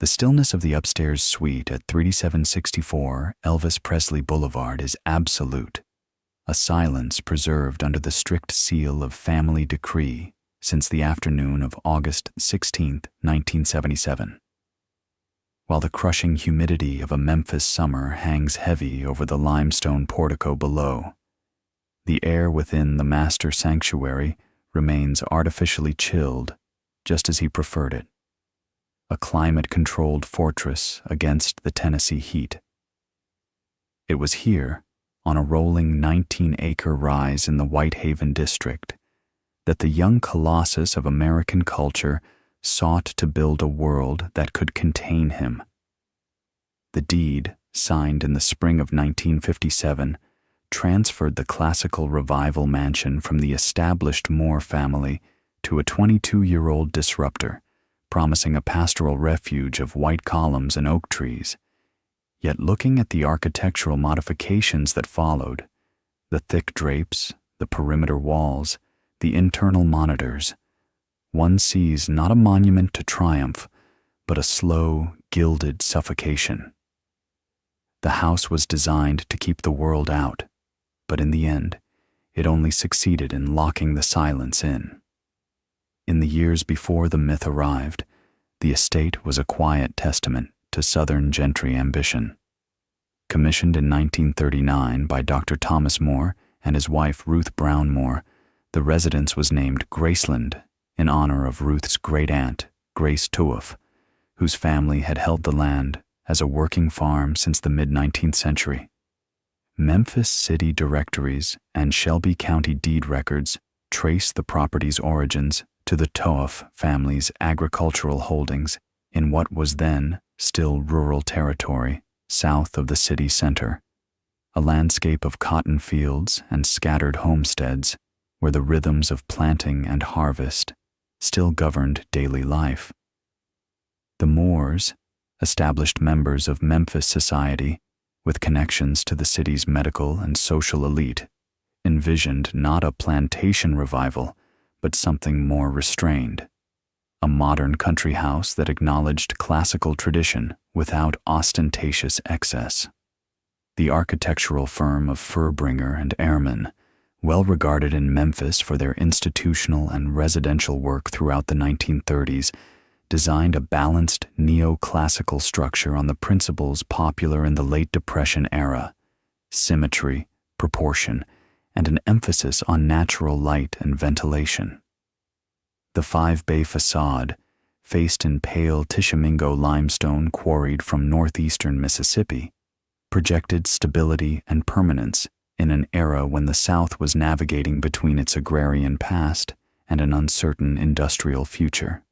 The stillness of the upstairs suite at 3764 Elvis Presley Boulevard is absolute, a silence preserved under the strict seal of family decree since the afternoon of August 16, 1977. While the crushing humidity of a Memphis summer hangs heavy over the limestone portico below, the air within the master sanctuary remains artificially chilled, just as he preferred it, a climate-controlled fortress against the Tennessee heat. It was here, on a rolling 19-acre rise in the Whitehaven district, that the young colossus of American culture sought to build a world that could contain him. The deed, signed in the spring of 1957, transferred the classical revival mansion from the established Moore family to a 22-year-old disruptor, promising a pastoral refuge of white columns and oak trees. Yet looking at the architectural modifications that followed, the thick drapes, the perimeter walls, the internal monitors, one sees not a monument to triumph, but a slow, gilded suffocation. The house was designed to keep the world out, but in the end, it only succeeded in locking the silence in. In the years before the myth arrived, the estate was a quiet testament to Southern gentry ambition. Commissioned in 1939 by Dr. Thomas Moore and his wife Ruth Brown Moore, the residence was named Graceland in honor of Ruth's great-aunt, Grace Tuoff, whose family had held the land as a working farm since the mid-19th century. Memphis city directories and Shelby County deed records trace the property's origins to the Tuoff family's agricultural holdings in what was then still rural territory south of the city center, a landscape of cotton fields and scattered homesteads where the rhythms of planting and harvest still governed daily life. The Moores, established members of Memphis society with connections to the city's medical and social elite, envisioned not a plantation revival, but something more restrained, a modern country house that acknowledged classical tradition without ostentatious excess. The architectural firm of Furbringer and Ehrman, well regarded in Memphis for their institutional and residential work throughout the 1930s, designed a balanced neoclassical structure on the principles popular in the late Depression era: symmetry, proportion, and an emphasis on natural light and ventilation. The 5-bay facade, faced in pale Tishomingo limestone quarried from northeastern Mississippi, projected stability and permanence in an era when the South was navigating between its agrarian past and an uncertain industrial future.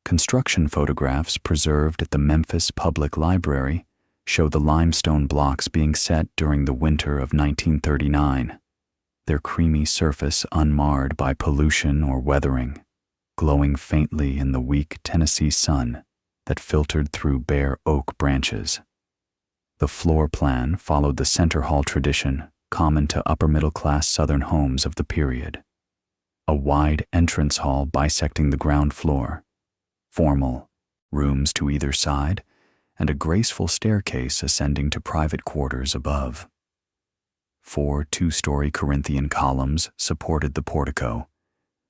Construction photographs preserved at the Memphis Public Library show the limestone blocks being set during the winter of 1939, their creamy surface unmarred by pollution or weathering, glowing faintly in the weak Tennessee sun that filtered through bare oak branches. The floor plan followed the center hall tradition common to upper-middle-class Southern homes of the period. A wide entrance hall bisecting the ground floor, formal, rooms to either side, and a graceful staircase ascending to private quarters above. 4 two-story Corinthian columns supported the portico,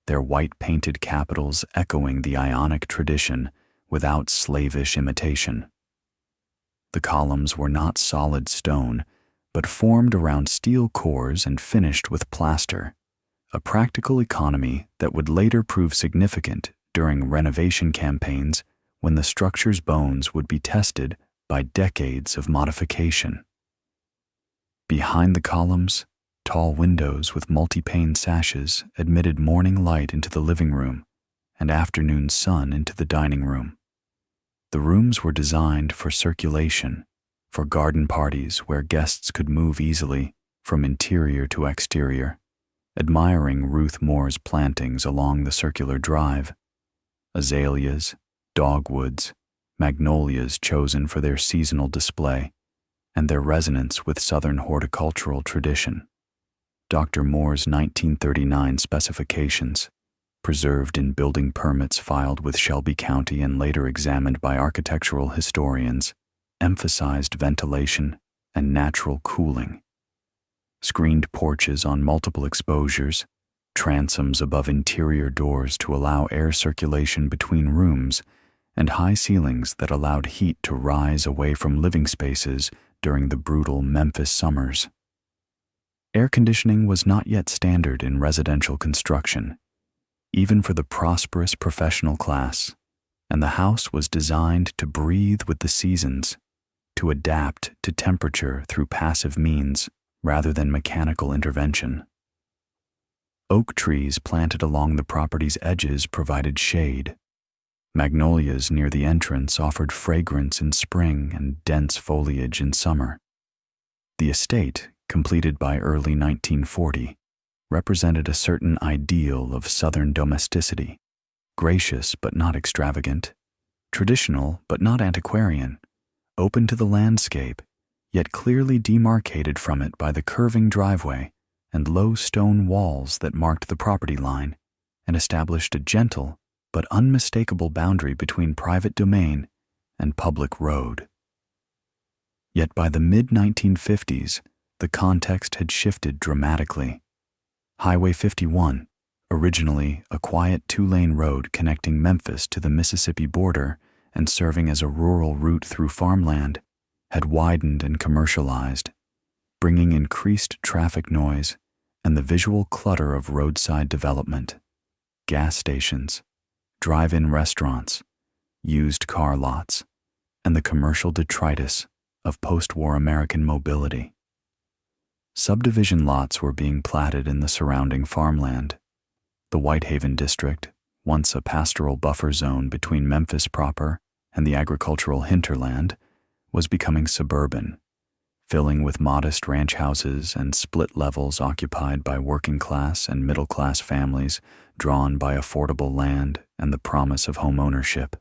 their white-painted capitals echoing the Ionic tradition without slavish imitation. The columns were not solid stone, but formed around steel cores and finished with plaster, a practical economy that would later prove significant during renovation campaigns when the structure's bones would be tested by decades of modification. Behind the columns, tall windows with multi-pane sashes admitted morning light into the living room and afternoon sun into the dining room. The rooms were designed for circulation, for garden parties where guests could move easily from interior to exterior, admiring Ruth Moore's plantings along the circular drive. Azaleas, dogwoods, magnolias chosen for their seasonal display, and their resonance with Southern horticultural tradition. Dr. Moore's 1939 specifications, preserved in building permits filed with Shelby County and later examined by architectural historians, emphasized ventilation and natural cooling. Screened porches on multiple exposures, transoms above interior doors to allow air circulation between rooms, and high ceilings that allowed heat to rise away from living spaces during the brutal Memphis summers. Air conditioning was not yet standard in residential construction, even for the prosperous professional class, and the house was designed to breathe with the seasons, to adapt to temperature through passive means rather than mechanical intervention. Oak trees planted along the property's edges provided shade. Magnolias near the entrance offered fragrance in spring and dense foliage in summer. The estate, completed by early 1940, represented a certain ideal of Southern domesticity, gracious but not extravagant, traditional but not antiquarian, open to the landscape, yet clearly demarcated from it by the curving driveway and low stone walls that marked the property line and established a gentle but unmistakable boundary between private domain and public road. Yet by the mid-1950s, the context had shifted dramatically. Highway 51, originally a quiet two-lane road connecting Memphis to the Mississippi border and serving as a rural route through farmland, had widened and commercialized, bringing increased traffic noise and the visual clutter of roadside development, gas stations, drive-in restaurants, used car lots, and the commercial detritus of post-war American mobility. Subdivision lots were being platted in the surrounding farmland. The Whitehaven district, once a pastoral buffer zone between Memphis proper and the agricultural hinterland, was becoming suburban, filling with modest ranch houses and split levels occupied by working-class and middle-class families drawn by affordable land and the promise of home ownership.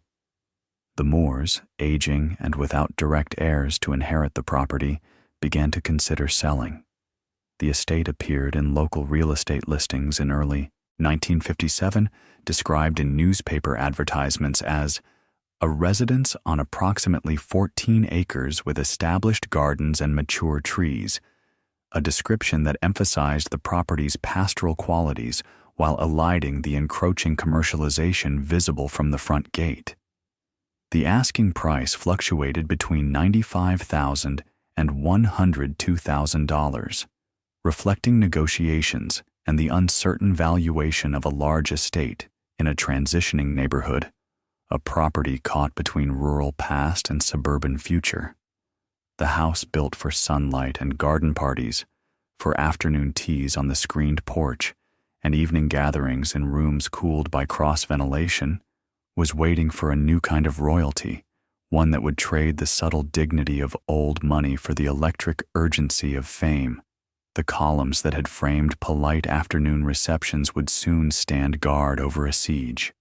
The Moores, aging and without direct heirs to inherit the property, began to consider selling. The estate appeared in local real estate listings in early 1957, described in newspaper advertisements as a residence on approximately 14 acres with established gardens and mature trees, a description that emphasized the property's pastoral qualities while eliding the encroaching commercialization visible from the front gate. The asking price fluctuated between $95,000 and $102,000, reflecting negotiations and the uncertain valuation of a large estate in a transitioning neighborhood, a property caught between rural past and suburban future. The house built for sunlight and garden parties, for afternoon teas on the screened porch, and evening gatherings in rooms cooled by cross-ventilation, was waiting for a new kind of royalty, one that would trade the subtle dignity of old money for the electric urgency of fame. The columns that had framed polite afternoon receptions would soon stand guard over a siege.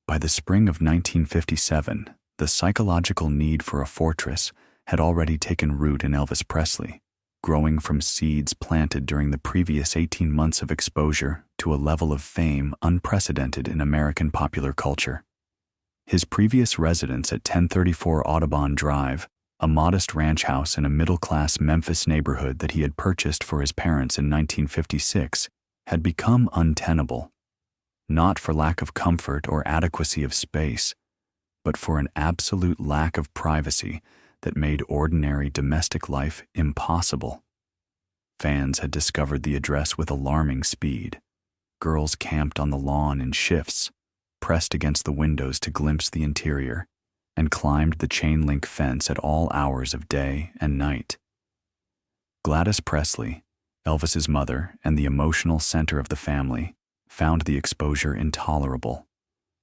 By the spring of 1957, the psychological need for a fortress had already taken root in Elvis Presley, growing from seeds planted during the previous 18 months of exposure to a level of fame unprecedented in American popular culture. His previous residence at 1034 Audubon Drive, a modest ranch house in a middle-class Memphis neighborhood that he had purchased for his parents in 1956, had become untenable, not for lack of comfort or adequacy of space, but for an absolute lack of privacy that made ordinary domestic life impossible. Fans had discovered the address with alarming speed. Girls camped on the lawn in shifts, pressed against the windows to glimpse the interior, and climbed the chain-link fence at all hours of day and night. Gladys Presley, Elvis's mother and the emotional center of the family, found the exposure intolerable,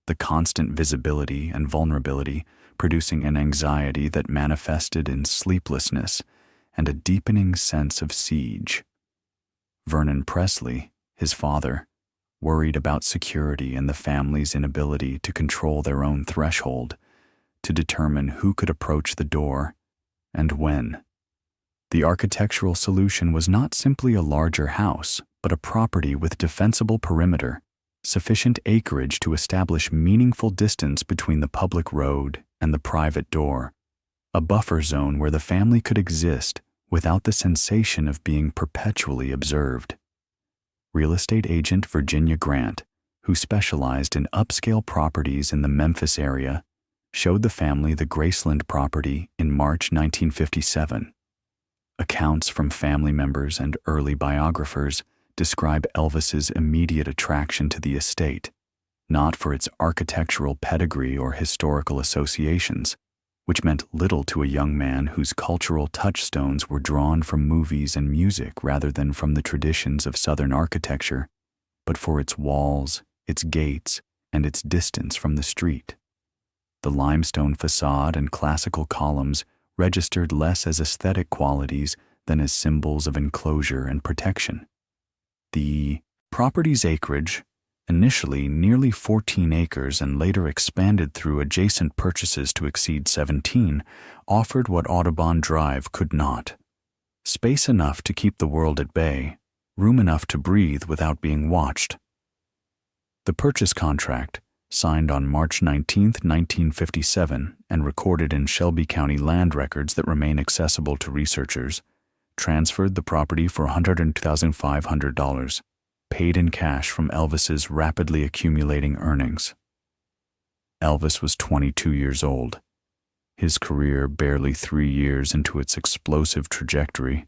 the constant visibility and vulnerability producing an anxiety that manifested in sleeplessness and a deepening sense of siege. Vernon Presley, his father, worried about security and the family's inability to control their own threshold, to determine who could approach the door and when. The architectural solution was not simply a larger house, but a property with defensible perimeter, sufficient acreage to establish meaningful distance between the public road and the private door, a buffer zone where the family could exist without the sensation of being perpetually observed. Real estate agent Virginia Grant, who specialized in upscale properties in the Memphis area, showed the family the Graceland property in March 1957. Accounts from family members and early biographers describe Elvis's immediate attraction to the estate, not for its architectural pedigree or historical associations, which meant little to a young man whose cultural touchstones were drawn from movies and music rather than from the traditions of Southern architecture, but for its walls, its gates, and its distance from the street. The limestone facade and classical columns registered less as aesthetic qualities than as symbols of enclosure and protection. The property's acreage, initially nearly 14 acres and later expanded through adjacent purchases to exceed 17, offered what Audubon Drive could not: space enough to keep the world at bay, room enough to breathe without being watched. The purchase contract, signed on March 19, 1957, and recorded in Shelby County land records that remain accessible to researchers, transferred the property for $102,500, paid in cash from Elvis's rapidly accumulating earnings. Elvis was 22 years old, his career barely 3 years into its explosive trajectory,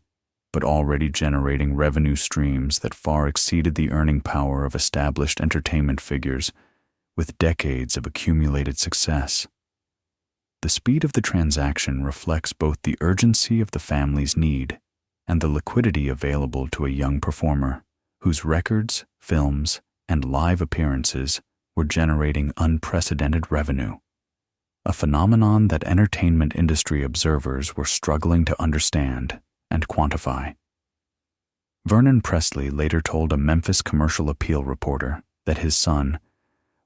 but already generating revenue streams that far exceeded the earning power of established entertainment figures with decades of accumulated success. The speed of the transaction reflects both the urgency of the family's need and the liquidity available to a young performer whose records, films, and live appearances were generating unprecedented revenue, a phenomenon that entertainment industry observers were struggling to understand and quantify. Vernon Presley later told a Memphis Commercial Appeal reporter that his son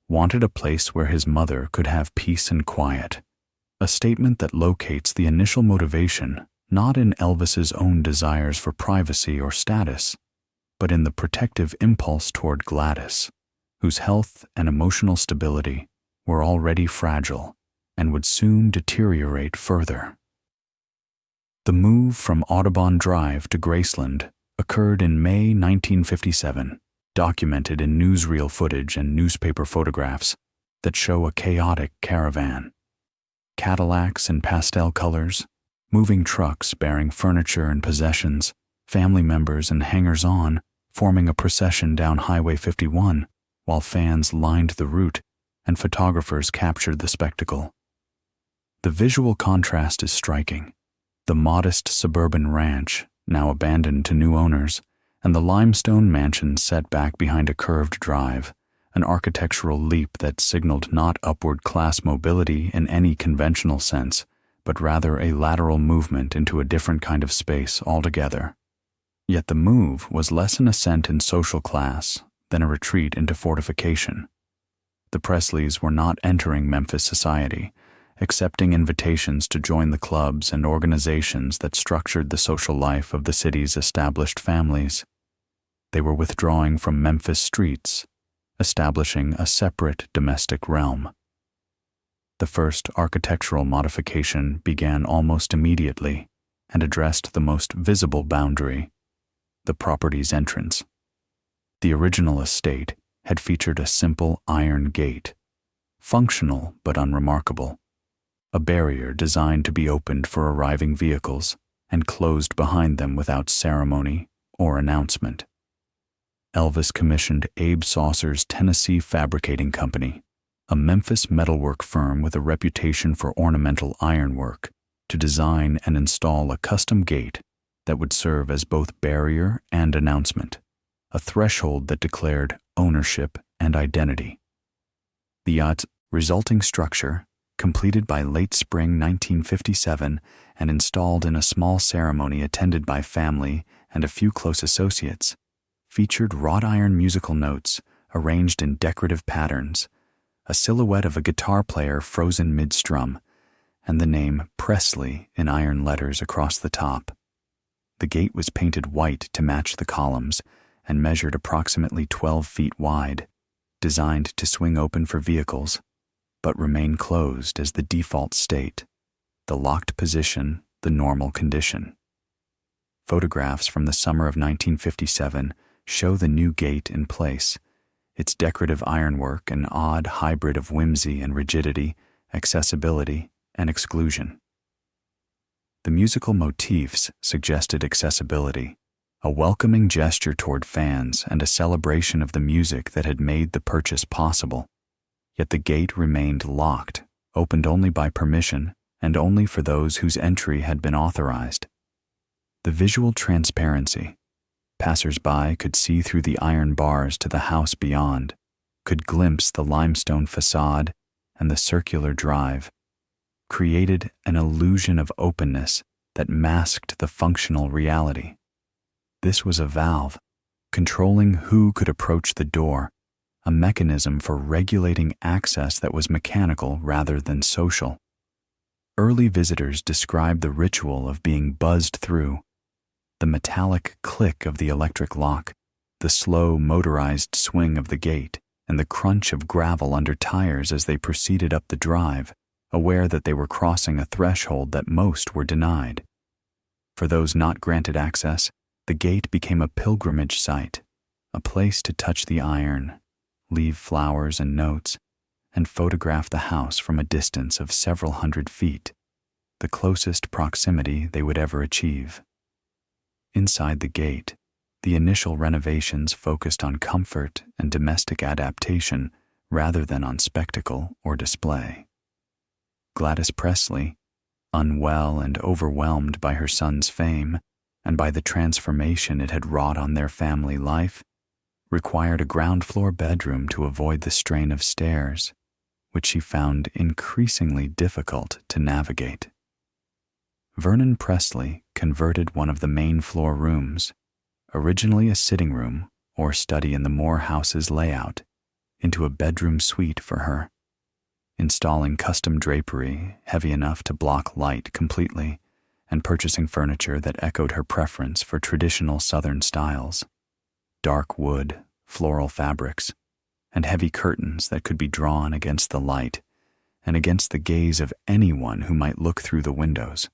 wanted a place where his mother could have peace and quiet, a statement that locates the initial motivation not in Elvis's own desires for privacy or status, but in the protective impulse toward Gladys, whose health and emotional stability were already fragile and would soon deteriorate further. The move from Audubon Drive to Graceland occurred in May 1957, documented in newsreel footage and newspaper photographs that show a chaotic caravan. Cadillacs in pastel colors, moving trucks bearing furniture and possessions, family members and hangers-on forming a procession down Highway 51, while fans lined the route and photographers captured the spectacle. The visual contrast is striking. The modest suburban ranch, now abandoned to new owners, and the limestone mansion set back behind a curved drive, an architectural leap that signaled not upward class mobility in any conventional sense, but rather a lateral movement into a different kind of space altogether. Yet the move was less an ascent in social class than a retreat into fortification. The Presleys were not entering Memphis society, accepting invitations to join the clubs and organizations that structured the social life of the city's established families. They were withdrawing from Memphis streets, establishing a separate domestic realm. The first architectural modification began almost immediately and addressed the most visible boundary, the property's entrance. The original estate had featured a simple iron gate, functional but unremarkable, a barrier designed to be opened for arriving vehicles and closed behind them without ceremony or announcement. Elvis commissioned Abe Saucer's Tennessee Fabricating Company, a Memphis metalwork firm with a reputation for ornamental ironwork, to design and install a custom gate that would serve as both barrier and announcement, a threshold that declared ownership and identity. The yacht's resulting structure, completed by late spring 1957 and installed in a small ceremony attended by family and a few close associates, featured wrought iron musical notes arranged in decorative patterns, a silhouette of a guitar player frozen mid-strum, and the name Presley in iron letters across the top. The gate was painted white to match the columns and measured approximately 12 feet wide. designed to swing open for vehicles, but remain closed as the default state, the locked position, the normal condition. Photographs from the summer of 1957 show the new gate in place, its decorative ironwork an odd hybrid of whimsy and rigidity, accessibility and exclusion. The musical motifs suggested accessibility, a welcoming gesture toward fans and a celebration of the music that had made the purchase possible. Yet the gate remained locked, opened only by permission and only for those whose entry had been authorized. The visual transparency. Passers-by could see through the iron bars to the house beyond, could glimpse the limestone facade and the circular drive, created an illusion of openness that masked the functional reality. This was a valve, controlling who could approach the door, a mechanism for regulating access that was mechanical rather than social. Early visitors described the ritual of being buzzed through, the metallic click of the electric lock, the slow motorized swing of the gate, and the crunch of gravel under tires as they proceeded up the drive, aware that they were crossing a threshold that most were denied. For those not granted access, the gate became a pilgrimage site, a place to touch the iron, leave flowers and notes, and photograph the house from a distance of several hundred feet, the closest proximity they would ever achieve. Inside the gate, the initial renovations focused on comfort and domestic adaptation rather than on spectacle or display. Gladys Presley, unwell and overwhelmed by her son's fame and by the transformation it had wrought on their family life, required a ground-floor bedroom to avoid the strain of stairs, which she found increasingly difficult to navigate. Vernon Presley converted one of the main floor rooms, originally a sitting room or study in the Moore house's layout, into a bedroom suite for her, installing custom drapery heavy enough to block light completely and purchasing furniture that echoed her preference for traditional Southern styles, dark wood, floral fabrics, and heavy curtains that could be drawn against the light and against the gaze of anyone who might look through the windows.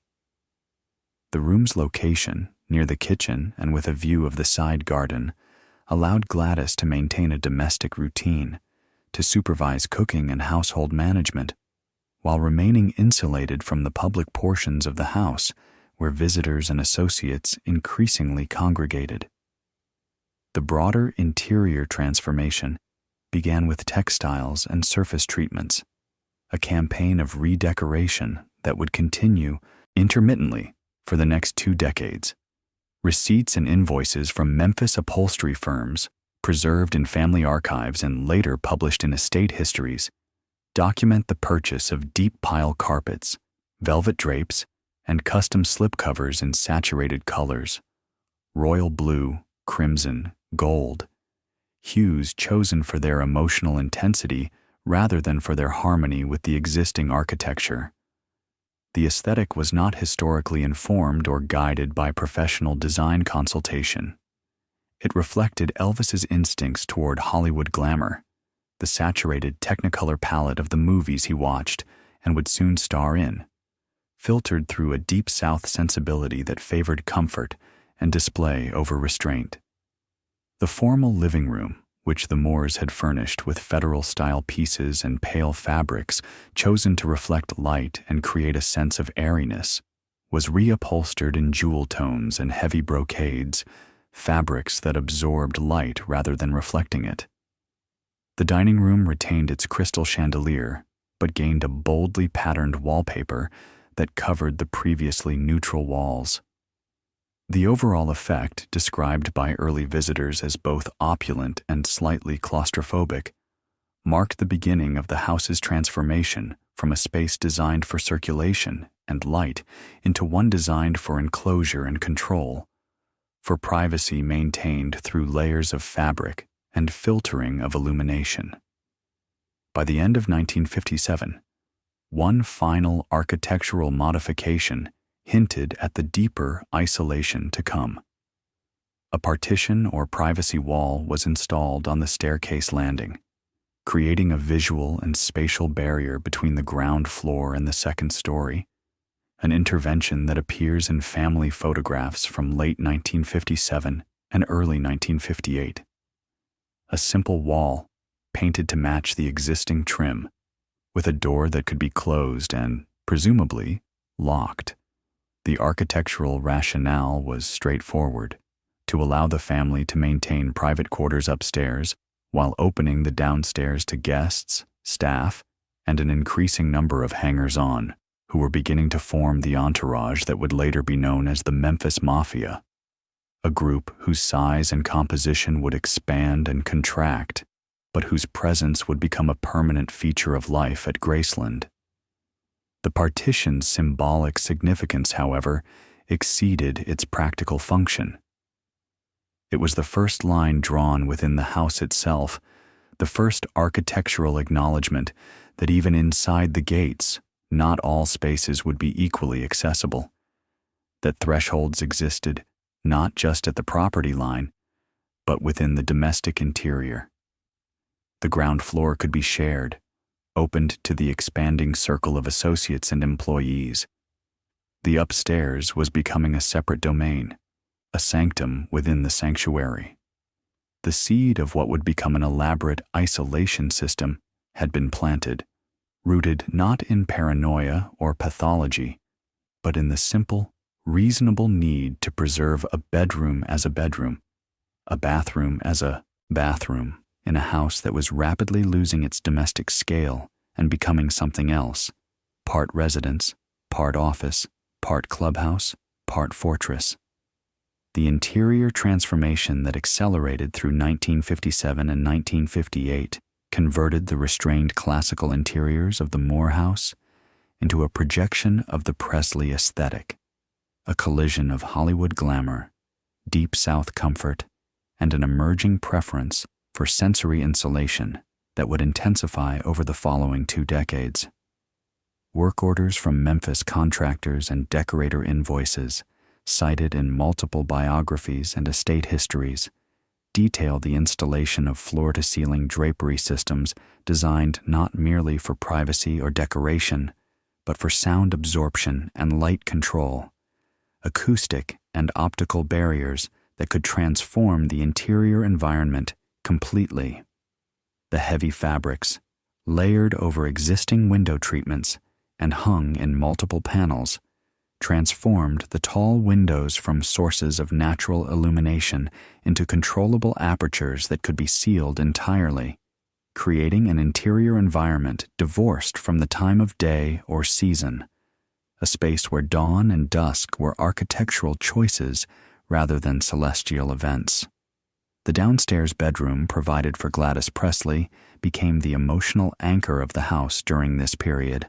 The room's location, near the kitchen and with a view of the side garden, allowed Gladys to maintain a domestic routine, to supervise cooking and household management, while remaining insulated from the public portions of the house where visitors and associates increasingly congregated. The broader interior transformation began with textiles and surface treatments, a campaign of redecoration that would continue intermittently for the next 2 decades. Receipts and invoices from Memphis upholstery firms, preserved in family archives and later published in estate histories, document the purchase of deep pile carpets, velvet drapes, and custom slipcovers in saturated colors, royal blue, crimson, gold, hues chosen for their emotional intensity rather than for their harmony with the existing architecture. The aesthetic was not historically informed or guided by professional design consultation. It reflected Elvis's instincts toward Hollywood glamour, the saturated Technicolor palette of the movies he watched and would soon star in, filtered through a deep South sensibility that favored comfort and display over restraint. The formal living room, which the Moores had furnished with federal-style pieces and pale fabrics chosen to reflect light and create a sense of airiness, was reupholstered in jewel tones and heavy brocades, fabrics that absorbed light rather than reflecting it. The dining room retained its crystal chandelier, but gained a boldly patterned wallpaper that covered the previously neutral walls. The overall effect, described by early visitors as both opulent and slightly claustrophobic, marked the beginning of the house's transformation from a space designed for circulation and light into one designed for enclosure and control, for privacy maintained through layers of fabric and filtering of illumination. By the end of 1957, one final architectural modification hinted at the deeper isolation to come. A partition or privacy wall was installed on the staircase landing, creating a visual and spatial barrier between the ground floor and the second story, an intervention that appears in family photographs from late 1957 and early 1958. A simple wall, painted to match the existing trim, with a door that could be closed and, presumably, locked. The architectural rationale was straightforward: to allow the family to maintain private quarters upstairs while opening the downstairs to guests, staff, and an increasing number of hangers-on who were beginning to form the entourage that would later be known as the Memphis Mafia, a group whose size and composition would expand and contract, but whose presence would become a permanent feature of life at Graceland. The partition's symbolic significance, however, exceeded its practical function. It was the first line drawn within the house itself, the first architectural acknowledgement that even inside the gates, not all spaces would be equally accessible, that thresholds existed not just at the property line, but within the domestic interior. The ground floor could be shared, opened to the expanding circle of associates and employees. The upstairs was becoming a separate domain, a sanctum within the sanctuary. The seed of what would become an elaborate isolation system had been planted, rooted not in paranoia or pathology, but in the simple, reasonable need to preserve a bedroom as a bedroom, a bathroom as a bathroom, in a house that was rapidly losing its domestic scale and becoming something else, part residence, part office, part clubhouse, part fortress. The interior transformation that accelerated through 1957 and 1958 converted the restrained classical interiors of the Moore House into a projection of the Presley aesthetic, a collision of Hollywood glamour, deep South comfort, and an emerging preference for sensory insulation that would intensify over the following 2 decades. Work orders from Memphis contractors and decorator invoices, cited in multiple biographies and estate histories, detail the installation of floor-to-ceiling drapery systems designed not merely for privacy or decoration, but for sound absorption and light control, acoustic and optical barriers that could transform the interior environment completely. The heavy fabrics, layered over existing window treatments and hung in multiple panels, transformed the tall windows from sources of natural illumination into controllable apertures that could be sealed entirely, creating an interior environment divorced from the time of day or season, a space where dawn and dusk were architectural choices rather than celestial events. The downstairs bedroom provided for Gladys Presley became the emotional anchor of the house during this period,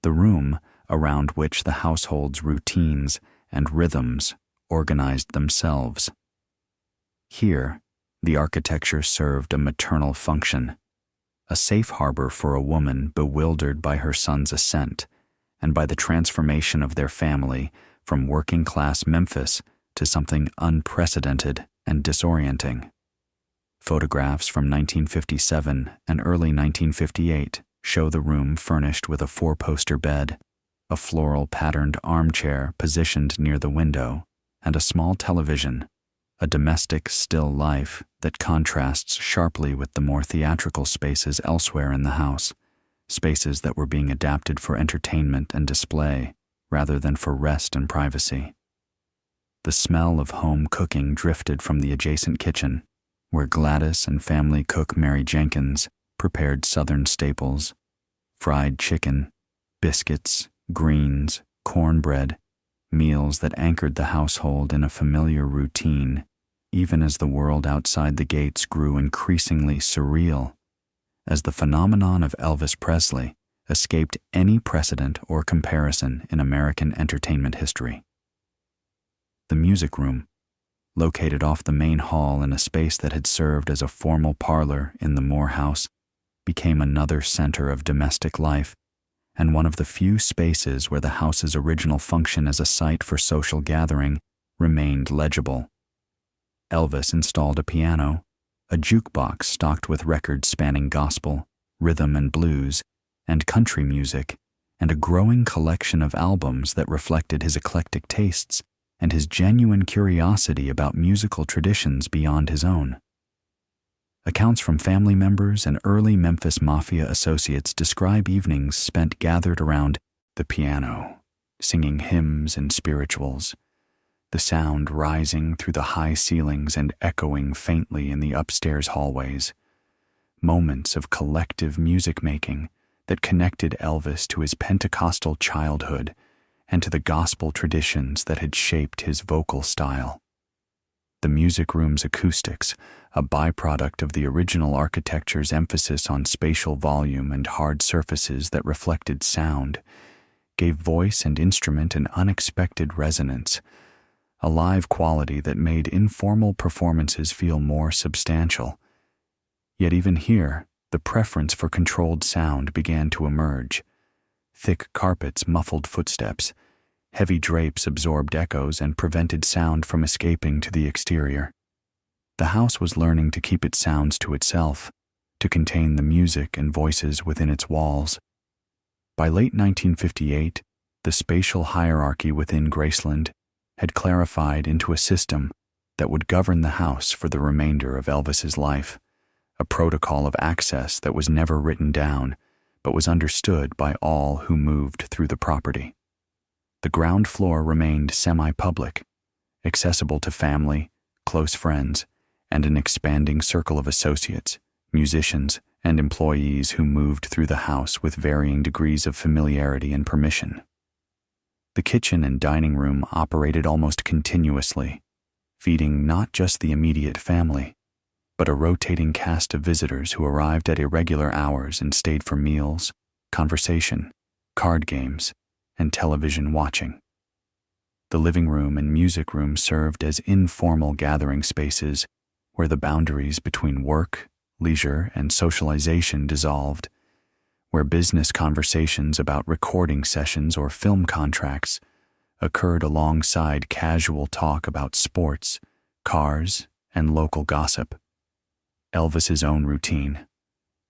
the room around which the household's routines and rhythms organized themselves. Here, the architecture served a maternal function, a safe harbor for a woman bewildered by her son's ascent and by the transformation of their family from working-class Memphis to something unprecedented and disorienting. Photographs from 1957 and early 1958 show the room furnished with a 4-poster bed, a floral-patterned armchair positioned near the window, and a small television, a domestic still life that contrasts sharply with the more theatrical spaces elsewhere in the house, spaces that were being adapted for entertainment and display rather than for rest and privacy. The smell of home cooking drifted from the adjacent kitchen, where Gladys and family cook Mary Jenkins prepared Southern staples, fried chicken, biscuits, greens, cornbread, meals that anchored the household in a familiar routine, even as the world outside the gates grew increasingly surreal, as the phenomenon of Elvis Presley escaped any precedent or comparison in American entertainment history. The music room, located off the main hall in a space that had served as a formal parlor in the Moore House, became another center of domestic life and one of the few spaces where the house's original function as a site for social gathering remained legible. Elvis installed a piano, a jukebox stocked with records spanning gospel, rhythm and blues, and country music, and a growing collection of albums that reflected his eclectic tastes and his genuine curiosity about musical traditions beyond his own. Accounts from family members and early Memphis Mafia associates describe evenings spent gathered around the piano, singing hymns and spirituals, the sound rising through the high ceilings and echoing faintly in the upstairs hallways, moments of collective music-making that connected Elvis to his Pentecostal childhood and to the gospel traditions that had shaped his vocal style. The music room's acoustics, a byproduct of the original architecture's emphasis on spatial volume and hard surfaces that reflected sound, gave voice and instrument an unexpected resonance, a live quality that made informal performances feel more substantial. Yet even here, the preference for controlled sound began to emerge. Thick carpets muffled footsteps. Heavy drapes absorbed echoes and prevented sound from escaping to the exterior. The house was learning to keep its sounds to itself, to contain the music and voices within its walls. By late 1958, the spatial hierarchy within Graceland had clarified into a system that would govern the house for the remainder of Elvis's life, a protocol of access that was never written down, but was understood by all who moved through the property. The ground floor remained semi-public, accessible to family, close friends, and an expanding circle of associates, musicians, and employees who moved through the house with varying degrees of familiarity and permission. The kitchen and dining room operated almost continuously, feeding not just the immediate family, but a rotating cast of visitors who arrived at irregular hours and stayed for meals, conversation, card games, and television watching. The living room and music room served as informal gathering spaces where the boundaries between work, leisure, and socialization dissolved, where business conversations about recording sessions or film contracts occurred alongside casual talk about sports, cars, and local gossip. Elvis's own routine,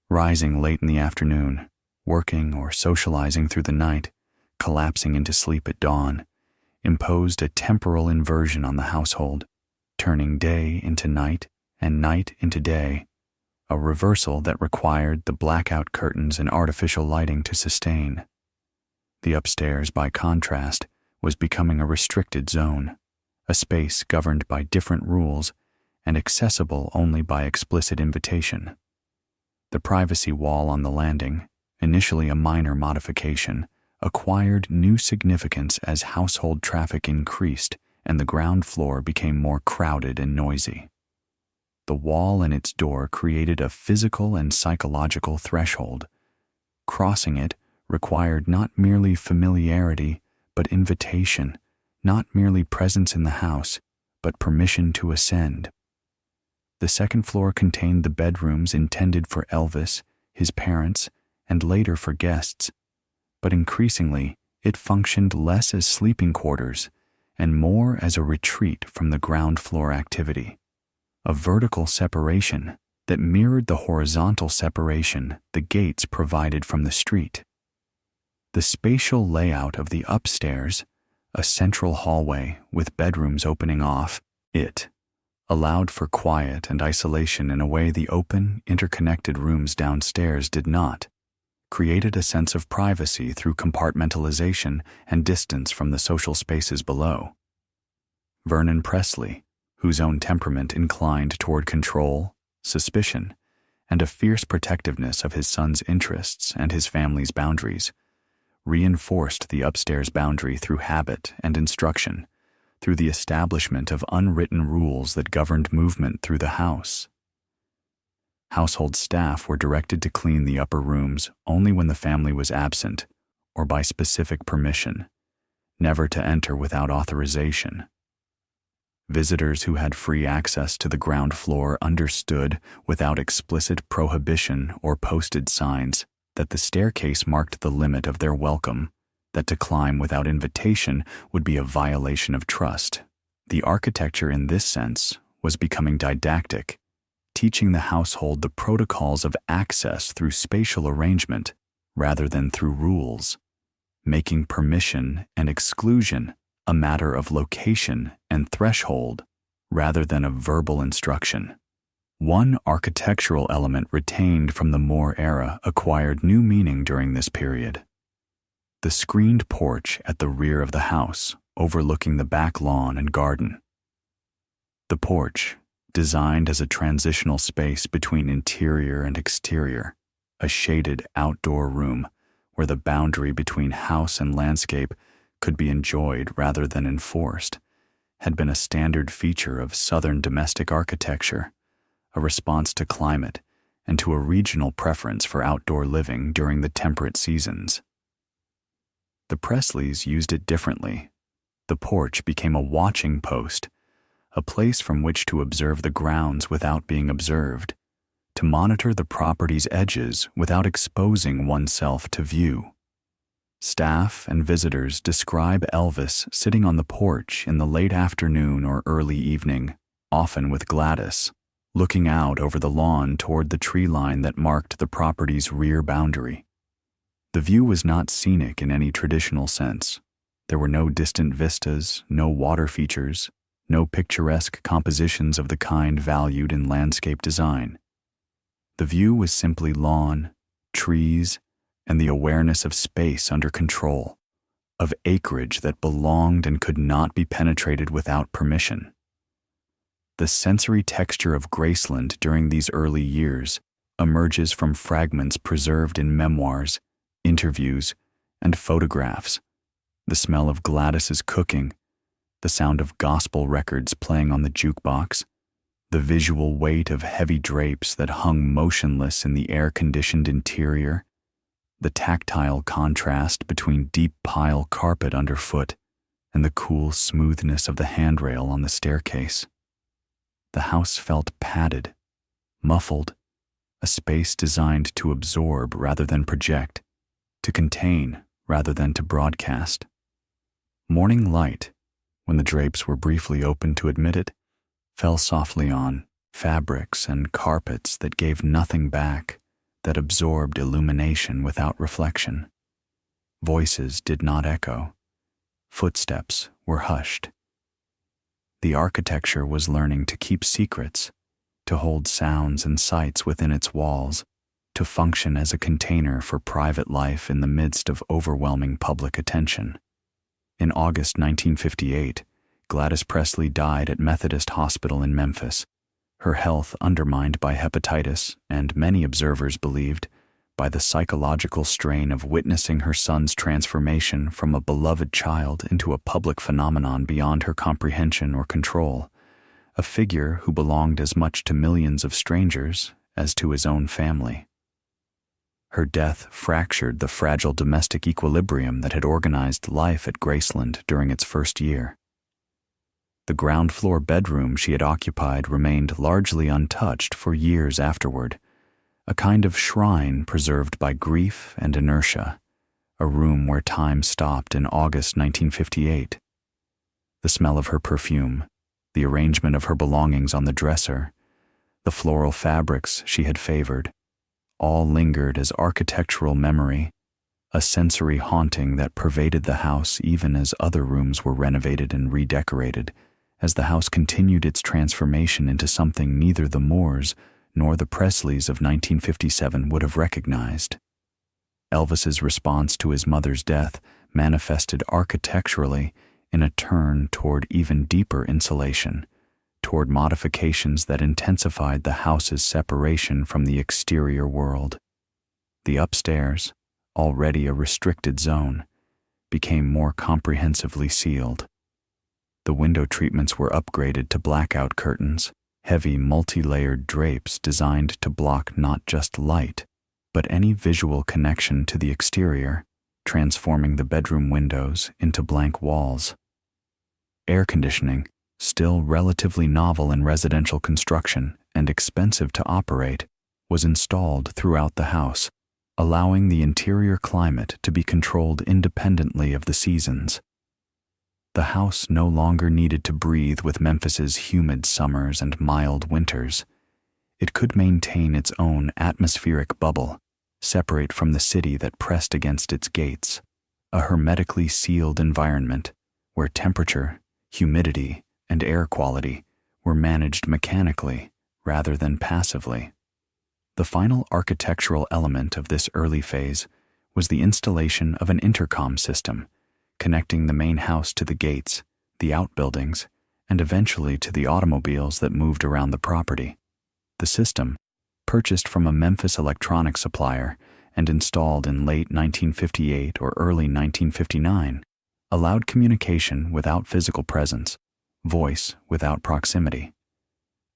rising late in the afternoon, working or socializing through the night, collapsing into sleep at dawn, imposed a temporal inversion on the household, turning day into night and night into day, a reversal that required the blackout curtains and artificial lighting to sustain. The upstairs, by contrast, was becoming a restricted zone, a space governed by different rules and accessible only by explicit invitation. The privacy wall on the landing, initially a minor modification, acquired new significance as household traffic increased and the ground floor became more crowded and noisy. The wall and its door created a physical and psychological threshold. Crossing it required not merely familiarity, but invitation, not merely presence in the house, but permission to ascend. The second floor contained the bedrooms intended for Elvis, his parents, and later for guests, but increasingly it functioned less as sleeping quarters and more as a retreat from the ground floor activity, a vertical separation that mirrored the horizontal separation the gates provided from the street. The spatial layout of the upstairs, a central hallway with bedrooms opening off it, allowed for quiet and isolation in a way the open, interconnected rooms downstairs did not, created a sense of privacy through compartmentalization and distance from the social spaces below. Vernon Presley, whose own temperament inclined toward control, suspicion, and a fierce protectiveness of his son's interests and his family's boundaries, reinforced the upstairs boundary through habit and instruction, through the establishment of unwritten rules that governed movement through the house. Household staff were directed to clean the upper rooms only when the family was absent or by specific permission, never to enter without authorization. Visitors who had free access to the ground floor understood, without explicit prohibition or posted signs, that the staircase marked the limit of their welcome, that to climb without invitation would be a violation of trust. The architecture in this sense was becoming didactic, teaching the household the protocols of access through spatial arrangement rather than through rules, making permission and exclusion a matter of location and threshold rather than of verbal instruction. One architectural element retained from the Moore era acquired new meaning during this period. The screened porch at the rear of the house, overlooking the back lawn and garden. The porch, designed as a transitional space between interior and exterior, a shaded outdoor room where the boundary between house and landscape could be enjoyed rather than enforced, had been a standard feature of Southern domestic architecture, a response to climate and to a regional preference for outdoor living during the temperate seasons. The Presleys used it differently. The porch became a watching post, a place from which to observe the grounds without being observed, to monitor the property's edges without exposing oneself to view. Staff and visitors describe Elvis sitting on the porch in the late afternoon or early evening, often with Gladys, looking out over the lawn toward the tree line that marked the property's rear boundary. The view was not scenic in any traditional sense. There were no distant vistas, no water features, no picturesque compositions of the kind valued in landscape design. The view was simply lawn, trees, and the awareness of space under control, of acreage that belonged and could not be penetrated without permission. The sensory texture of Graceland during these early years emerges from fragments preserved in memoirs, interviews, and photographs. The smell of Gladys's cooking, the sound of gospel records playing on the jukebox, the visual weight of heavy drapes that hung motionless in the air-conditioned interior, the tactile contrast between deep pile carpet underfoot and the cool smoothness of the handrail on the staircase. The house felt padded, muffled, a space designed to absorb rather than project, to contain rather than to broadcast. Morning light, when the drapes were briefly opened to admit it, fell softly on fabrics and carpets that gave nothing back, that absorbed illumination without reflection. Voices did not echo. Footsteps were hushed. The architecture was learning to keep secrets, to hold sounds and sights within its walls, to function as a container for private life in the midst of overwhelming public attention. In August 1958, Gladys Presley died at Methodist Hospital in Memphis, her health undermined by hepatitis and, many observers believed, by the psychological strain of witnessing her son's transformation from a beloved child into a public phenomenon beyond her comprehension or control, a figure who belonged as much to millions of strangers as to his own family. Her death fractured the fragile domestic equilibrium that had organized life at Graceland during its first year. The ground floor bedroom she had occupied remained largely untouched for years afterward, a kind of shrine preserved by grief and inertia, a room where time stopped in August 1958. The smell of her perfume, the arrangement of her belongings on the dresser, the floral fabrics she had favored, all lingered as architectural memory, a sensory haunting that pervaded the house even as other rooms were renovated and redecorated, as the house continued its transformation into something neither the Moores nor the Presleys of 1957 would have recognized. Elvis's response to his mother's death manifested architecturally in a turn toward even deeper insulation, toward modifications that intensified the house's separation from the exterior world. The upstairs, already a restricted zone, became more comprehensively sealed. The window treatments were upgraded to blackout curtains, heavy multi-layered drapes designed to block not just light, but any visual connection to the exterior, transforming the bedroom windows into blank walls. Air conditioning, still relatively novel in residential construction and expensive to operate, was installed throughout the house, allowing the interior climate to be controlled independently of the seasons. The house no longer needed to breathe with Memphis's humid summers and mild winters. it could maintain its own atmospheric bubble, separate from the city that pressed against its gates, a hermetically sealed environment where temperature, humidity, and air quality were managed mechanically rather than passively. The final architectural element of this early phase was the installation of an intercom system connecting the main house to the gates, the outbuildings, and eventually to the automobiles that moved around the property. The system, purchased from a Memphis electronics supplier and installed in late 1958 or early 1959, allowed communication without physical presence, voice without proximity.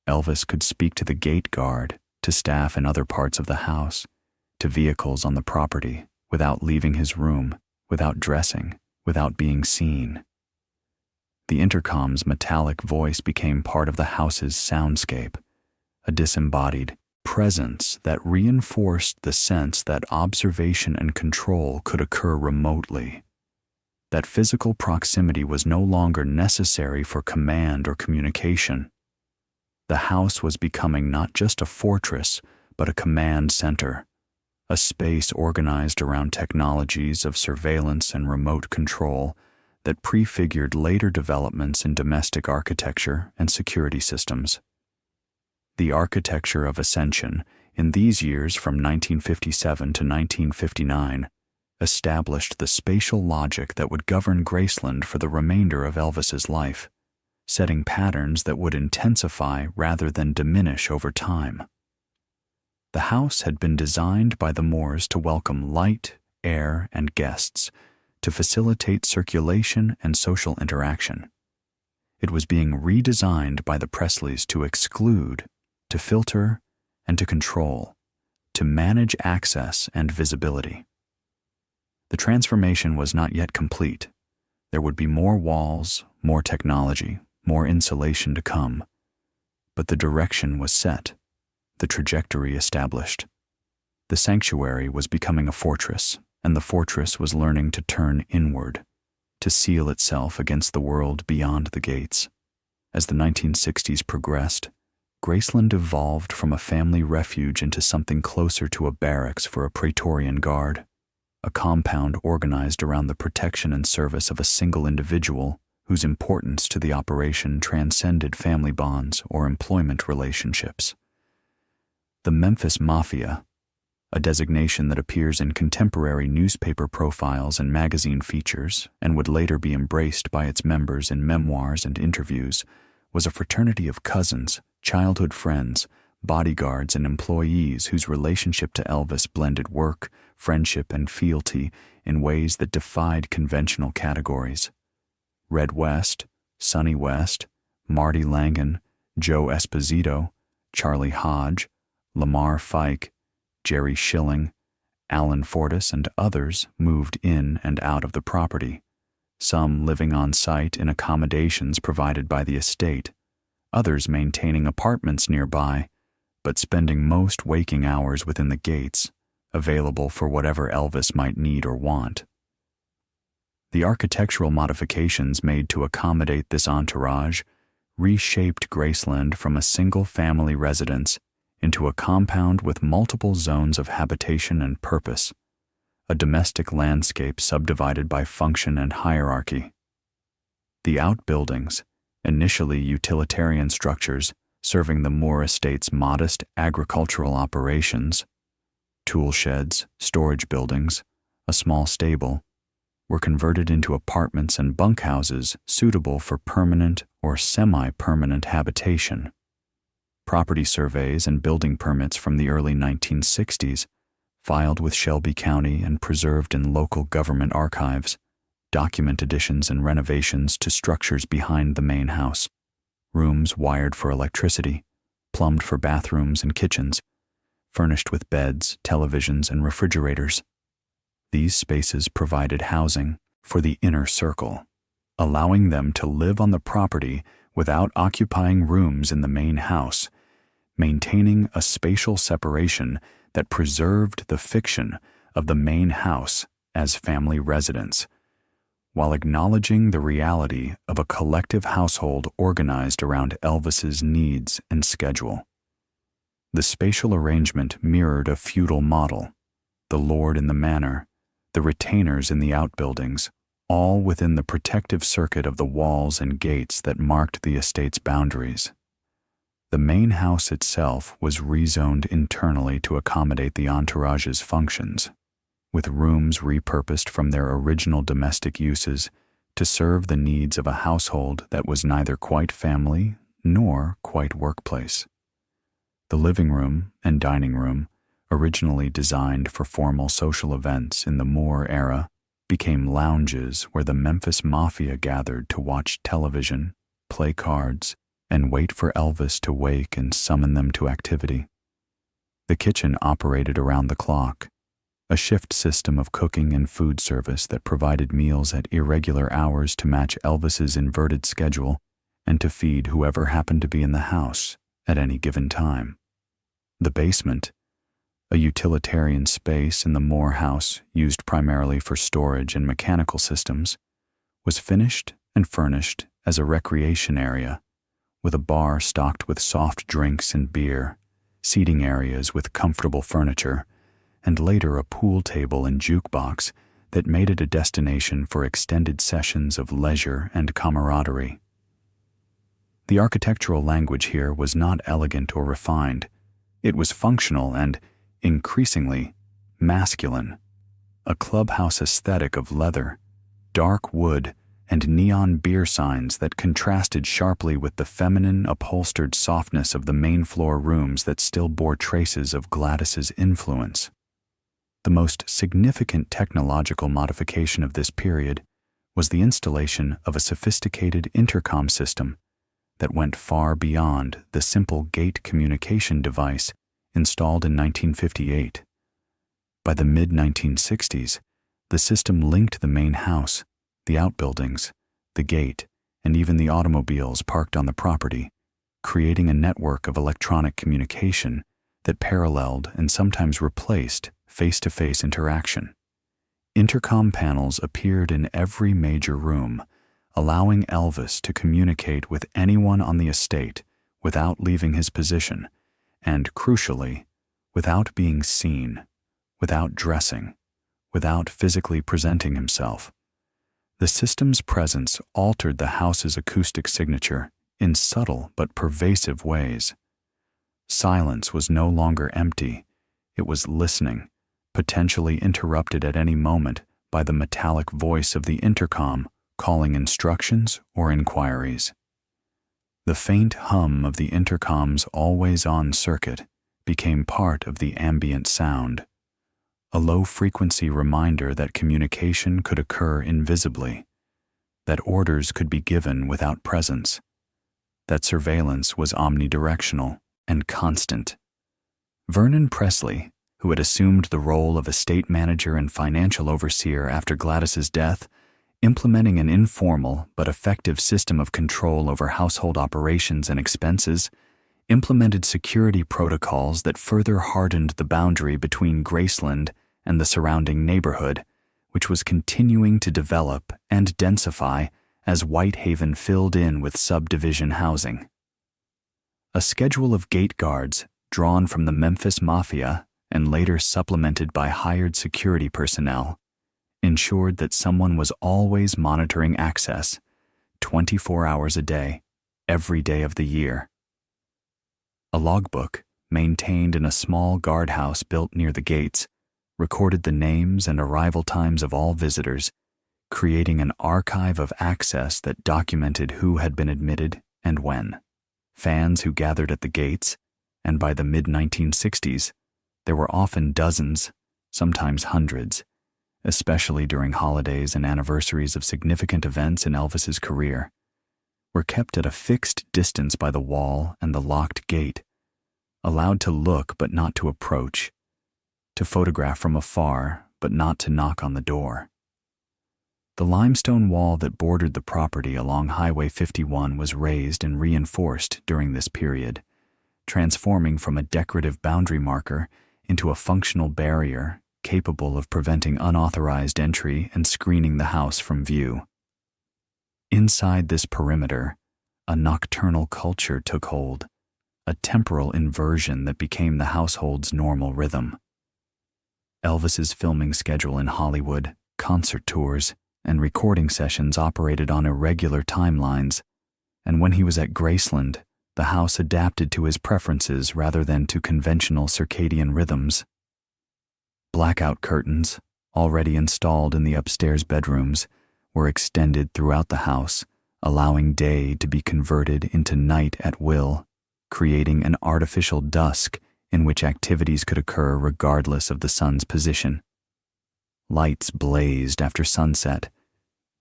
Elvis could speak to the gate guard, to staff in other parts of the house, to vehicles on the property, without leaving his room, without dressing, without being seen. The intercom's metallic voice became part of the house's soundscape, a disembodied presence that reinforced the sense that observation and control could occur remotely, that physical proximity was no longer necessary for command or communication. The house was becoming not just a fortress, but a command center, a space organized around technologies of surveillance and remote control that prefigured later developments in domestic architecture and security systems. The architecture of ascension, in these years from 1957 to 1959, established the spatial logic that would govern Graceland for the remainder of Elvis's life, setting patterns that would intensify rather than diminish over time. The house had been designed by the Moores to welcome light, air, and guests, to facilitate circulation and social interaction. It was being redesigned by the Presleys to exclude, to filter, and to control, to manage access and visibility. The transformation was not yet complete. There would be more walls, more technology, more insulation to come. But the direction was set, the trajectory established. The sanctuary was becoming a fortress, and the fortress was learning to turn inward, to seal itself against the world beyond the gates. As the 1960s progressed, Graceland evolved from a family refuge into something closer to a barracks for a Praetorian Guard, a compound organized around the protection and service of a single individual whose importance to the operation transcended family bonds or employment relationships. The Memphis Mafia, a designation that appears in contemporary newspaper profiles and magazine features and would later be embraced by its members in memoirs and interviews, was a fraternity of cousins, childhood friends, bodyguards, and employees whose relationship to Elvis blended work, friendship, and fealty in ways that defied conventional categories. Red West, Sonny West, Marty Langan, Joe Esposito, Charlie Hodge, Lamar Fike, Jerry Schilling, Alan Fortas, and others moved in and out of the property, some living on site in accommodations provided by the estate, others maintaining apartments nearby, but spending most waking hours within the gates, available for whatever Elvis might need or want. The architectural modifications made to accommodate this entourage reshaped Graceland from a single-family residence into a compound with multiple zones of habitation and purpose, a domestic landscape subdivided by function and hierarchy. The outbuildings, initially utilitarian structures serving the Moore estate's modest agricultural operations, tool sheds, storage buildings, a small stable, were converted into apartments and bunkhouses suitable for permanent or semi-permanent habitation. Property surveys and building permits from the early 1960s, filed with Shelby County and preserved in local government archives, document additions and renovations to structures behind the main house, rooms wired for electricity, plumbed for bathrooms and kitchens, furnished with beds, televisions, and refrigerators. These spaces provided housing for the inner circle, allowing them to live on the property without occupying rooms in the main house, maintaining a spatial separation that preserved the fiction of the main house as family residence, while acknowledging the reality of a collective household organized around Elvis's needs and schedule. The spatial arrangement mirrored a feudal model: the lord in the manor, the retainers in the outbuildings, all within the protective circuit of the walls and gates that marked the estate's boundaries. The main house itself was rezoned internally to accommodate the entourage's functions, with rooms repurposed from their original domestic uses to serve the needs of a household that was neither quite family nor quite workplace. The living room and dining room, originally designed for formal social events in the Moore era, became lounges where the Memphis Mafia gathered to watch television, play cards, and wait for Elvis to wake and summon them to activity. The kitchen operated around the clock, a shift system of cooking and food service that provided meals at irregular hours to match Elvis's inverted schedule and to feed whoever happened to be in the house at any given time. The basement, a utilitarian space in the Moore house used primarily for storage and mechanical systems, was finished and furnished as a recreation area, with a bar stocked with soft drinks and beer, seating areas with comfortable furniture, and later a pool table and jukebox that made it a destination for extended sessions of leisure and camaraderie. The architectural language here was not elegant or refined. It was functional and, increasingly, masculine, a clubhouse aesthetic of leather, dark wood, and neon beer signs that contrasted sharply with the feminine, upholstered softness of the main floor rooms that still bore traces of Gladys's influence. The most significant technological modification of this period was the installation of a sophisticated intercom system that went far beyond the simple gate communication device installed in 1958. By the mid-1960s, the system linked the main house, the outbuildings, the gate, and even the automobiles parked on the property, creating a network of electronic communication that paralleled and sometimes replaced face-to-face interaction. Intercom panels appeared in every major room, allowing Elvis to communicate with anyone on the estate without leaving his position, and, crucially, without being seen, without dressing, without physically presenting himself. The system's presence altered the house's acoustic signature in subtle but pervasive ways. Silence was no longer empty. It was listening, potentially interrupted at any moment by the metallic voice of the intercom calling instructions or inquiries. The faint hum of the intercom's always-on circuit became part of the ambient sound, a low-frequency reminder that communication could occur invisibly, that orders could be given without presence, that surveillance was omnidirectional and constant. Vernon Presley, who had assumed the role of estate manager and financial overseer after Gladys's death, implementing an informal but effective system of control over household operations and expenses, implemented security protocols that further hardened the boundary between Graceland and the surrounding neighborhood, which was continuing to develop and densify as Whitehaven filled in with subdivision housing. A schedule of gate guards, drawn from the Memphis Mafia and later supplemented by hired security personnel, ensured that someone was always monitoring access, 24 hours a day, every day of the year. A logbook, maintained in a small guardhouse built near the gates, recorded the names and arrival times of all visitors, creating an archive of access that documented who had been admitted and when. Fans who gathered at the gates, and by the mid-1960s, there were often dozens, sometimes hundreds, especially during holidays and anniversaries of significant events in Elvis's career, were kept at a fixed distance by the wall and the locked gate, allowed to look but not to approach, to photograph from afar but not to knock on the door. The limestone wall that bordered the property along Highway 51 was raised and reinforced during this period, transforming from a decorative boundary marker into a functional barrier capable of preventing unauthorized entry and screening the house from view. Inside this perimeter, a nocturnal culture took hold, a temporal inversion that became the household's normal rhythm. Elvis's filming schedule in Hollywood, concert tours, and recording sessions operated on irregular timelines, and when he was at Graceland, the house adapted to his preferences rather than to conventional circadian rhythms. Blackout curtains, already installed in the upstairs bedrooms, were extended throughout the house, allowing day to be converted into night at will, creating an artificial dusk in which activities could occur regardless of the sun's position. Lights blazed after sunset.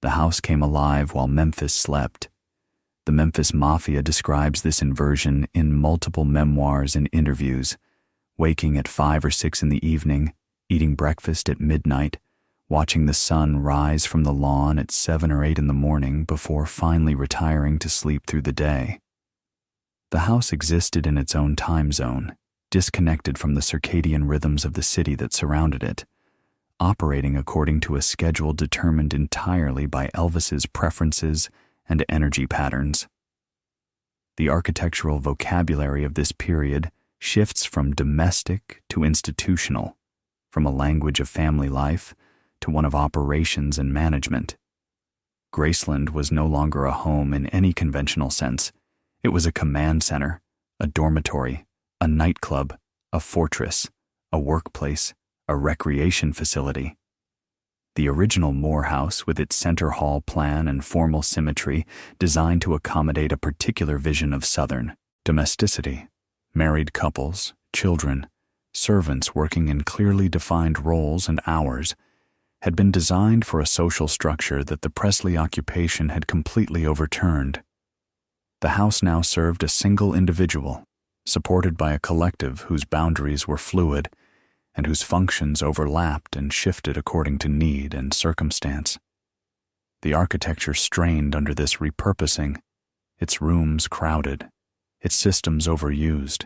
The house came alive while Memphis slept. The Memphis Mafia describes this inversion in multiple memoirs and interviews, waking at 5 or 6 in the evening, eating breakfast at midnight, watching the sun rise from the lawn at 7 or 8 in the morning before finally retiring to sleep through the day. The house existed in its own time zone, disconnected from the circadian rhythms of the city that surrounded it, operating according to a schedule determined entirely by Elvis's preferences and energy patterns. The architectural vocabulary of this period shifts from domestic to institutional, from a language of family life to one of operations and management. Graceland was no longer a home in any conventional sense. It was a command center, a dormitory, a nightclub, a fortress, a workplace, a recreation facility. The original Moore House, with its center hall plan and formal symmetry designed to accommodate a particular vision of Southern domesticity, married couples, children, servants working in clearly defined roles and hours, had been designed for a social structure that the Presley occupation had completely overturned. The house now served a single individual, supported by a collective whose boundaries were fluid and whose functions overlapped and shifted according to need and circumstance. The architecture strained under this repurposing, its rooms crowded, its systems overused,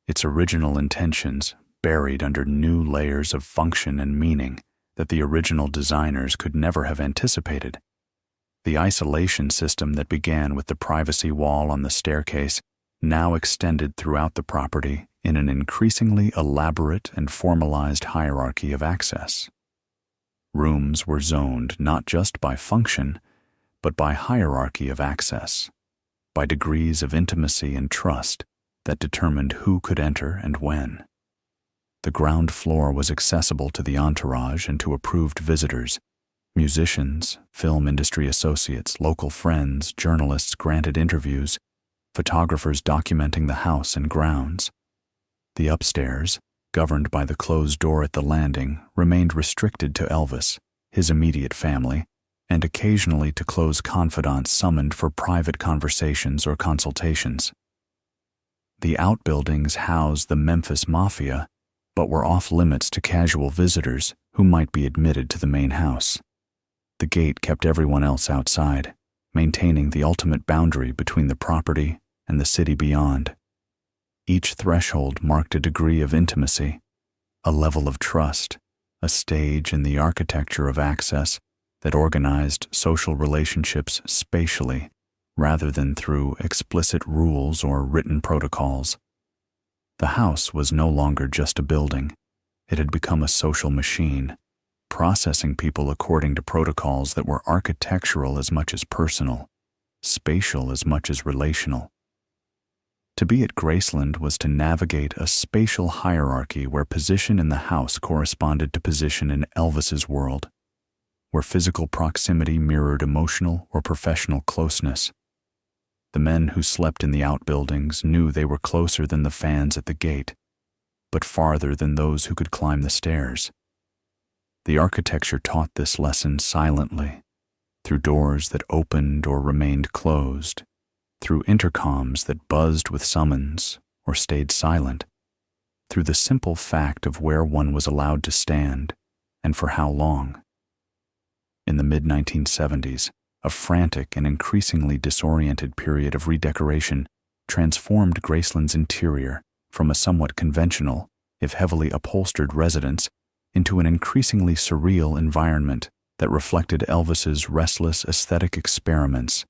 its original intentions buried under new layers of function and meaning that the original designers could never have anticipated. The isolation system that began with the privacy wall on the staircase now extended throughout the property in an increasingly elaborate and formalized hierarchy of access. Rooms were zoned not just by function, but by hierarchy of access, by degrees of intimacy and trust that determined who could enter and when. The ground floor was accessible to the entourage and to approved visitors. Musicians, film industry associates, local friends, journalists granted interviews, photographers documenting the house and grounds. The upstairs, governed by the closed door at the landing, remained restricted to Elvis, his immediate family, and occasionally to close confidants summoned for private conversations or consultations. The outbuildings housed the Memphis Mafia, but were off limits to casual visitors who might be admitted to the main house. The gate kept everyone else outside, maintaining the ultimate boundary between the property and the city beyond. Each threshold marked a degree of intimacy, a level of trust, a stage in the architecture of access that organized social relationships spatially rather than through explicit rules or written protocols. The house was no longer just a building. It had become a social machine, processing people according to protocols that were architectural as much as personal, spatial as much as relational. To be at Graceland was to navigate a spatial hierarchy where position in the house corresponded to position in Elvis's world, where physical proximity mirrored emotional or professional closeness. The men who slept in the outbuildings knew they were closer than the fans at the gate, but farther than those who could climb the stairs. The architecture taught this lesson silently, through doors that opened or remained closed, through intercoms that buzzed with summons or stayed silent, through the simple fact of where one was allowed to stand and for how long. In the mid-1970s, a frantic and increasingly disoriented period of redecoration transformed Graceland's interior from a somewhat conventional, if heavily upholstered residence into an increasingly surreal environment that reflected Elvis's restless aesthetic experiments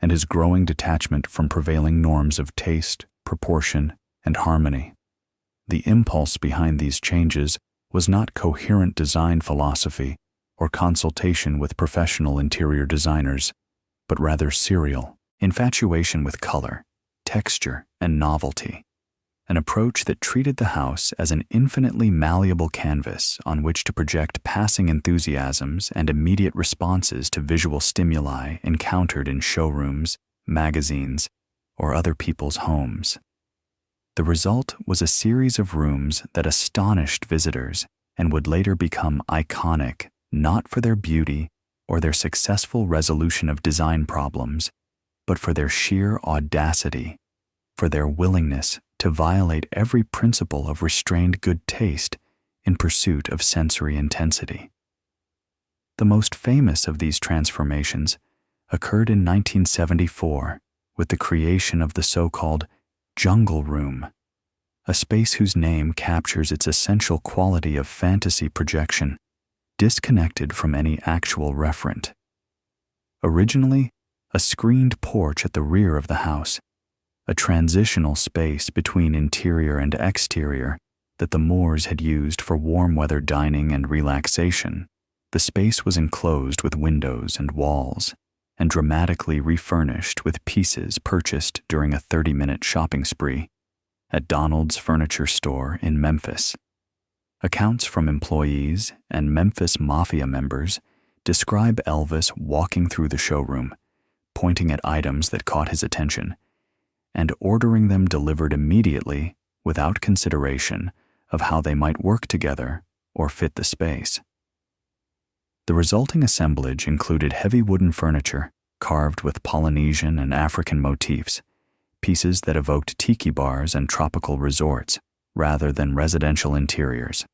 and his growing detachment from prevailing norms of taste, proportion, and harmony. The impulse behind these changes was not coherent design philosophy or consultation with professional interior designers, but rather serial infatuation with color, texture, and novelty, an approach that treated the house as an infinitely malleable canvas on which to project passing enthusiasms and immediate responses to visual stimuli encountered in showrooms, magazines, or other people's homes. The result was a series of rooms that astonished visitors and would later become iconic not for their beauty or their successful resolution of design problems, but for their sheer audacity, for their willingness to violate every principle of restrained good taste in pursuit of sensory intensity. The most famous of these transformations occurred in 1974 with the creation of the so-called jungle room, a space whose name captures its essential quality of fantasy projection, disconnected from any actual referent. Originally, a screened porch at the rear of the house, a transitional space between interior and exterior that the Moors had used for warm weather dining and relaxation, the space was enclosed with windows and walls and dramatically refurnished with pieces purchased during a 30-minute shopping spree at Donald's Furniture Store in Memphis. Accounts from employees and Memphis Mafia members describe Elvis walking through the showroom, pointing at items that caught his attention, and ordering them delivered immediately without consideration of how they might work together or fit the space. The resulting assemblage included heavy wooden furniture carved with Polynesian and African motifs, pieces that evoked tiki bars and tropical resorts rather than residential interiors,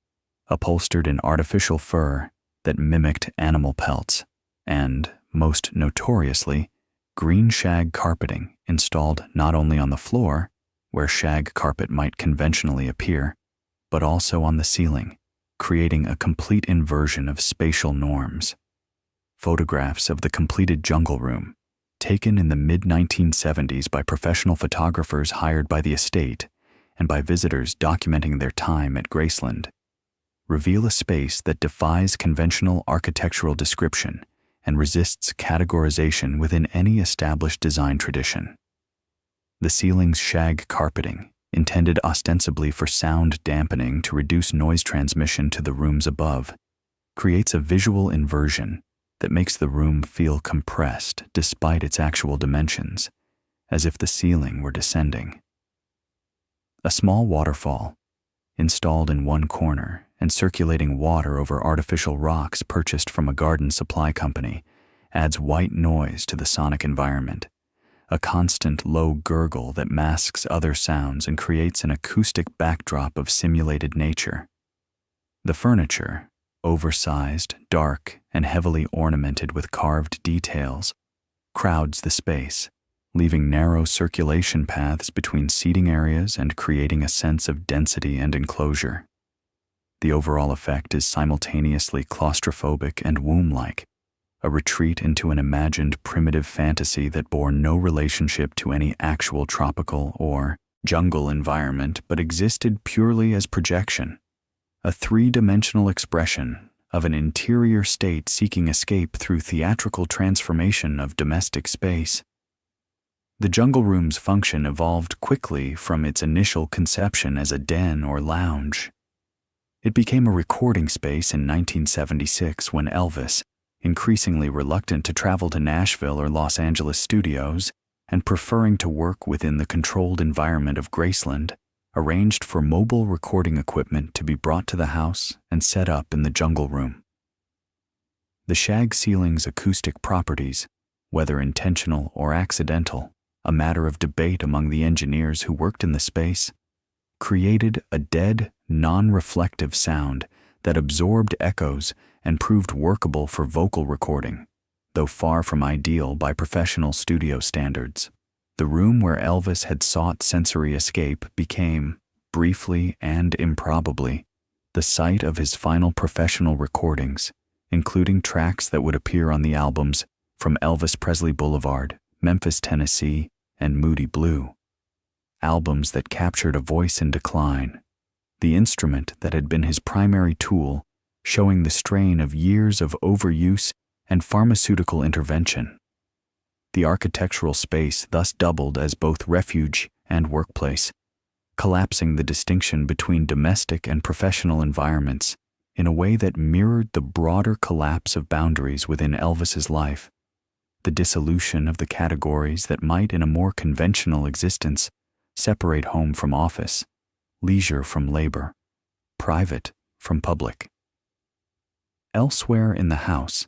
upholstered in artificial fur that mimicked animal pelts, and, most notoriously, green shag carpeting installed not only on the floor, where shag carpet might conventionally appear, but also on the ceiling, creating a complete inversion of spatial norms. Photographs of the completed jungle room, taken in the mid-1970s by professional photographers hired by the estate and by visitors documenting their time at Graceland, reveal a space that defies conventional architectural description and resists categorization within any established design tradition. The ceiling's shag carpeting, intended ostensibly for sound dampening to reduce noise transmission to the rooms above, creates a visual inversion that makes the room feel compressed despite its actual dimensions, as if the ceiling were descending. A small waterfall, installed in one corner and circulating water over artificial rocks purchased from a garden supply company, adds white noise to the sonic environment, a constant low gurgle that masks other sounds and creates an acoustic backdrop of simulated nature. The furniture, oversized, dark, and heavily ornamented with carved details, crowds the space, leaving narrow circulation paths between seating areas and creating a sense of density and enclosure. The overall effect is simultaneously claustrophobic and womb-like, a retreat into an imagined primitive fantasy that bore no relationship to any actual tropical or jungle environment but existed purely as projection, a three-dimensional expression of an interior state seeking escape through theatrical transformation of domestic space. The jungle room's function evolved quickly from its initial conception as a den or lounge. It became a recording space in 1976 when Elvis, increasingly reluctant to travel to Nashville or Los Angeles studios and preferring to work within the controlled environment of Graceland, arranged for mobile recording equipment to be brought to the house and set up in the jungle room. The shag ceiling's acoustic properties, whether intentional or accidental, a matter of debate among the engineers who worked in the space, created a dead, non-reflective sound that absorbed echoes and proved workable for vocal recording, though far from ideal by professional studio standards. The room where Elvis had sought sensory escape became, briefly and improbably, the site of his final professional recordings, including tracks that would appear on the albums From Elvis Presley Boulevard, Memphis, Tennessee, and Moody Blue. albums that captured a voice in decline, the instrument that had been his primary tool, showing the strain of years of overuse and pharmaceutical intervention. The architectural space thus doubled as both refuge and workplace, collapsing the distinction between domestic and professional environments in a way that mirrored the broader collapse of boundaries within Elvis's life, the dissolution of the categories that might in a more conventional existence separate home from office, leisure from labor, private from public. Elsewhere in the house,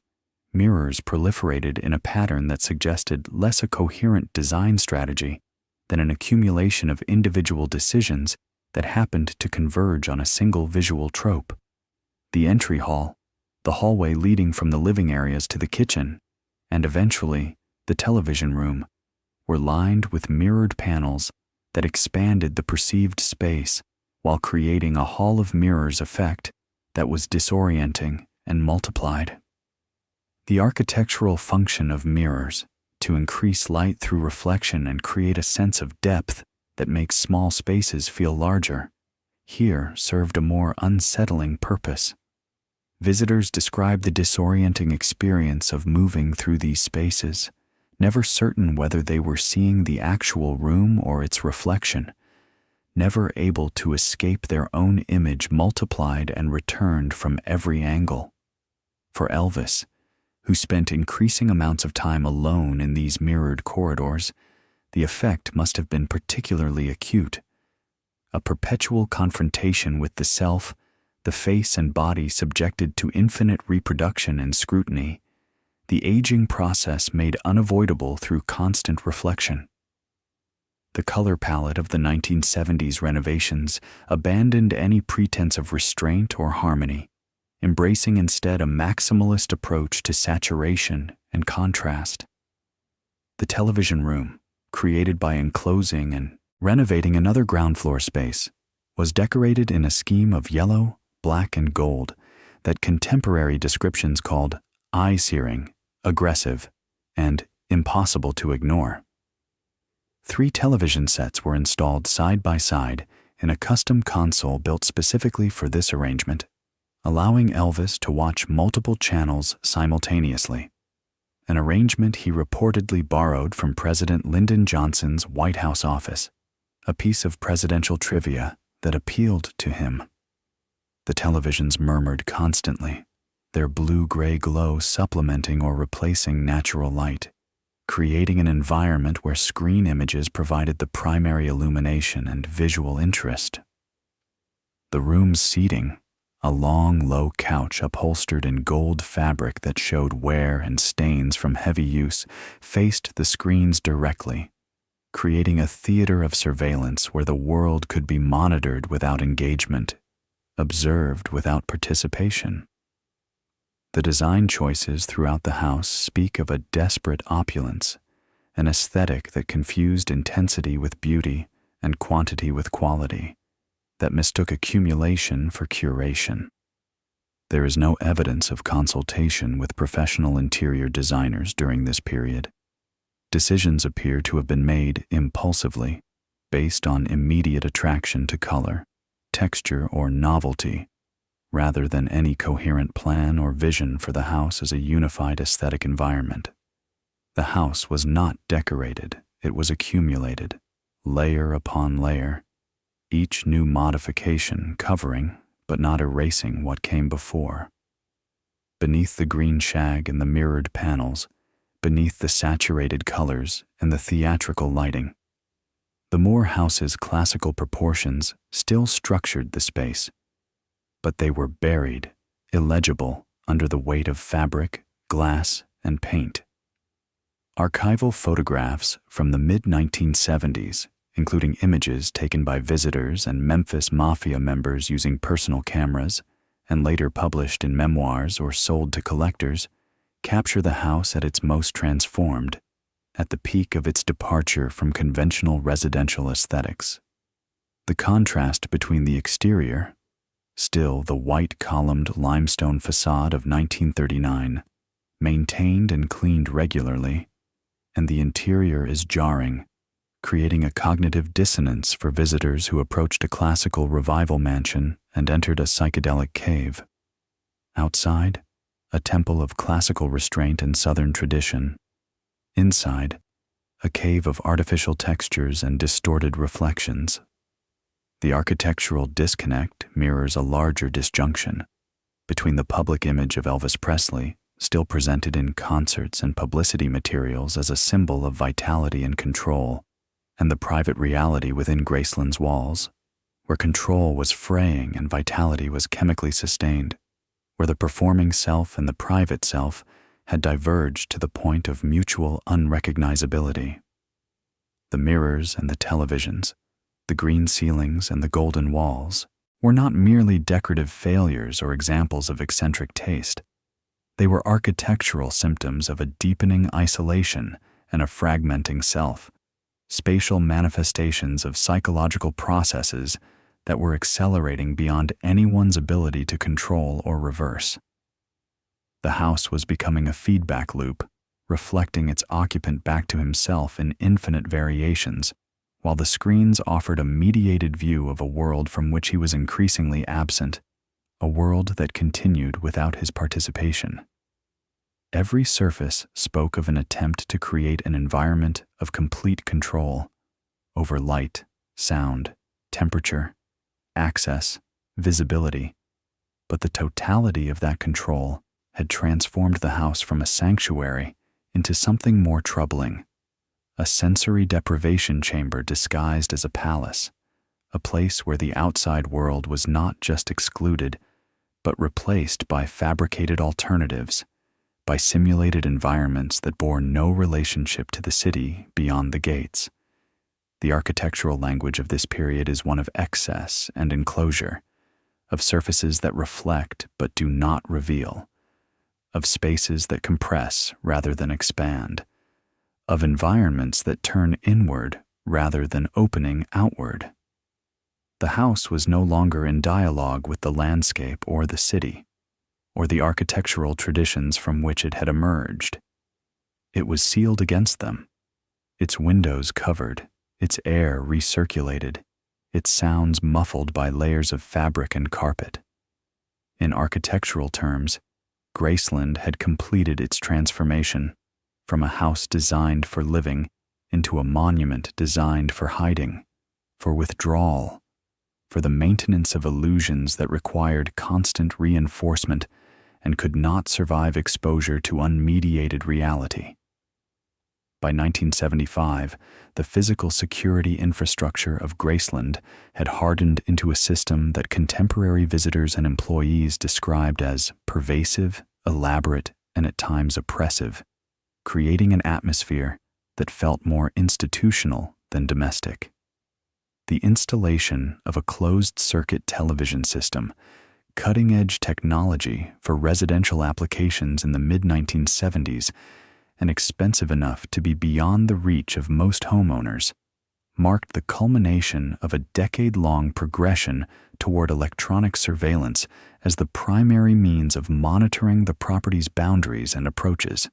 mirrors proliferated in a pattern that suggested less a coherent design strategy than an accumulation of individual decisions that happened to converge on a single visual trope. The entry hall, the hallway leading from the living areas to the kitchen, and eventually the television room, were lined with mirrored panels that expanded the perceived space while creating a hall of mirrors effect that was disorienting and multiplied. The architectural function of mirrors, to increase light through reflection and create a sense of depth that makes small spaces feel larger, here served a more unsettling purpose. Visitors described the disorienting experience of moving through these spaces, never certain whether they were seeing the actual room or its reflection, never able to escape their own image multiplied and returned from every angle. For Elvis, who spent increasing amounts of time alone in these mirrored corridors, the effect must have been particularly acute. A perpetual confrontation with the self, the face and body subjected to infinite reproduction and scrutiny, the aging process made unavoidable through constant reflection. The color palette of the 1970s renovations abandoned any pretense of restraint or harmony, embracing instead a maximalist approach to saturation and contrast. The television room, created by enclosing and renovating another ground floor space, was decorated in a scheme of yellow, black, and gold that contemporary descriptions called eye-searing, aggressive, and impossible to ignore. 3 television sets were installed side by side in a custom console built specifically for this arrangement, allowing Elvis to watch multiple channels simultaneously, an arrangement he reportedly borrowed from President Lyndon Johnson's White House office, a piece of presidential trivia that appealed to him. The televisions murmured constantly, their blue-gray glow supplementing or replacing natural light, creating an environment where screen images provided the primary illumination and visual interest. The room's seating, a long, low couch upholstered in gold fabric that showed wear and stains from heavy use, faced the screens directly, creating a theater of surveillance where the world could be monitored without engagement, observed without participation. The design choices throughout the house speak of a desperate opulence, an aesthetic that confused intensity with beauty and quantity with quality, that mistook accumulation for curation. There is no evidence of consultation with professional interior designers during this period. Decisions appear to have been made impulsively, based on immediate attraction to color, texture, or novelty, rather than any coherent plan or vision for the house as a unified aesthetic environment. The house was not decorated, it was accumulated, layer upon layer, each new modification covering but not erasing what came before. Beneath the green shag and the mirrored panels, beneath the saturated colors and the theatrical lighting, the Moore house's classical proportions still structured the space, but they were buried, illegible, under the weight of fabric, glass, and paint. Archival photographs from the mid-1970s, including images taken by visitors and Memphis Mafia members using personal cameras, and later published in memoirs or sold to collectors, capture the house at its most transformed, at the peak of its departure from conventional residential aesthetics. The contrast between the exterior, still the white columned limestone facade of 1939, maintained and cleaned regularly, and the interior is jarring, creating a cognitive dissonance for visitors who approached a classical revival mansion and entered a psychedelic cave. Outside, a temple of classical restraint and Southern tradition. Inside, a cave of artificial textures and distorted reflections. The architectural disconnect mirrors a larger disjunction between the public image of Elvis Presley, still presented in concerts and publicity materials as a symbol of vitality and control, and the private reality within Graceland's walls, where control was fraying and vitality was chemically sustained, where the performing self and the private self had diverged to the point of mutual unrecognizability. The mirrors and the televisions, the green ceilings and the golden walls, were not merely decorative failures or examples of eccentric taste. They were architectural symptoms of a deepening isolation and a fragmenting self, spatial manifestations of psychological processes that were accelerating beyond anyone's ability to control or reverse. The house was becoming a feedback loop, reflecting its occupant back to himself in infinite variations, while the screens offered a mediated view of a world from which he was increasingly absent, a world that continued without his participation. Every surface spoke of an attempt to create an environment of complete control over light, sound, temperature, access, visibility, but the totality of that control had transformed the house from a sanctuary into something more troubling, a sensory deprivation chamber disguised as a palace, a place where the outside world was not just excluded, but replaced by fabricated alternatives, by simulated environments that bore no relationship to the city beyond the gates. The architectural language of this period is one of excess and enclosure, of surfaces that reflect but do not reveal, of spaces that compress rather than expand, of environments that turn inward rather than opening outward. The house was no longer in dialogue with the landscape or the city, or the architectural traditions from which it had emerged. It was sealed against them, its windows covered, its air recirculated, its sounds muffled by layers of fabric and carpet. In architectural terms, Graceland had completed its transformation from a house designed for living into a monument designed for hiding, for withdrawal, for the maintenance of illusions that required constant reinforcement and could not survive exposure to unmediated reality. By 1975, the physical security infrastructure of Graceland had hardened into a system that contemporary visitors and employees described as pervasive, elaborate, and at times oppressive, creating an atmosphere that felt more institutional than domestic. The installation of a closed-circuit television system, cutting-edge technology for residential applications in the mid-1970s, and expensive enough to be beyond the reach of most homeowners, marked the culmination of a decade-long progression toward electronic surveillance as the primary means of monitoring the property's boundaries and approaches.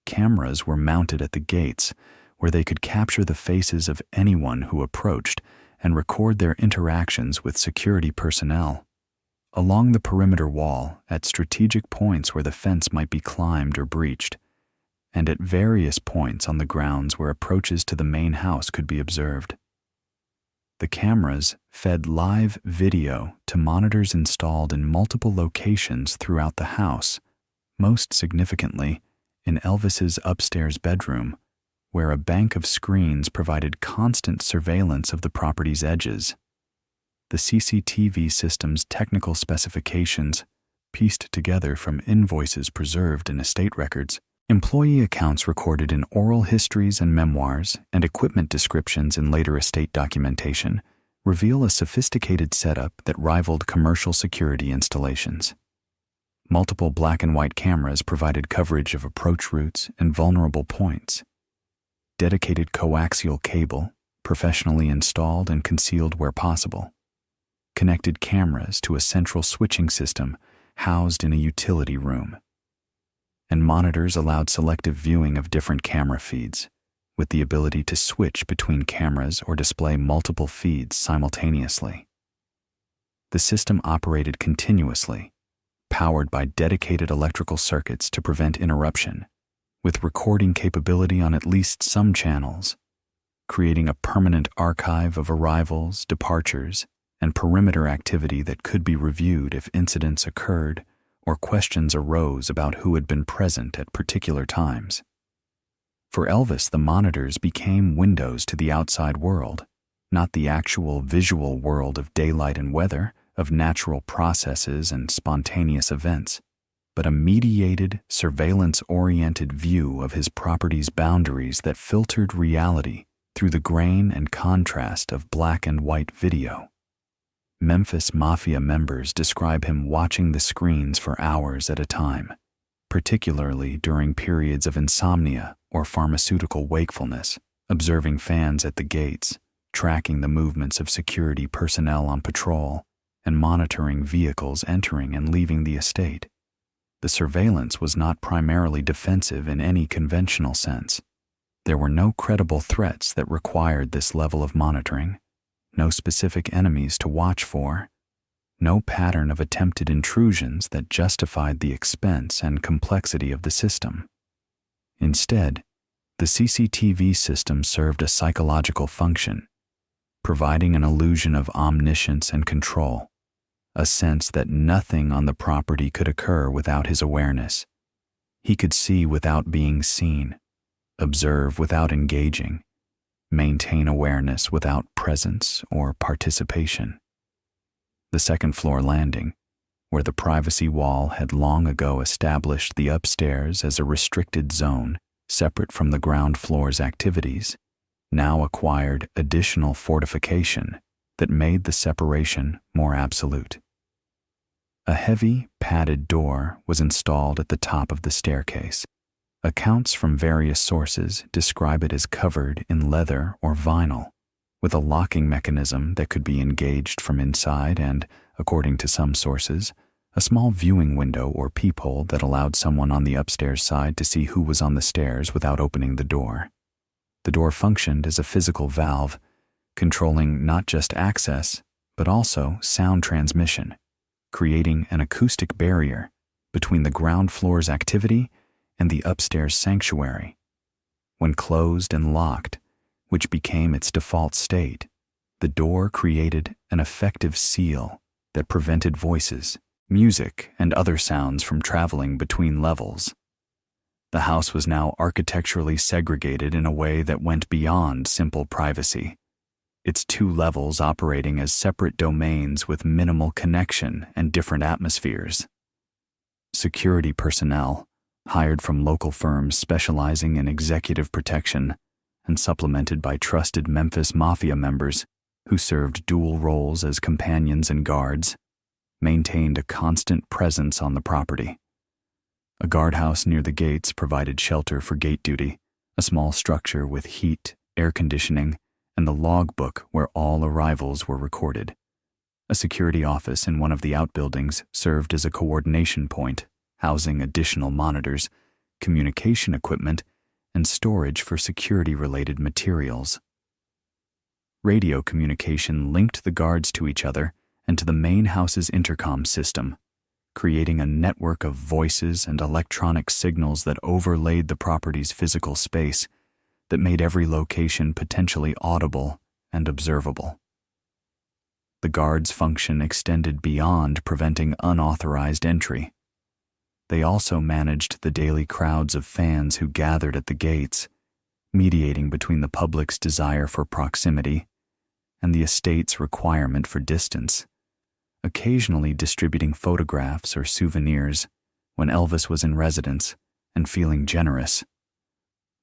Cameras were mounted at the gates, where they could capture the faces of anyone who approached and record their interactions with security personnel. Along the perimeter wall, at strategic points where the fence might be climbed or breached, and at various points on the grounds where approaches to the main house could be observed. The cameras fed live video to monitors installed in multiple locations throughout the house, most significantly in Elvis's upstairs bedroom, where a bank of screens provided constant surveillance of the property's edges. The CCTV system's technical specifications, pieced together from invoices preserved in estate records, employee accounts recorded in oral histories and memoirs, and equipment descriptions in later estate documentation, reveal a sophisticated setup that rivaled commercial security installations. Multiple black and white cameras provided coverage of approach routes and vulnerable points. Dedicated coaxial cable, professionally installed and concealed where possible. Connected cameras to a central switching system housed in a utility room. And monitors allowed selective viewing of different camera feeds, with the ability to switch between cameras or display multiple feeds simultaneously. The system operated continuously, powered by dedicated electrical circuits to prevent interruption, with recording capability on at least some channels, creating a permanent archive of arrivals, departures, and perimeter activity that could be reviewed if incidents occurred or questions arose about who had been present at particular times. For Elvis, the monitors became windows to the outside world, not the actual visual world of daylight and weather, of natural processes and spontaneous events, but a mediated, surveillance-oriented view of his property's boundaries that filtered reality through the grain and contrast of black and white video. Memphis Mafia members describe him watching the screens for hours at a time, particularly during periods of insomnia or pharmaceutical wakefulness, observing fans at the gates, tracking the movements of security personnel on patrol, and monitoring vehicles entering and leaving the estate. The surveillance was not primarily defensive in any conventional sense. There were no credible threats that required this level of monitoring, no specific enemies to watch for, no pattern of attempted intrusions that justified the expense and complexity of the system. Instead, the CCTV system served a psychological function, providing an illusion of omniscience and control, a sense that nothing on the property could occur without his awareness. He could see without being seen, observe without engaging, maintain awareness without presence or participation. The second-floor landing, where the privacy wall had long ago established the upstairs as a restricted zone separate from the ground floor's activities, now acquired additional fortification that made the separation more absolute. A heavy, padded door was installed at the top of the staircase. Accounts from various sources describe it as covered in leather or vinyl, with a locking mechanism that could be engaged from inside and, according to some sources, a small viewing window or peephole that allowed someone on the upstairs side to see who was on the stairs without opening the door. The door functioned as a physical valve, controlling not just access, but also sound transmission, creating an acoustic barrier between the ground floor's activity and the upstairs sanctuary. When closed and locked, which became its default state, the door created an effective seal that prevented voices, music, and other sounds from traveling between levels. The house was now architecturally segregated in a way that went beyond simple privacy, its two levels operating as separate domains with minimal connection and different atmospheres. Security personnel, hired from local firms specializing in executive protection and supplemented by trusted Memphis Mafia members who served dual roles as companions and guards, maintained a constant presence on the property. A guardhouse near the gates provided shelter for gate duty, a small structure with heat, air conditioning, and the logbook where all arrivals were recorded. A security office in one of the outbuildings served as a coordination point, housing additional monitors, communication equipment, and storage for security-related materials. Radio communication linked the guards to each other and to the main house's intercom system, creating a network of voices and electronic signals that overlaid the property's physical space, that made every location potentially audible and observable. The guards' function extended beyond preventing unauthorized entry. They also managed the daily crowds of fans who gathered at the gates, mediating between the public's desire for proximity and the estate's requirement for distance, occasionally distributing photographs or souvenirs when Elvis was in residence and feeling generous.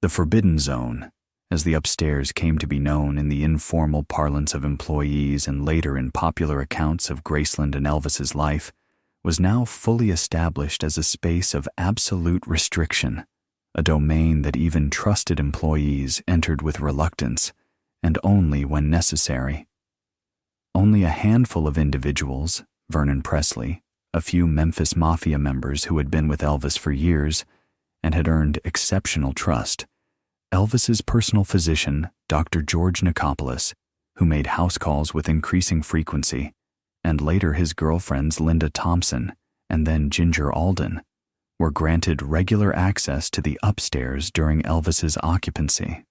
The Forbidden Zone, as the upstairs came to be known in the informal parlance of employees and later in popular accounts of Graceland and Elvis's life, was now fully established as a space of absolute restriction, a domain that even trusted employees entered with reluctance, and only when necessary. Only a handful of individuals, Vernon Presley, a few Memphis Mafia members who had been with Elvis for years and had earned exceptional trust, Elvis's personal physician, Dr. George Nicopolis, who made house calls with increasing frequency, and later his girlfriends Linda Thompson and then Ginger Alden, were granted regular access to the upstairs during Elvis's occupancy.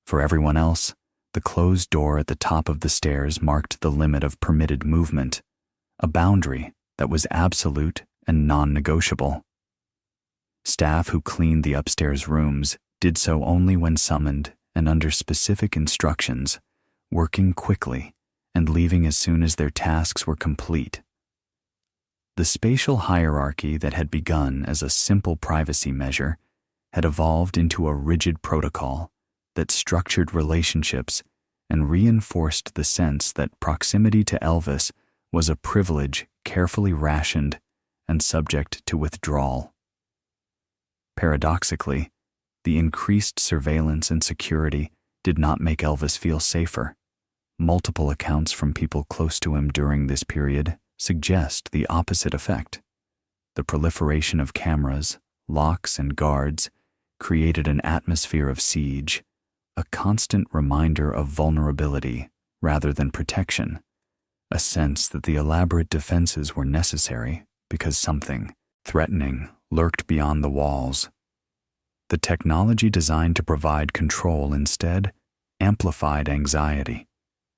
For everyone else, the closed door at the top of the stairs marked the limit of permitted movement, a boundary that was absolute and non-negotiable. Staff who cleaned the upstairs rooms did so only when summoned and under specific instructions, working quickly and leaving as soon as their tasks were complete. The spatial hierarchy that had begun as a simple privacy measure had evolved into a rigid protocol that structured relationships and reinforced the sense that proximity to Elvis was a privilege carefully rationed and subject to withdrawal. Paradoxically, the increased surveillance and security did not make Elvis feel safer. Multiple accounts from people close to him during this period suggest the opposite effect. The proliferation of cameras, locks, and guards created an atmosphere of siege, a constant reminder of vulnerability rather than protection, a sense that the elaborate defenses were necessary because something threatening lurked beyond the walls. The technology designed to provide control instead amplified anxiety,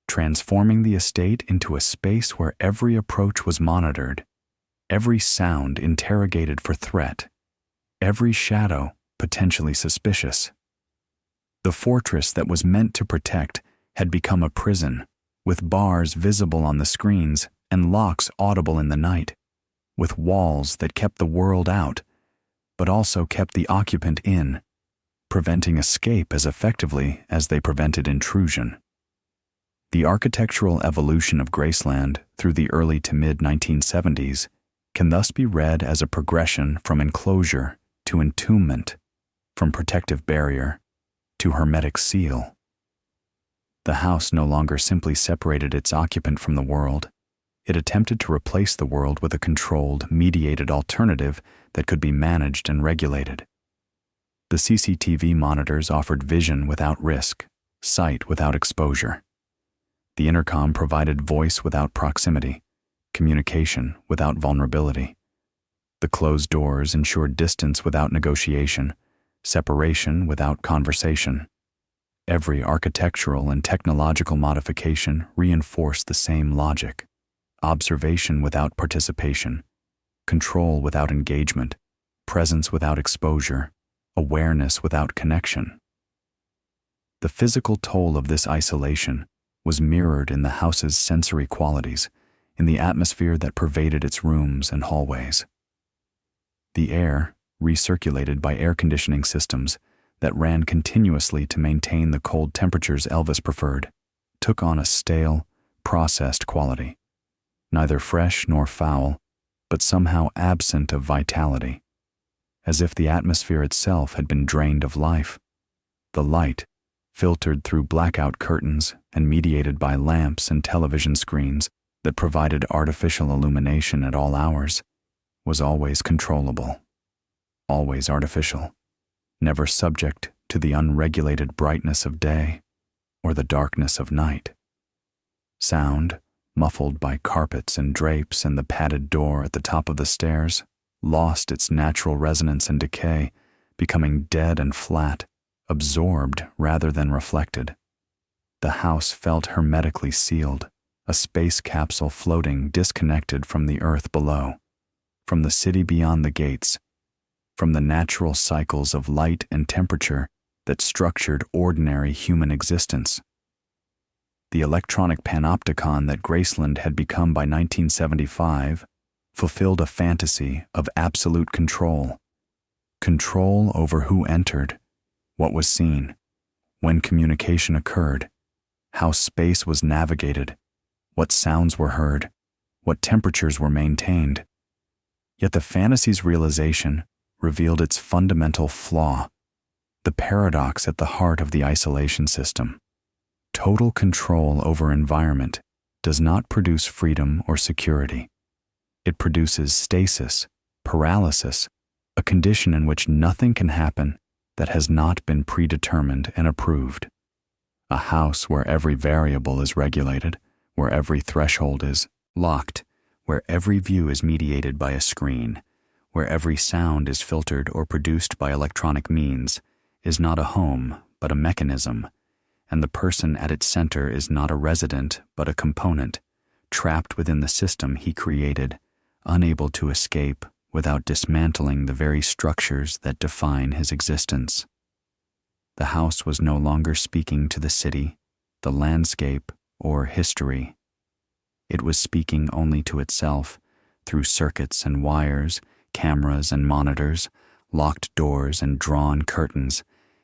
transforming the estate into a space where every approach was monitored, every sound interrogated for threat, every shadow potentially suspicious. The fortress that was meant to protect had become a prison, with bars visible on the screens and locks audible in the night, with walls that kept the world out, but also kept the occupant in, preventing escape as effectively as they prevented intrusion. The architectural evolution of Graceland through the early to mid-1970s can thus be read as a progression from enclosure to entombment, from protective barrier to hermetic seal. The house no longer simply separated its occupant from the world. It attempted to replace the world with a controlled, mediated alternative that could be managed and regulated. The CCTV monitors offered vision without risk, sight without exposure. The intercom provided voice without proximity, communication without vulnerability. The closed doors ensured distance without negotiation, separation without conversation. Every architectural and technological modification reinforced the same logic: observation without participation, control without engagement, presence without exposure, awareness without connection. The physical toll of this isolation was mirrored in the house's sensory qualities, in the atmosphere that pervaded its rooms and hallways. The air, recirculated by air conditioning systems that ran continuously to maintain the cold temperatures Elvis preferred, took on a stale, processed quality, neither fresh nor foul, but somehow absent of vitality, as if the atmosphere itself had been drained of life. The light, filtered through blackout curtains and mediated by lamps and television screens that provided artificial illumination at all hours, was always controllable, always artificial, never subject to the unregulated brightness of day or the darkness of night. Sound, muffled by carpets and drapes and the padded door at the top of the stairs, lost its natural resonance and decay, becoming dead and flat, absorbed rather than reflected. The house felt hermetically sealed, a space capsule floating disconnected from the earth below, from the city beyond the gates, from the natural cycles of light and temperature that structured ordinary human existence. The electronic panopticon that Graceland had become by 1975 fulfilled a fantasy of absolute control over who entered, what was seen, when communication occurred, how space was navigated, what sounds were heard, what temperatures were maintained. Yet the fantasy's realization revealed its fundamental flaw, the paradox at the heart of the isolation system. Total control over environment does not produce freedom or security. It produces stasis, paralysis, a condition in which nothing can happen that has not been predetermined and approved. A house where every variable is regulated, where every threshold is locked, where every view is mediated by a screen, where every sound is filtered or produced by electronic means, is not a home, but a mechanism, and the person at its center is not a resident, but a component, trapped within the system he created, unable to escape without dismantling the very structures that define his existence. The house was no longer speaking to the city, the landscape, or history. It was speaking only to itself through circuits and wires, cameras and monitors, locked doors and drawn curtains,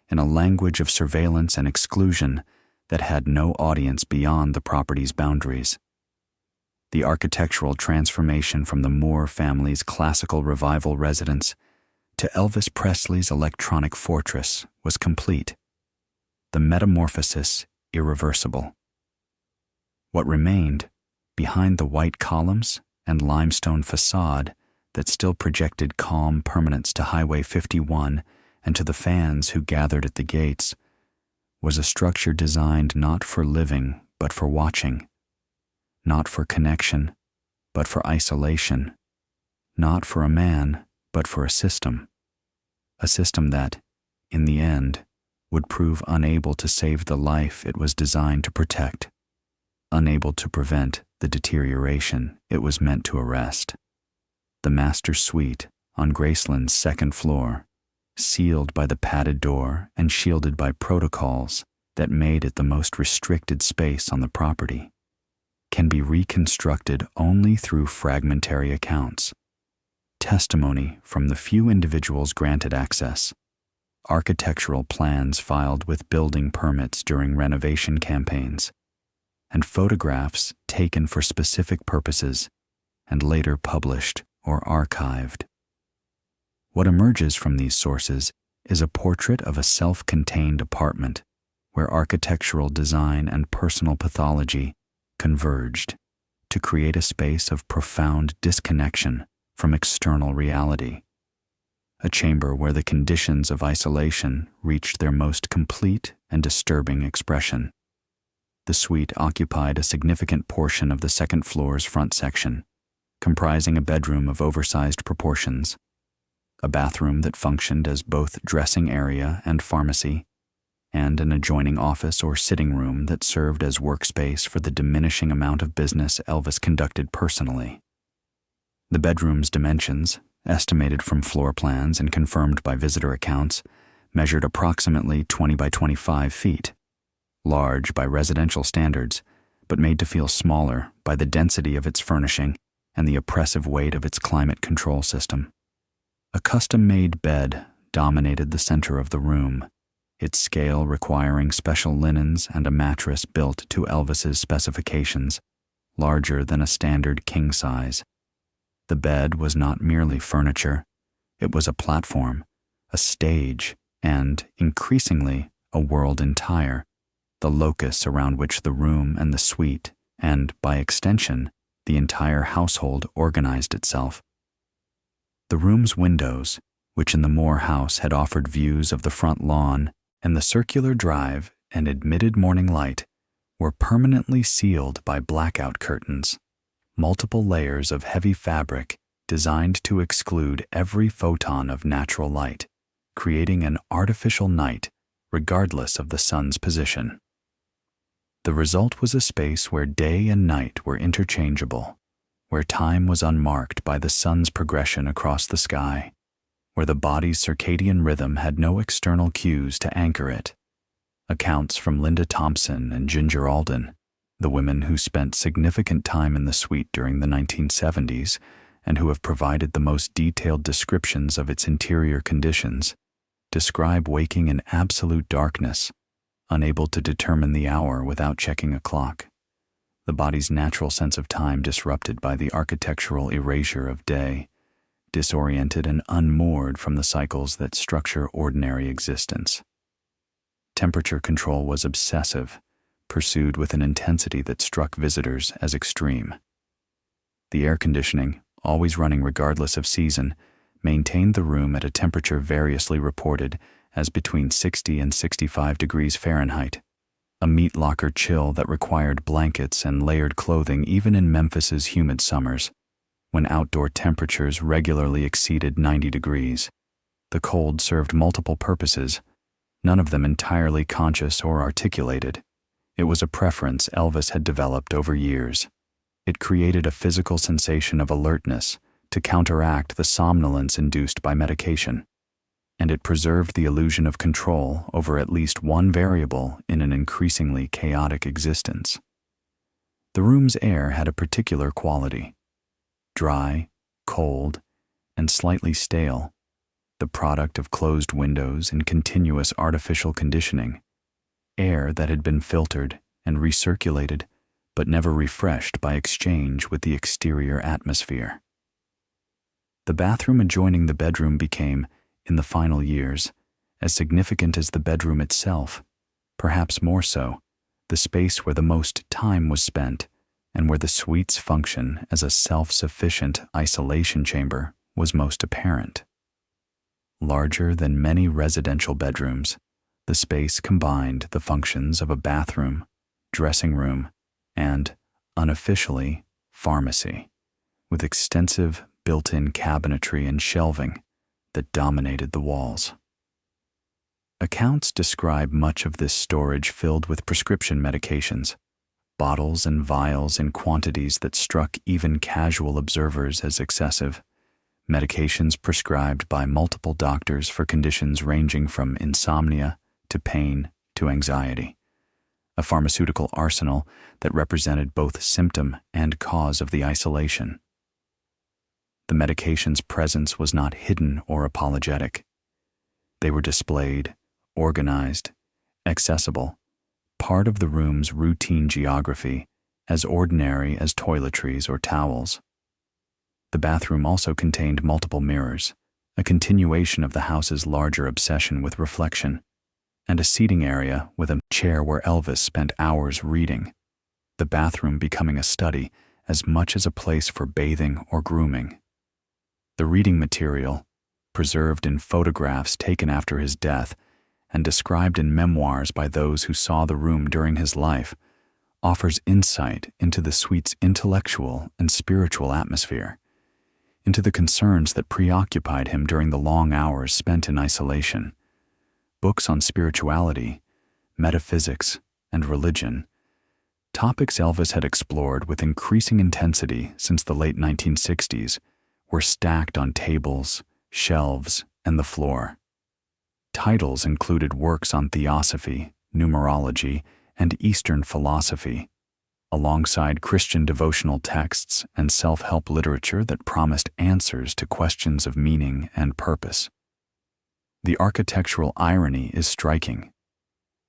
in a language of surveillance and exclusion that had no audience beyond the property's boundaries. The architectural transformation from the Moore family's classical revival residence to Elvis Presley's electronic fortress was complete, the metamorphosis irreversible. What remained, behind the white columns and limestone facade that still projected calm permanence to Highway 51 and to the fans who gathered at the gates, was a structure designed not for living but for watching, not for connection but for isolation, not for a man but for a system that, in the end, would prove unable to save the life it was designed to protect, unable to prevent the deterioration it was meant to arrest. The master suite on Graceland's second floor, sealed by the padded door and shielded by protocols that made it the most restricted space on the property, can be reconstructed only through fragmentary accounts, testimony from the few individuals granted access, architectural plans filed with building permits during renovation campaigns, and photographs taken for specific purposes and later published or archived. What emerges from these sources is a portrait of a self-contained apartment where architectural design and personal pathology converged to create a space of profound disconnection from external reality, a chamber where the conditions of isolation reached their most complete and disturbing expression. The suite occupied a significant portion of the second floor's front section, comprising a bedroom of oversized proportions, a bathroom that functioned as both dressing area and pharmacy, and an adjoining office or sitting room that served as workspace for the diminishing amount of business Elvis conducted personally. The bedroom's dimensions, estimated from floor plans and confirmed by visitor accounts, measured approximately 20 by 25 feet, large by residential standards, but made to feel smaller by the density of its furnishing and the oppressive weight of its climate control system. A custom-made bed dominated the center of the room, its scale requiring special linens and a mattress built to Elvis's specifications, larger than a standard king size. The bed was not merely furniture, it was a platform, a stage, and, increasingly, a world entire, the locus around which the room and the suite, and, by extension, the entire household organized itself. The room's windows, which in the Moore house had offered views of the front lawn and the circular drive and admitted morning light, were permanently sealed by blackout curtains, multiple layers of heavy fabric designed to exclude every photon of natural light, creating an artificial night regardless of the sun's position. The result was a space where day and night were interchangeable, where time was unmarked by the sun's progression across the sky, where the body's circadian rhythm had no external cues to anchor it. Accounts from Linda Thompson and Ginger Alden, the women who spent significant time in the suite during the 1970s and who have provided the most detailed descriptions of its interior conditions, describe waking in absolute darkness, unable to determine the hour without checking a clock, the body's natural sense of time disrupted by the architectural erasure of day, disoriented and unmoored from the cycles that structure ordinary existence. Temperature control was obsessive, pursued with an intensity that struck visitors as extreme. The air conditioning, always running regardless of season, maintained the room at a temperature variously reported as between 60 and 65 degrees Fahrenheit, a meat locker chill that required blankets and layered clothing even in Memphis's humid summers, when outdoor temperatures regularly exceeded 90 degrees. The cold served multiple purposes, none of them entirely conscious or articulated. It was a preference Elvis had developed over years. It created a physical sensation of alertness to counteract the somnolence induced by medication, and it preserved the illusion of control over at least one variable in an increasingly chaotic existence. The room's air had a particular quality: dry, cold, and slightly stale, the product of closed windows and continuous artificial conditioning, air that had been filtered and recirculated but never refreshed by exchange with the exterior atmosphere. The bathroom adjoining the bedroom became, in the final years, as significant as the bedroom itself, perhaps more so, the space where the most time was spent and where the suite's function as a self-sufficient isolation chamber was most apparent. Larger than many residential bedrooms, the space combined the functions of a bathroom, dressing room, and, unofficially, pharmacy, with extensive built-in cabinetry and shelving that dominated the walls. Accounts describe much of this storage filled with prescription medications, bottles and vials in quantities that struck even casual observers as excessive, medications prescribed by multiple doctors for conditions ranging from insomnia to pain to anxiety, a pharmaceutical arsenal that represented both symptom and cause of the isolation. The medication's presence was not hidden or apologetic. They were displayed, organized, accessible, part of the room's routine geography, as ordinary as toiletries or towels. The bathroom also contained multiple mirrors, a continuation of the house's larger obsession with reflection, and a seating area with a chair where Elvis spent hours reading, the bathroom becoming a study as much as a place for bathing or grooming. The reading material, preserved in photographs taken after his death and described in memoirs by those who saw the room during his life, offers insight into the suite's intellectual and spiritual atmosphere, into the concerns that preoccupied him during the long hours spent in isolation. Books on spirituality, metaphysics, and religion, topics Elvis had explored with increasing intensity since the late 1960s, were stacked on tables, shelves, and the floor. Titles included works on theosophy, numerology, and Eastern philosophy, alongside Christian devotional texts and self-help literature that promised answers to questions of meaning and purpose. The architectural irony is striking.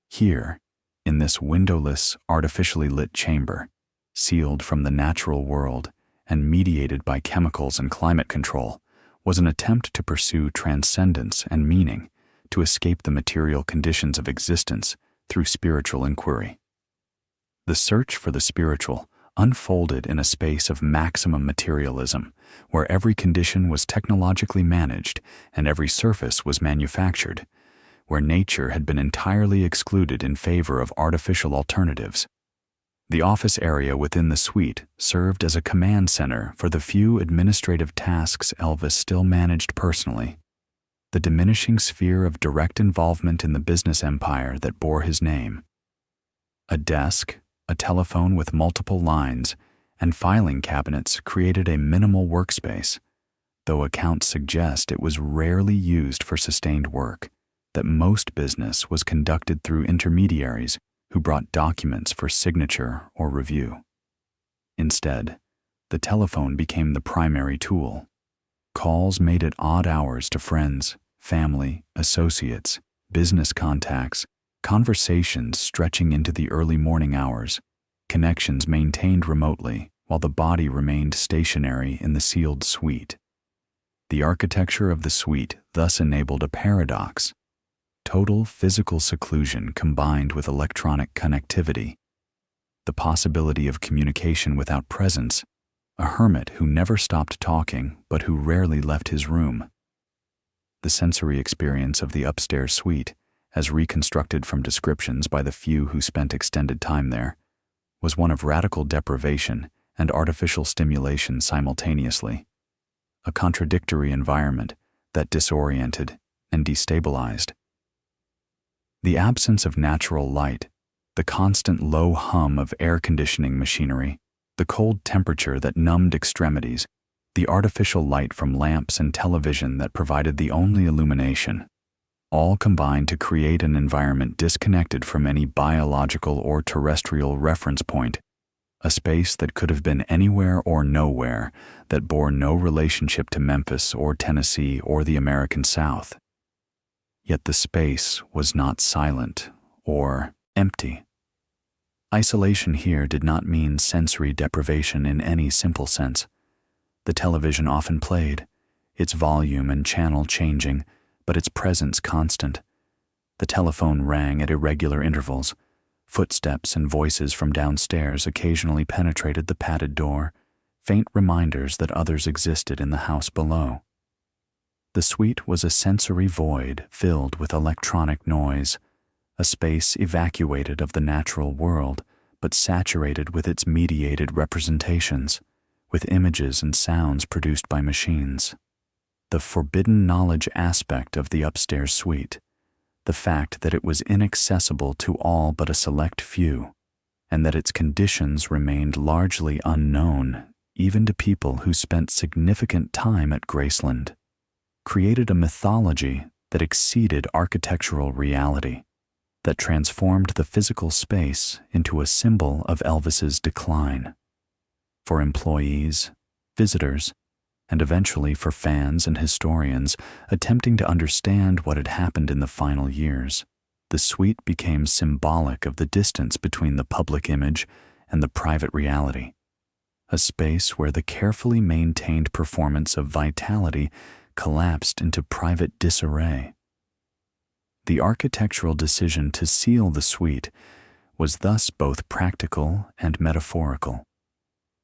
Here, in this windowless, artificially lit chamber, sealed from the natural world and mediated by chemicals and climate control, was an attempt to pursue transcendence and meaning, to escape the material conditions of existence through spiritual inquiry. The search for the spiritual unfolded in a space of maximum materialism, where every condition was technologically managed and every surface was manufactured, where nature had been entirely excluded in favor of artificial alternatives. The office area within the suite served as a command center for the few administrative tasks Elvis still managed personally, the diminishing sphere of direct involvement in the business empire that bore his name. A desk, a telephone with multiple lines, and filing cabinets created a minimal workspace, though accounts suggest it was rarely used for sustained work, that most business was conducted through intermediaries who brought documents for signature or review. Instead, the telephone became the primary tool. Calls made at odd hours to friends, family, associates, business contacts, conversations stretching into the early morning hours, connections maintained remotely while the body remained stationary in the sealed suite. The architecture of the suite thus enabled a paradox: total physical seclusion combined with electronic connectivity, the possibility of communication without presence, a hermit who never stopped talking but who rarely left his room. The sensory experience of the upstairs suite, as reconstructed from descriptions by the few who spent extended time there, was one of radical deprivation and artificial stimulation simultaneously. A contradictory environment that disoriented and destabilized. The absence of natural light, the constant low hum of air conditioning machinery, the cold temperature that numbed extremities, the artificial light from lamps and television that provided the only illumination, all combined to create an environment disconnected from any biological or terrestrial reference point, a space that could have been anywhere or nowhere, that bore no relationship to Memphis or Tennessee or the American South. Yet the space was not silent or empty. Isolation here did not mean sensory deprivation in any simple sense. The television often played, its volume and channel changing, but its presence constant. The telephone rang at irregular intervals. Footsteps and voices from downstairs occasionally penetrated the padded door, faint reminders that others existed in the house below. The suite was a sensory void filled with electronic noise, a space evacuated of the natural world, but saturated with its mediated representations, with images and sounds produced by machines. The forbidden knowledge aspect of the upstairs suite, the fact that it was inaccessible to all but a select few, and that its conditions remained largely unknown, even to people who spent significant time at Graceland, created a mythology that exceeded architectural reality, that transformed the physical space into a symbol of Elvis's decline. For employees, visitors, and eventually for fans and historians attempting to understand what had happened in the final years, the suite became symbolic of the distance between the public image and the private reality, a space where the carefully maintained performance of vitality collapsed into private disarray. The architectural decision to seal the suite was thus both practical and metaphorical.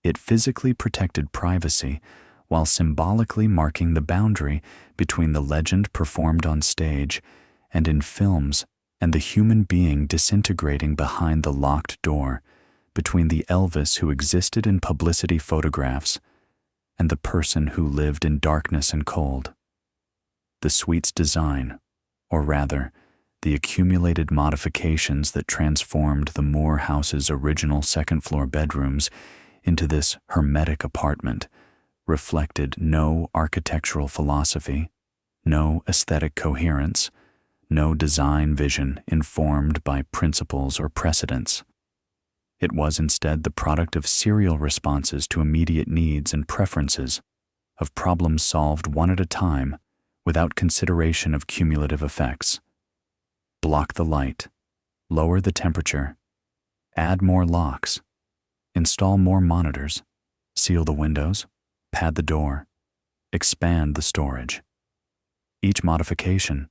It physically protected privacy while symbolically marking the boundary between the legend performed on stage and in films and the human being disintegrating behind the locked door, between the Elvis who existed in publicity photographs and the person who lived in darkness and cold. The suite's design, or rather, the accumulated modifications that transformed the Moore house's original second-floor bedrooms into this hermetic apartment, reflected no architectural philosophy, no aesthetic coherence, no design vision informed by principles or precedents. It was instead the product of serial responses to immediate needs and preferences, of problems solved one at a time without consideration of cumulative effects. Block the light, lower the temperature, add more locks, install more monitors, seal the windows, pad the door, expand the storage. Each modification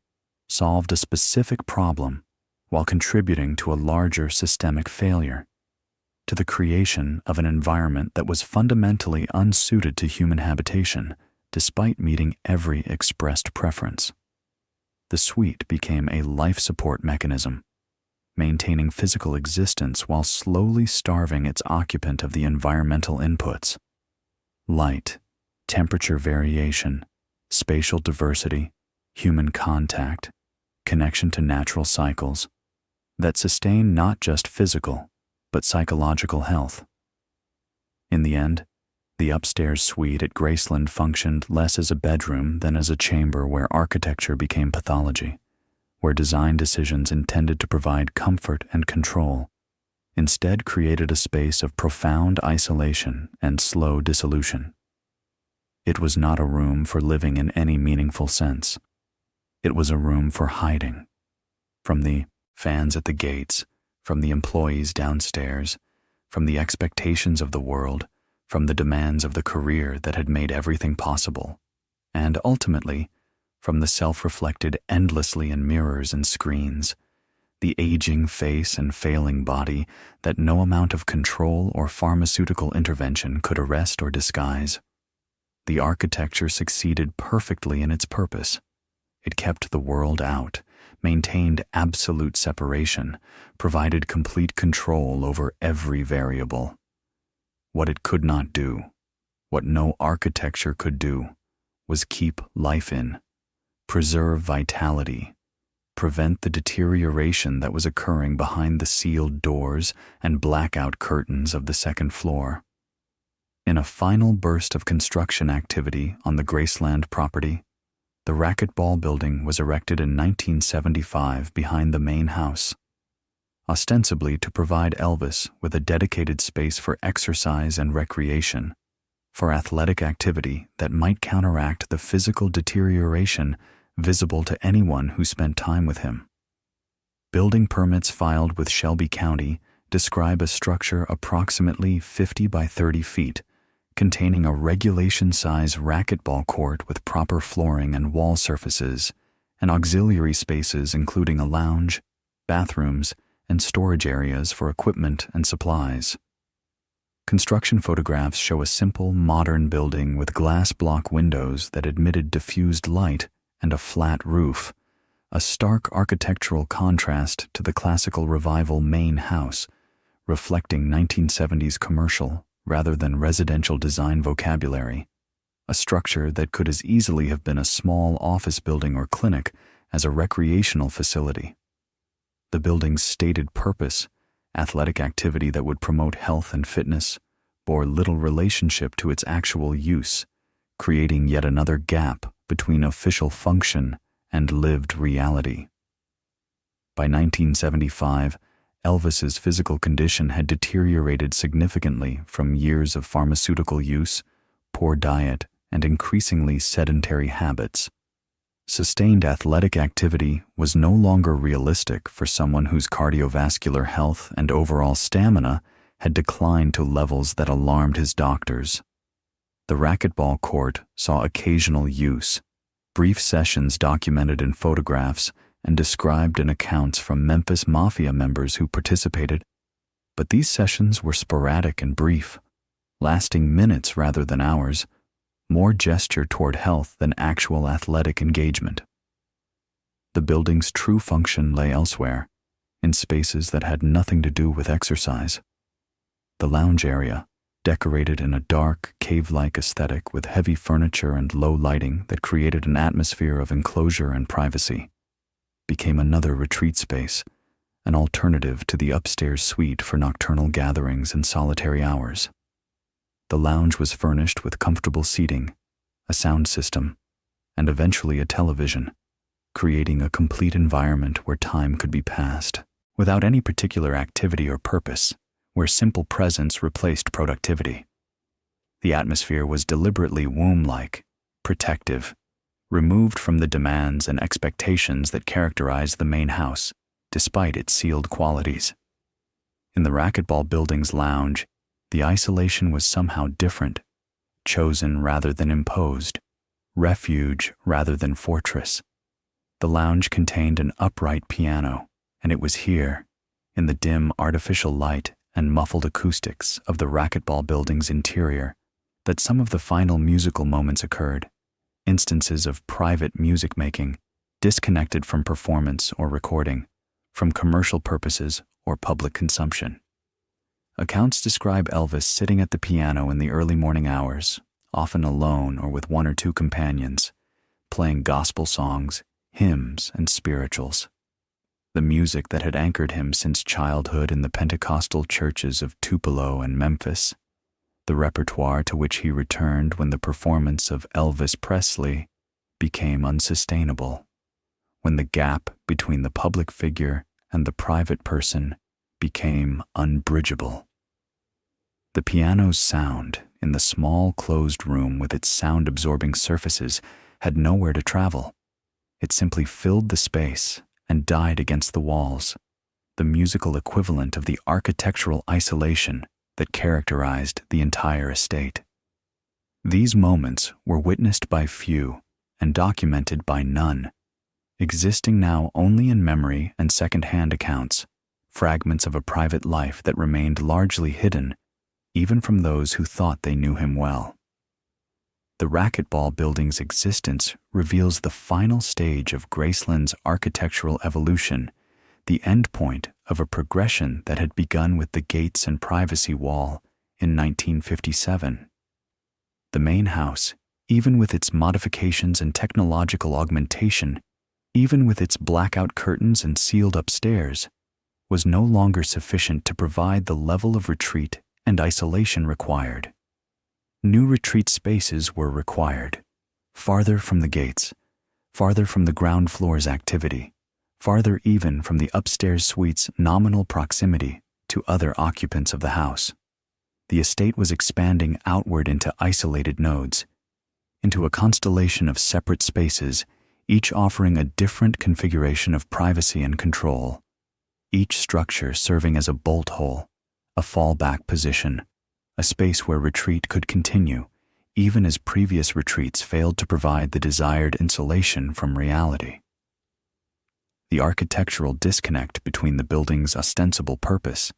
solved a specific problem while contributing to a larger systemic failure, to the creation of an environment that was fundamentally unsuited to human habitation, despite meeting every expressed preference. The suite became a life support mechanism, maintaining physical existence while slowly starving its occupant of the environmental inputs: light, temperature variation, spatial diversity, human contact, connection to natural cycles, that sustain not just physical, but psychological health. In the end, the upstairs suite at Graceland functioned less as a bedroom than as a chamber where architecture became pathology, where design decisions intended to provide comfort and control instead created a space of profound isolation and slow dissolution. It was not a room for living in any meaningful sense. It was a room for hiding. From the fans at the gates, from the employees downstairs, from the expectations of the world, from the demands of the career that had made everything possible, and ultimately, from the self-reflected endlessly in mirrors and screens, the aging face and failing body that no amount of control or pharmaceutical intervention could arrest or disguise. The architecture succeeded perfectly in its purpose. It kept the world out, maintained absolute separation, provided complete control over every variable. What it could not do, what no architecture could do, was keep life in, preserve vitality, prevent the deterioration that was occurring behind the sealed doors and blackout curtains of the second floor. In a final burst of construction activity on the Graceland property, the racquetball building was erected in 1975 behind the main house, ostensibly to provide Elvis with a dedicated space for exercise and recreation, for athletic activity that might counteract the physical deterioration visible to anyone who spent time with him. Building permits filed with Shelby County describe a structure approximately 50 by 30 feet, containing a regulation-size racquetball court with proper flooring and wall surfaces, and auxiliary spaces including a lounge, bathrooms, and storage areas for equipment and supplies. Construction photographs show a simple, modern building with glass block windows that admitted diffused light and a flat roof, a stark architectural contrast to the classical revival main house, reflecting 1970s commercial rather than residential design vocabulary, a structure that could as easily have been a small office building or clinic as a recreational facility. The building's stated purpose, athletic activity that would promote health and fitness, bore little relationship to its actual use, creating yet another gap between official function and lived reality. By 1975, Elvis's physical condition had deteriorated significantly from years of pharmaceutical use, poor diet, and increasingly sedentary habits. Sustained athletic activity was no longer realistic for someone whose cardiovascular health and overall stamina had declined to levels that alarmed his doctors. The racquetball court saw occasional use, brief sessions documented in photographs and described in accounts from Memphis Mafia members who participated, but these sessions were sporadic and brief, lasting minutes rather than hours, more gesture toward health than actual athletic engagement. The building's true function lay elsewhere, in spaces that had nothing to do with exercise. The lounge area, decorated in a dark, cave-like aesthetic with heavy furniture and low lighting that created an atmosphere of enclosure and privacy, became another retreat space, an alternative to the upstairs suite for nocturnal gatherings and solitary hours. The lounge was furnished with comfortable seating, a sound system, and eventually a television, creating a complete environment where time could be passed without any particular activity or purpose, where simple presence replaced productivity. The atmosphere was deliberately womb-like, protective, removed from the demands and expectations that characterized the main house, despite its sealed qualities. In the racquetball building's lounge, the isolation was somehow different, chosen rather than imposed, refuge rather than fortress. The lounge contained an upright piano, and it was here, in the dim artificial light and muffled acoustics of the racquetball building's interior, that some of the final musical moments occurred, instances of private music making, disconnected from performance or recording, from commercial purposes or public consumption. Accounts describe Elvis sitting at the piano in the early morning hours, often alone or with one or two companions, playing gospel songs, hymns, and spirituals. The music that had anchored him since childhood in the Pentecostal churches of Tupelo and Memphis, the repertoire to which he returned when the performance of Elvis Presley became unsustainable, when the gap between the public figure and the private person became unbridgeable. The piano's sound in the small closed room with its sound-absorbing surfaces had nowhere to travel. It simply filled the space and died against the walls, the musical equivalent of the architectural isolation that characterized the entire estate. These moments were witnessed by few and documented by none, existing now only in memory and second-hand accounts, fragments of a private life that remained largely hidden, even from those who thought they knew him well. The racquetball building's existence reveals the final stage of Graceland's architectural evolution, the endpoint of a progression that had begun with the gates and privacy wall in 1957. The main house, even with its modifications and technological augmentation, even with its blackout curtains and sealed upstairs, was no longer sufficient to provide the level of retreat and isolation required. New retreat spaces were required, farther from the gates, farther from the ground floor's activity, farther even from the upstairs suite's nominal proximity to other occupants of the house. The estate was expanding outward into isolated nodes, into a constellation of separate spaces, each offering a different configuration of privacy and control, each structure serving as a bolt hole, a fallback position, a space where retreat could continue, even as previous retreats failed to provide the desired insulation from reality. The architectural disconnect between the building's ostensible purpose,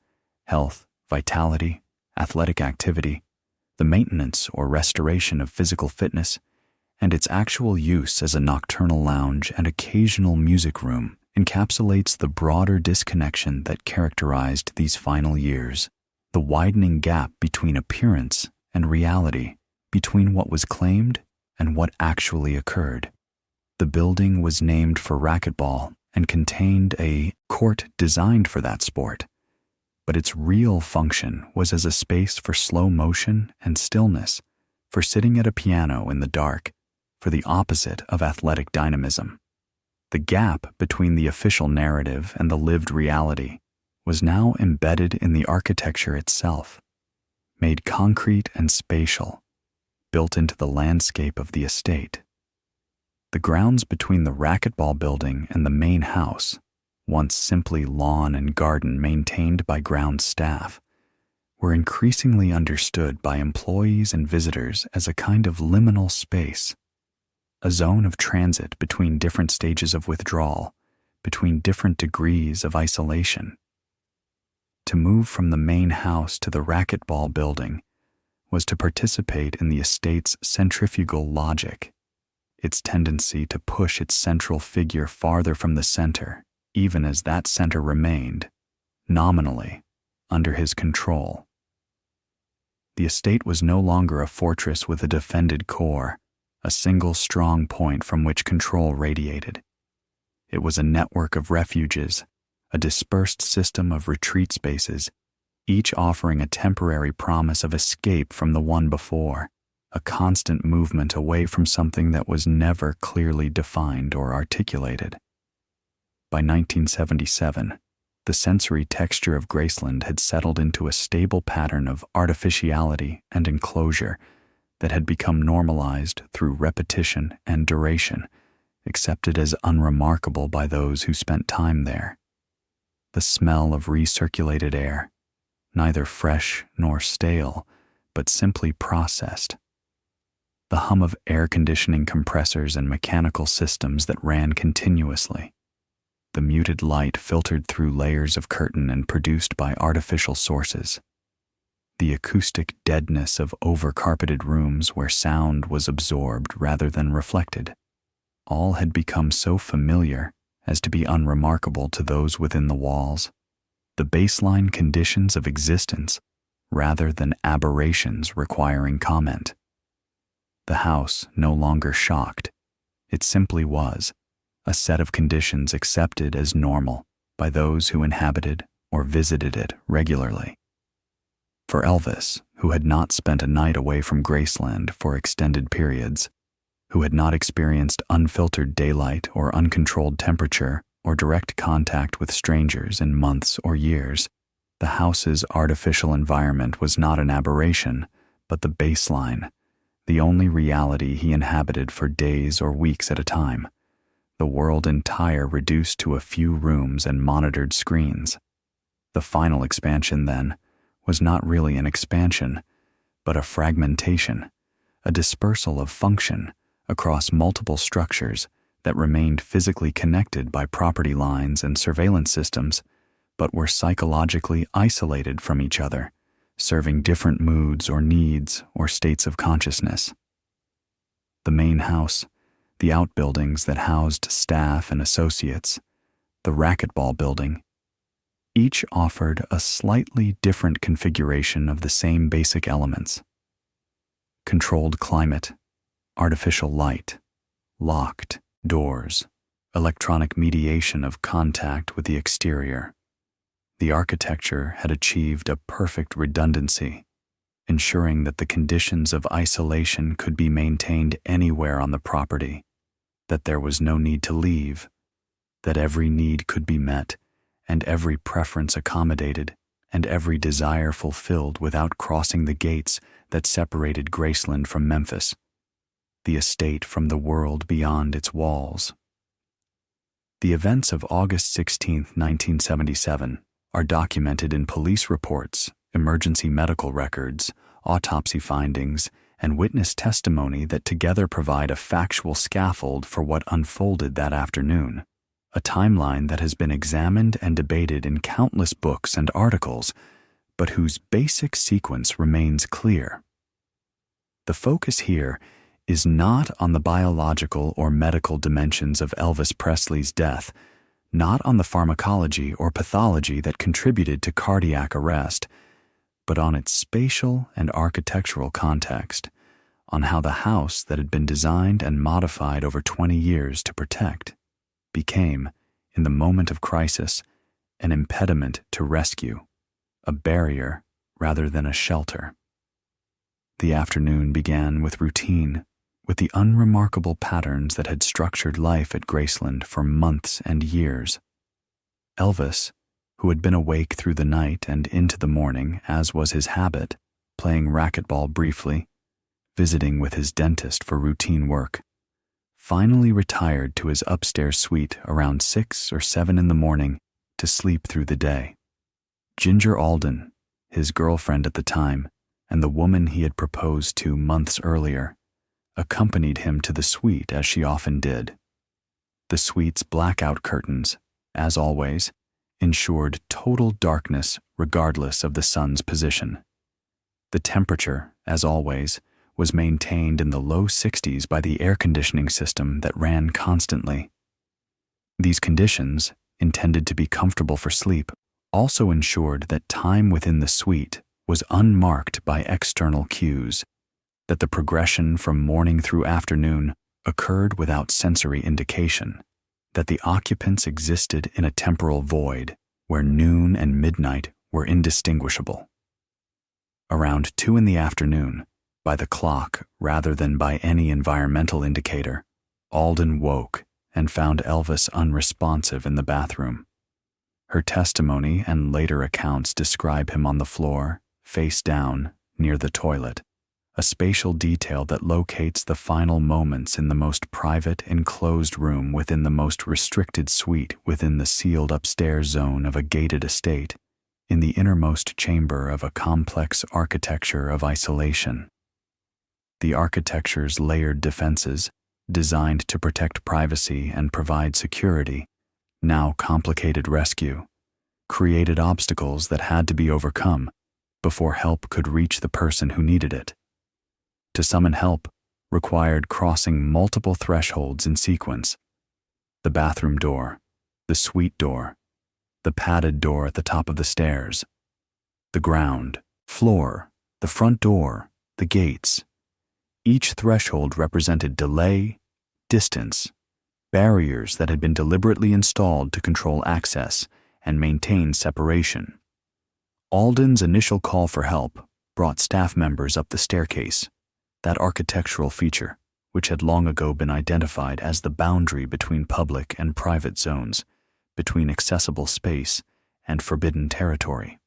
health, vitality, athletic activity, the maintenance or restoration of physical fitness, and its actual use as a nocturnal lounge and occasional music room encapsulates the broader disconnection that characterized these final years, the widening gap between appearance and reality, between what was claimed and what actually occurred. The building was named for racquetball and contained a court designed for that sport, but its real function was as a space for slow motion and stillness, for sitting at a piano in the dark, for the opposite of athletic dynamism. The gap between the official narrative and the lived reality was now embedded in the architecture itself, made concrete and spatial, built into the landscape of the estate. The grounds between the racquetball building and the main house, once simply lawn and garden maintained by ground staff, were increasingly understood by employees and visitors as a kind of liminal space, a zone of transit between different stages of withdrawal, between different degrees of isolation. To move from the main house to the racquetball building was to participate in the estate's centrifugal logic, its tendency to push its central figure farther from the center, even as that center remained, nominally, under his control. The estate was no longer a fortress with a defended core, a single strong point from which control radiated. It was a network of refuges, a dispersed system of retreat spaces, each offering a temporary promise of escape from the one before, a constant movement away from something that was never clearly defined or articulated. By 1977, the sensory texture of Graceland had settled into a stable pattern of artificiality and enclosure that had become normalized through repetition and duration, accepted as unremarkable by those who spent time there. The smell of recirculated air, neither fresh nor stale, but simply processed. The hum of air conditioning compressors and mechanical systems that ran continuously. The muted light filtered through layers of curtain and produced by artificial sources. The acoustic deadness of over-carpeted rooms where sound was absorbed rather than reflected. All had become so familiar as to be unremarkable to those within the walls, the baseline conditions of existence rather than aberrations requiring comment. The house no longer shocked. It simply was, a set of conditions accepted as normal by those who inhabited or visited it regularly. For Elvis, who had not spent a night away from Graceland for extended periods, who had not experienced unfiltered daylight or uncontrolled temperature or direct contact with strangers in months or years, the house's artificial environment was not an aberration, but the baseline, the only reality he inhabited for days or weeks at a time, the world entire reduced to a few rooms and monitored screens. The final expansion, then, was not really an expansion, but a fragmentation, a dispersal of function across multiple structures that remained physically connected by property lines and surveillance systems, but were psychologically isolated from each other, serving different moods or needs or states of consciousness. the main house, the outbuildings that housed staff and associates, the racquetball building. Each offered a slightly different configuration of the same basic elements. Controlled climate, artificial light, locked doors, electronic mediation of contact with the exterior. The architecture had achieved a perfect redundancy, ensuring that the conditions of isolation could be maintained anywhere on the property, that there was no need to leave, that every need could be met, and every preference accommodated, and every desire fulfilled without crossing the gates that separated Graceland from Memphis, the estate from the world beyond its walls. The events of August 16, 1977, are documented in police reports, emergency medical records, autopsy findings, and witness testimony that together provide a factual scaffold for what unfolded that afternoon, a timeline that has been examined and debated in countless books and articles, but whose basic sequence remains clear. The focus here is not on the biological or medical dimensions of Elvis Presley's death, not on the pharmacology or pathology that contributed to cardiac arrest, but on its spatial and architectural context, on how the house that had been designed and modified over 20 years to protect became, in the moment of crisis, an impediment to rescue, a barrier rather than a shelter. The afternoon began with routine, with the unremarkable patterns that had structured life at Graceland for months and years. Elvis, who had been awake through the night and into the morning, as was his habit, playing racquetball briefly, visiting with his dentist for routine work, finally retired to his upstairs suite around 6 or 7 in the morning to sleep through the day. Ginger Alden, his girlfriend at the time, and the woman he had proposed to months earlier, accompanied him to the suite as she often did. The suite's blackout curtains, as always, ensured total darkness regardless of the sun's position. The temperature, as always, was maintained in the low 60s by the air conditioning system that ran constantly. These conditions, intended to be comfortable for sleep, also ensured that time within the suite was unmarked by external cues, that the progression from morning through afternoon occurred without sensory indication, that the occupants existed in a temporal void where noon and midnight were indistinguishable. Around 2 in the afternoon, by the clock rather than by any environmental indicator, Alden woke and found Elvis unresponsive in the bathroom. Her testimony and later accounts describe him on the floor, face down, near the toilet, a spatial detail that locates the final moments in the most private, enclosed room within the most restricted suite within the sealed upstairs zone of a gated estate, in the innermost chamber of a complex architecture of isolation. The architecture's layered defenses, designed to protect privacy and provide security, now complicated rescue, created obstacles that had to be overcome before help could reach the person who needed it. To summon help required crossing multiple thresholds in sequence: the bathroom door, the suite door, the padded door at the top of the stairs, the ground, floor, the front door, the gates. Each threshold represented delay, distance, barriers that had been deliberately installed to control access and maintain separation. Alden's initial call for help brought staff members up the staircase, that architectural feature which had long ago been identified as the boundary between public and private zones, between accessible space and forbidden territory.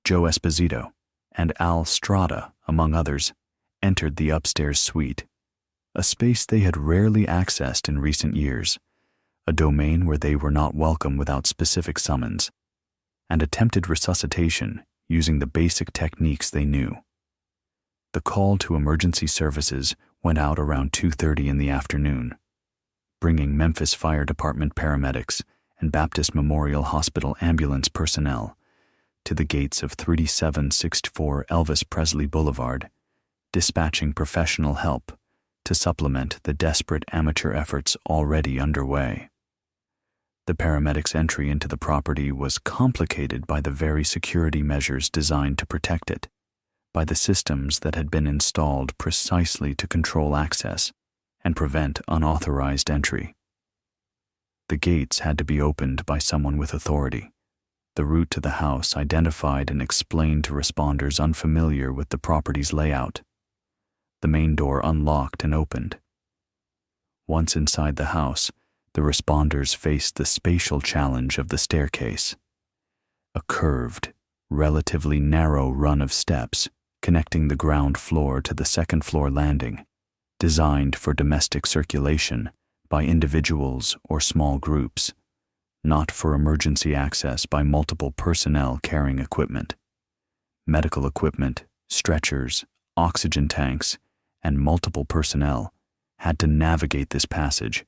Joe Esposito and Al Strada, among others, entered the upstairs suite, a space they had rarely accessed in recent years, a domain where they were not welcome without specific summons, and attempted resuscitation using the basic techniques they knew. The call to emergency services went out around 2:30 in the afternoon, bringing Memphis Fire Department paramedics and Baptist Memorial Hospital ambulance personnel to the gates of 3764 Elvis Presley Boulevard, dispatching professional help to supplement the desperate amateur efforts already underway. The paramedics' entry into the property was complicated by the very security measures designed to protect it, by the systems that had been installed precisely to control access and prevent unauthorized entry. The gates had to be opened by someone with authority, the route to the house identified and explained to responders unfamiliar with the property's layout. The main door unlocked and opened. Once inside the house, the responders faced the spatial challenge of the staircase. A curved, relatively narrow run of steps connecting the ground floor to the second-floor landing, designed for domestic circulation by individuals or small groups, not for emergency access by multiple personnel carrying equipment. Medical equipment, stretchers, oxygen tanks, and multiple personnel had to navigate this passage,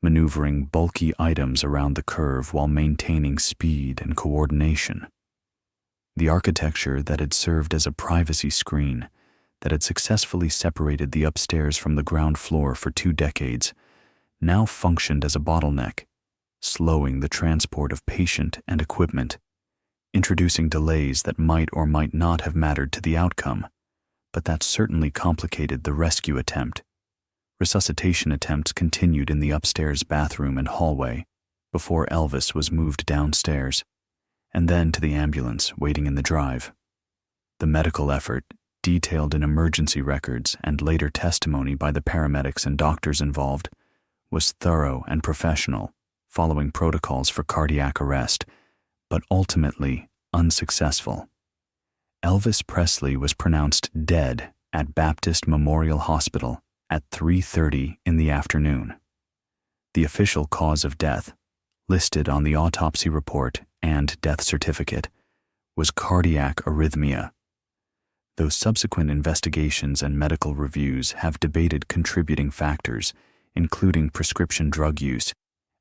maneuvering bulky items around the curve while maintaining speed and coordination. The architecture that had served as a privacy screen, that had successfully separated the upstairs from the ground floor for 2 decades, now functioned as a bottleneck, slowing the transport of patient and equipment, introducing delays that might or might not have mattered to the outcome, but that certainly complicated the rescue attempt. Resuscitation attempts continued in the upstairs bathroom and hallway before Elvis was moved downstairs, and then to the ambulance waiting in the drive. The medical effort, detailed in emergency records and later testimony by the paramedics and doctors involved, was thorough and professional, following protocols for cardiac arrest, but ultimately unsuccessful. Elvis Presley was pronounced dead at Baptist Memorial Hospital at 3:30 in the afternoon. The official cause of death, listed on the autopsy report and death certificate, was cardiac arrhythmia, though subsequent investigations and medical reviews have debated contributing factors, including prescription drug use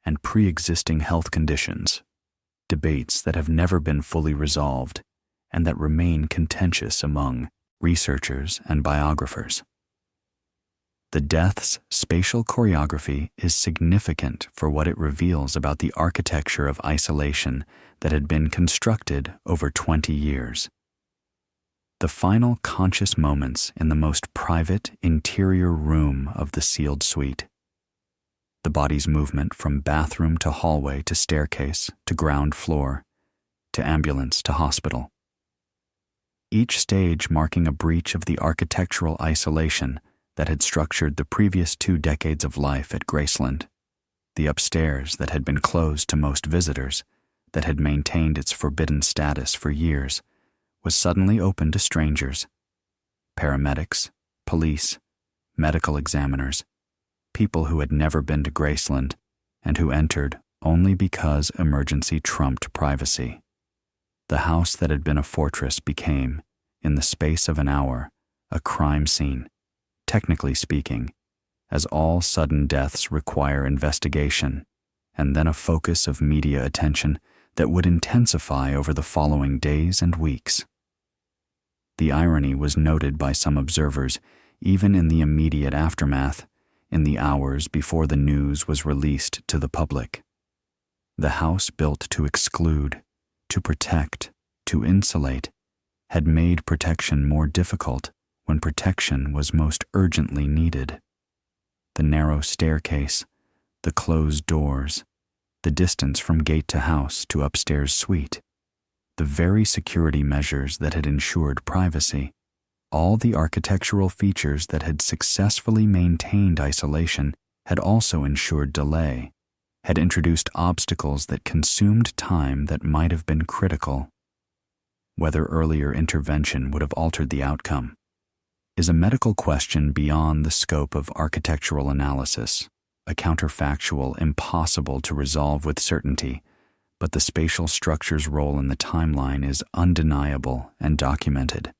and pre-existing health conditions, debates that have never been fully resolved and that remain contentious among researchers and biographers. The death's spatial choreography is significant for what it reveals about the architecture of isolation that had been constructed over 20 years. The final conscious moments in the most private interior room of the sealed suite. The body's movement from bathroom to hallway to staircase to ground floor to ambulance to hospital. Each stage marking a breach of the architectural isolation that had structured the previous 2 decades of life at Graceland. The upstairs that had been closed to most visitors, that had maintained its forbidden status for years, was suddenly open to strangers. Paramedics, police, medical examiners, people who had never been to Graceland and who entered only because emergency trumped privacy. The house that had been a fortress became, in the space of an hour, a crime scene, technically speaking, as all sudden deaths require investigation and then a focus of media attention that would intensify over the following days and weeks. The irony was noted by some observers even in the immediate aftermath, in the hours before the news was released to the public. The house built to exclude, to protect, to insulate, had made protection more difficult when protection was most urgently needed. The narrow staircase, the closed doors, the distance from gate to house to upstairs suite, the very security measures that had ensured privacy, all the architectural features that had successfully maintained isolation had also ensured delay, had introduced obstacles that consumed time that might have been critical. Whether earlier intervention would have altered the outcome is a medical question beyond the scope of architectural analysis, a counterfactual impossible to resolve with certainty, but the spatial structure's role in the timeline is undeniable and documented.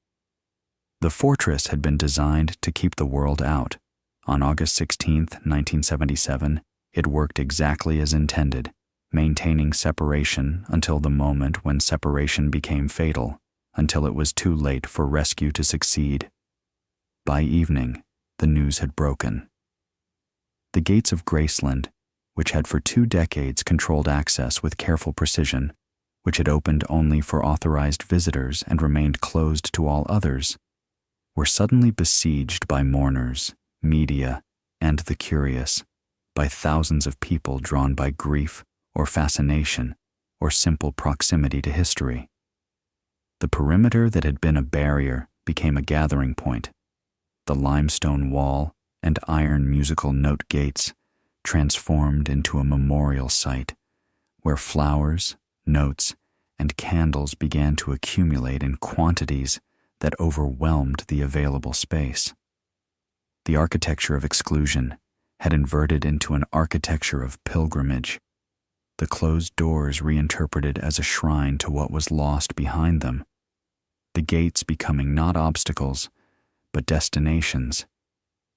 The fortress had been designed to keep the world out. On August 16, 1977, it worked exactly as intended, maintaining separation until the moment when separation became fatal, until it was too late for rescue to succeed. By evening, the news had broken. The gates of Graceland, which had for 2 decades controlled access with careful precision, which had opened only for authorized visitors and remained closed to all others, were suddenly besieged by mourners, media, and the curious, by thousands of people drawn by grief or fascination or simple proximity to history. The perimeter that had been a barrier became a gathering point. The limestone wall and iron musical note gates transformed into a memorial site where flowers, notes, and candles began to accumulate in quantities that overwhelmed the available space. The architecture of exclusion had inverted into an architecture of pilgrimage, the closed doors reinterpreted as a shrine to what was lost behind them, the gates becoming not obstacles, but destinations,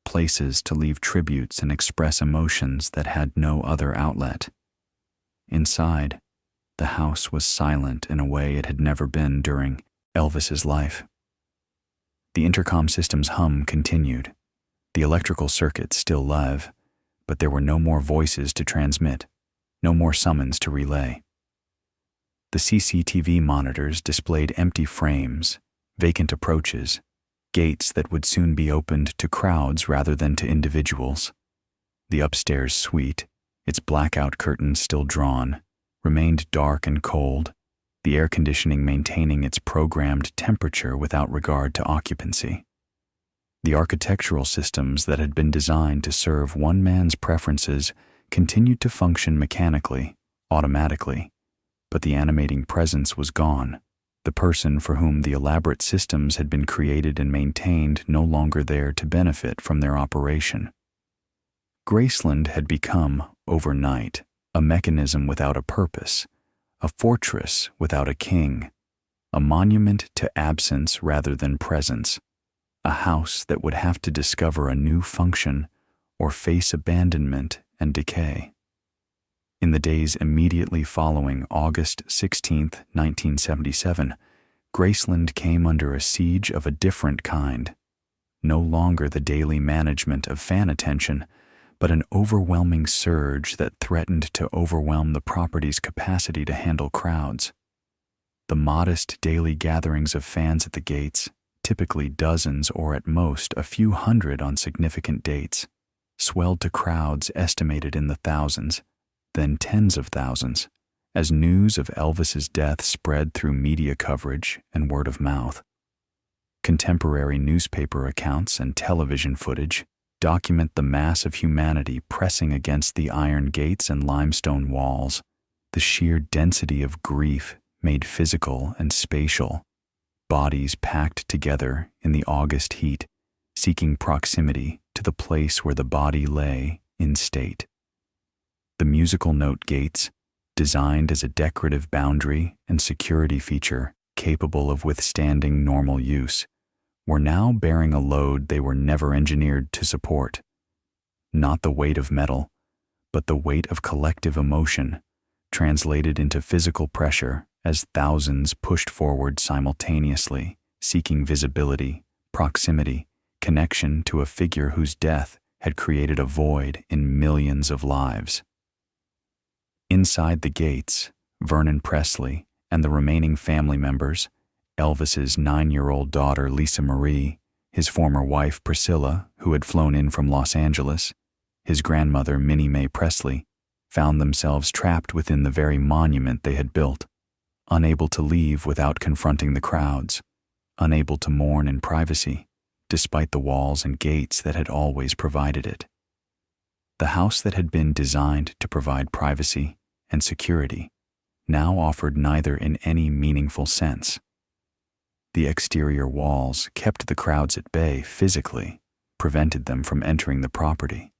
places to leave tributes and express emotions that had no other outlet. Inside, the house was silent in a way it had never been during Elvis's life. The intercom system's hum continued, the electrical circuit still live, but there were no more voices to transmit, no more summons to relay. The CCTV monitors displayed empty frames, vacant approaches, gates that would soon be opened to crowds rather than to individuals. The upstairs suite, its blackout curtains still drawn, remained dark and cold, the air conditioning maintaining its programmed temperature without regard to occupancy. The architectural systems that had been designed to serve one man's preferences continued to function mechanically, automatically, but the animating presence was gone. The person for whom the elaborate systems had been created and maintained no longer there to benefit from their operation. Graceland had become, overnight, a mechanism without a purpose, a fortress without a king, a monument to absence rather than presence, a house that would have to discover a new function or face abandonment and decay. In the days immediately following August 16, 1977, Graceland came under a siege of a different kind, no longer the daily management of fan attention, but an overwhelming surge that threatened to overwhelm the property's capacity to handle crowds. The modest daily gatherings of fans at the gates, typically dozens or at most a few hundred on significant dates, swelled to crowds estimated in the thousands, then tens of thousands, as news of Elvis's death spread through media coverage and word of mouth. Contemporary newspaper accounts and television footage document the mass of humanity pressing against the iron gates and limestone walls, the sheer density of grief made physical and spatial, bodies packed together in the August heat, seeking proximity to the place where the body lay in state. The musical note gates, designed as a decorative boundary and security feature capable of withstanding normal use, were now bearing a load they were never engineered to support. Not the weight of metal, but the weight of collective emotion, translated into physical pressure as thousands pushed forward simultaneously, seeking visibility, proximity, connection to a figure whose death had created a void in millions of lives. Inside the gates, Vernon Presley and the remaining family members, Elvis's 9-year-old daughter Lisa Marie, his former wife Priscilla, who had flown in from Los Angeles, his grandmother Minnie Mae Presley, found themselves trapped within the very monument they had built, unable to leave without confronting the crowds, unable to mourn in privacy, despite the walls and gates that had always provided it. The house that had been designed to provide privacy and security now offered neither in any meaningful sense. The exterior walls kept the crowds at bay physically, prevented them from entering the property,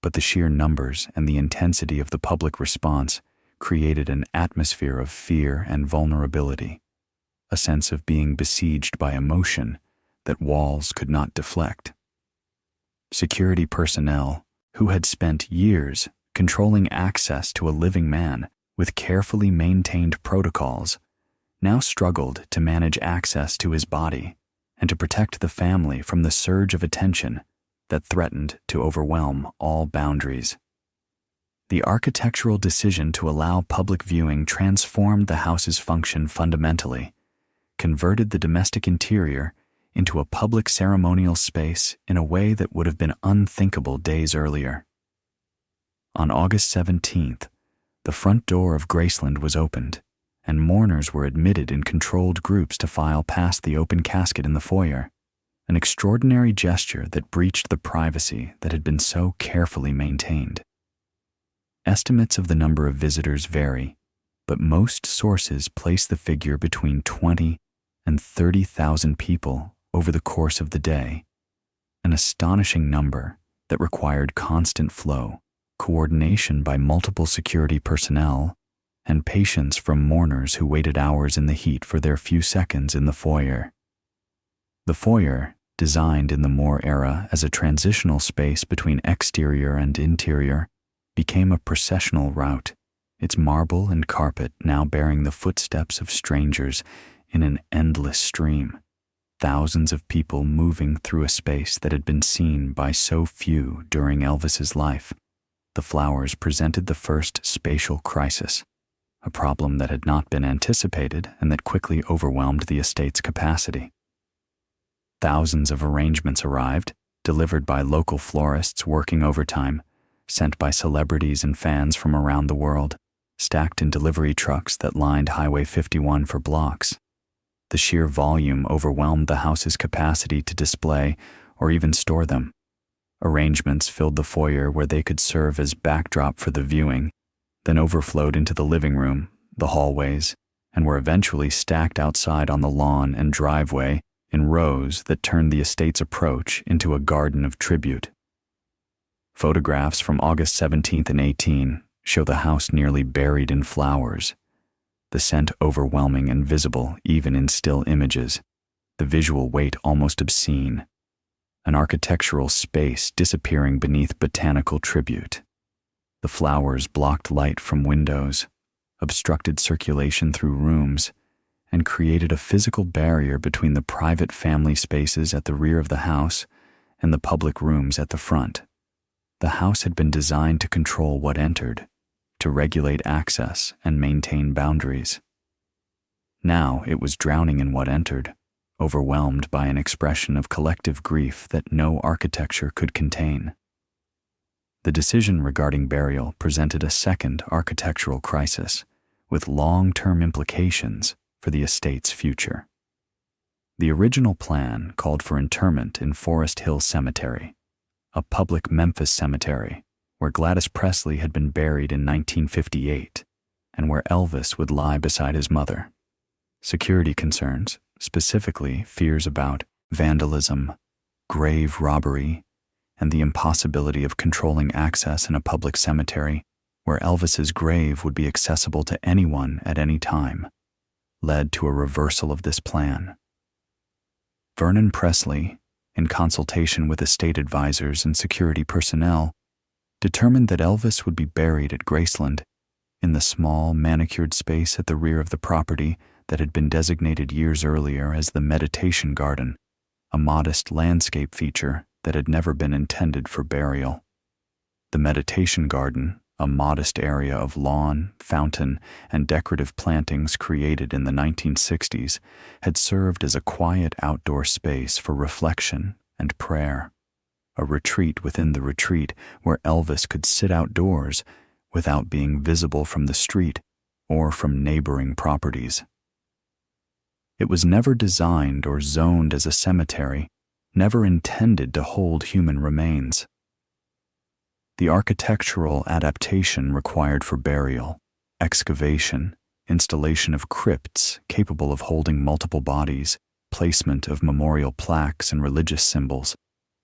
but the sheer numbers and the intensity of the public response created an atmosphere of fear and vulnerability, a sense of being besieged by emotion that walls could not deflect. Security personnel, who had spent years controlling access to a living man with carefully maintained protocols, now struggled to manage access to his body and to protect the family from the surge of attention, that threatened to overwhelm all boundaries. The architectural decision to allow public viewing transformed the house's function fundamentally, converted the domestic interior into a public ceremonial space in a way that would have been unthinkable days earlier. On August 17th, the front door of Graceland was opened, and mourners were admitted in controlled groups to file past the open casket in the foyer, an extraordinary gesture that breached the privacy that had been so carefully maintained. Estimates of the number of visitors vary, but most sources place the figure between 20 and 30,000 people over the course of the day, an astonishing number that required constant flow, coordination by multiple security personnel, and patience from mourners who waited hours in the heat for their few seconds in the foyer. The foyer, designed in the Moore era as a transitional space between exterior and interior, became a processional route, its marble and carpet now bearing the footsteps of strangers in an endless stream, thousands of people moving through a space that had been seen by so few during Elvis's life. The flowers presented the first spatial crisis, a problem that had not been anticipated and that quickly overwhelmed the estate's capacity. Thousands of arrangements arrived, delivered by local florists working overtime, sent by celebrities and fans from around the world, stacked in delivery trucks that lined Highway 51 for blocks. The sheer volume overwhelmed the house's capacity to display or even store them. Arrangements filled the foyer where they could serve as backdrop for the viewing, then overflowed into the living room, the hallways, and were eventually stacked outside on the lawn and driveway in rows that turned the estate's approach into a garden of tribute. Photographs from August 17th and 18 show the house nearly buried in flowers, the scent overwhelming and visible even in still images, the visual weight almost obscene, an architectural space disappearing beneath botanical tribute. The flowers blocked light from windows, obstructed circulation through rooms, and created a physical barrier between the private family spaces at the rear of the house and the public rooms at the front. The house had been designed to control what entered, to regulate access and maintain boundaries. Now it was drowning in what entered, overwhelmed by an expression of collective grief that no architecture could contain. The decision regarding burial presented a second architectural crisis, with long-term implications for the estate's future. The original plan called for interment in Forest Hill Cemetery, a public Memphis cemetery where Gladys Presley had been buried in 1958 and where Elvis would lie beside his mother. Security concerns, specifically fears about vandalism, grave robbery, and the impossibility of controlling access in a public cemetery where Elvis's grave would be accessible to anyone at any time, led to a reversal of this plan. Vernon Presley, in consultation with estate advisors and security personnel, determined that Elvis would be buried at Graceland in the small, manicured space at the rear of the property that had been designated years earlier as the Meditation Garden, a modest landscape feature that had never been intended for burial. The Meditation Garden, a modest area of lawn, fountain, and decorative plantings created in the 1960s, had served as a quiet outdoor space for reflection and prayer, a retreat within the retreat where Elvis could sit outdoors without being visible from the street or from neighboring properties. It was never designed or zoned as a cemetery, never intended to hold human remains. The architectural adaptation required for burial, excavation, installation of crypts capable of holding multiple bodies, placement of memorial plaques and religious symbols,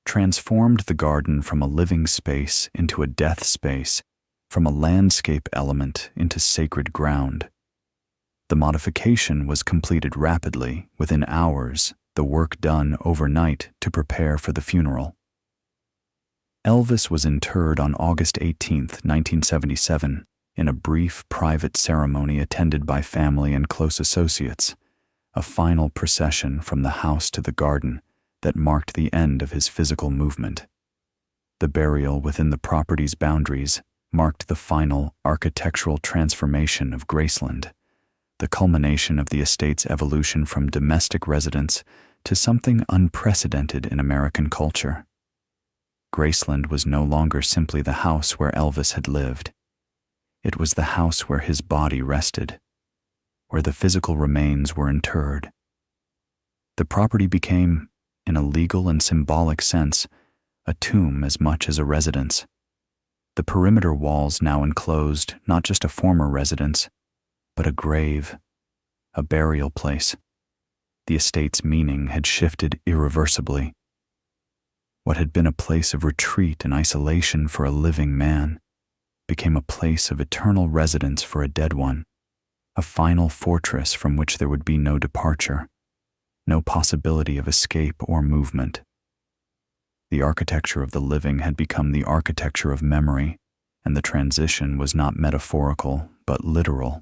transformed the garden from a living space into a death space, from a landscape element into sacred ground. The modification was completed rapidly, within hours, the work done overnight to prepare for the funeral. Elvis was interred on August 18, 1977, in a brief private ceremony attended by family and close associates, a final procession from the house to the garden that marked the end of his physical movement. The burial within the property's boundaries marked the final architectural transformation of Graceland, the culmination of the estate's evolution from domestic residence to something unprecedented in American culture. Graceland was no longer simply the house where Elvis had lived. It was the house where his body rested, where the physical remains were interred. The property became, in a legal and symbolic sense, a tomb as much as a residence. The perimeter walls now enclosed not just a former residence, but a grave, a burial place. The estate's meaning had shifted irreversibly. What had been a place of retreat and isolation for a living man became a place of eternal residence for a dead one, a final fortress from which there would be no departure, no possibility of escape or movement. The architecture of the living had become the architecture of memory, and the transition was not metaphorical but literal,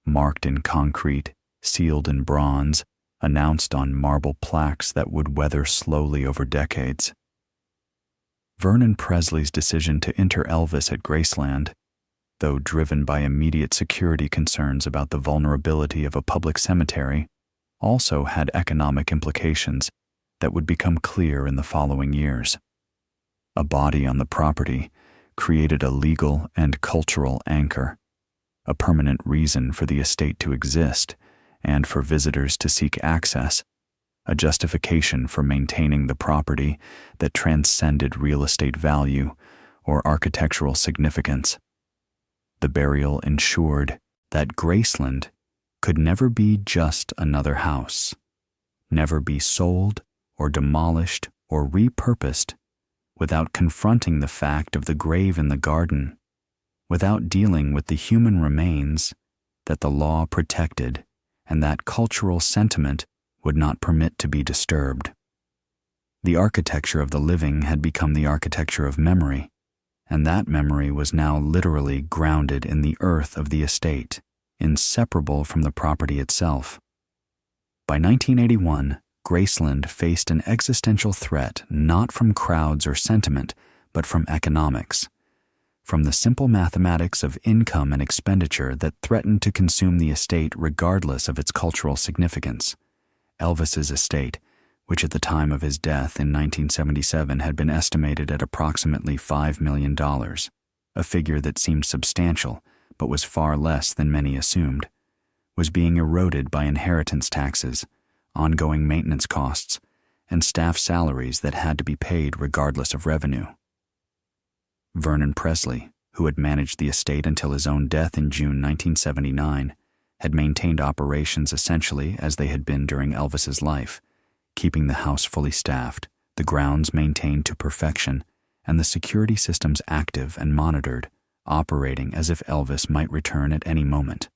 marked in concrete, sealed in bronze, announced on marble plaques that would weather slowly over decades. Vernon Presley's decision to enter Elvis at Graceland, though driven by immediate security concerns about the vulnerability of a public cemetery, also had economic implications that would become clear in the following years. A body on the property created a legal and cultural anchor, a permanent reason for the estate to exist and for visitors to seek access, a justification for maintaining the property that transcended real estate value or architectural significance. The burial ensured that Graceland could never be just another house, never be sold or demolished or repurposed without confronting the fact of the grave in the garden, without dealing with the human remains that the law protected and that cultural sentiment would not permit to be disturbed. The architecture of the living had become the architecture of memory, and that memory was now literally grounded in the earth of the estate, inseparable from the property itself. By 1981, Graceland faced an existential threat not from crowds or sentiment, but from economics, from the simple mathematics of income and expenditure that threatened to consume the estate regardless of its cultural significance. Elvis's estate, which at the time of his death in 1977 had been estimated at approximately $5 million, a figure that seemed substantial but was far less than many assumed, was being eroded by inheritance taxes, ongoing maintenance costs, and staff salaries that had to be paid regardless of revenue. Vernon Presley, who had managed the estate until his own death in June 1979, had maintained operations essentially as they had been during Elvis's life, keeping the house fully staffed, the grounds maintained to perfection, and the security systems active and monitored, operating as if Elvis might return at any moment.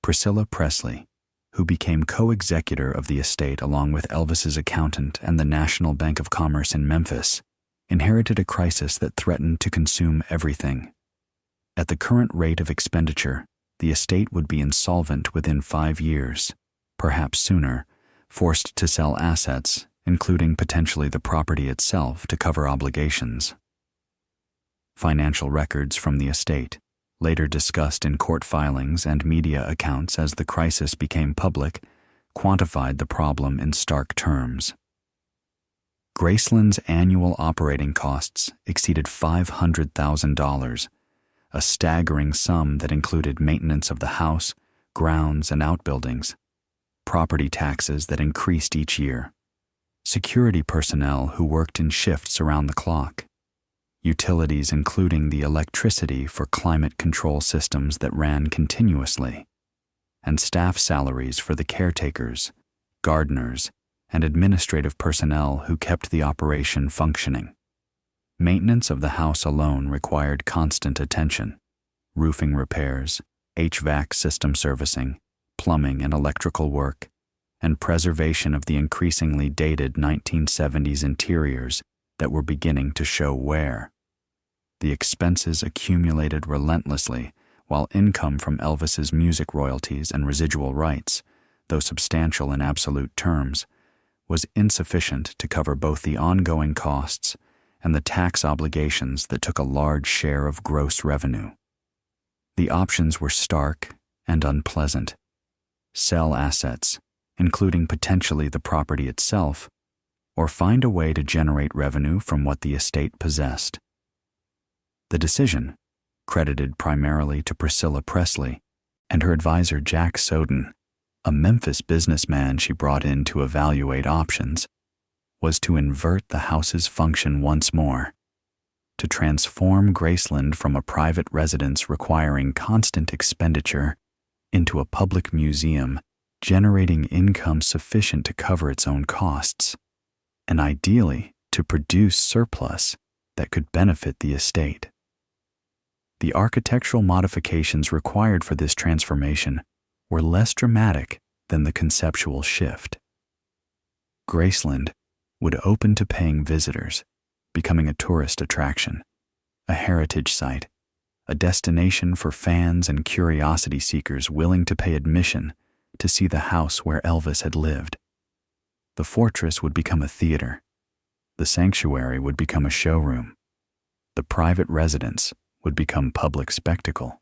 Priscilla Presley, who became co-executor of the estate along with Elvis's accountant and the National Bank of Commerce in Memphis, inherited a crisis that threatened to consume everything. At the current rate of expenditure, the estate would be insolvent within 5 years, perhaps sooner, forced to sell assets, including potentially the property itself, to cover obligations. Financial records from the estate, later discussed in court filings and media accounts as the crisis became public, quantified the problem in stark terms. Graceland's annual operating costs exceeded $500,000, a staggering sum that included maintenance of the house, grounds, and outbuildings, property taxes that increased each year, security personnel who worked in shifts around the clock, utilities including the electricity for climate control systems that ran continuously, and staff salaries for the caretakers, gardeners, and administrative personnel who kept the operation functioning. Maintenance of the house alone required constant attention: roofing repairs, HVAC system servicing, plumbing and electrical work, and preservation of the increasingly dated 1970s interiors that were beginning to show wear. The expenses accumulated relentlessly, while income from Elvis's music royalties and residual rights, though substantial in absolute terms, was insufficient to cover both the ongoing costs and the tax obligations that took a large share of gross revenue. The options were stark and unpleasant. Sell assets, including potentially the property itself, or find a way to generate revenue from what the estate possessed. The decision, credited primarily to Priscilla Presley and her advisor Jack Soden, a Memphis businessman she brought in to evaluate options, was to invert the house's function once more, to transform Graceland from a private residence requiring constant expenditure into a public museum generating income sufficient to cover its own costs, and ideally to produce surplus that could benefit the estate. The architectural modifications required for this transformation were less dramatic than the conceptual shift. Graceland would open to paying visitors, becoming a tourist attraction, a heritage site, a destination for fans and curiosity seekers willing to pay admission to see the house where Elvis had lived. The fortress would become a theater. The sanctuary would become a showroom. The private residence would become public spectacle.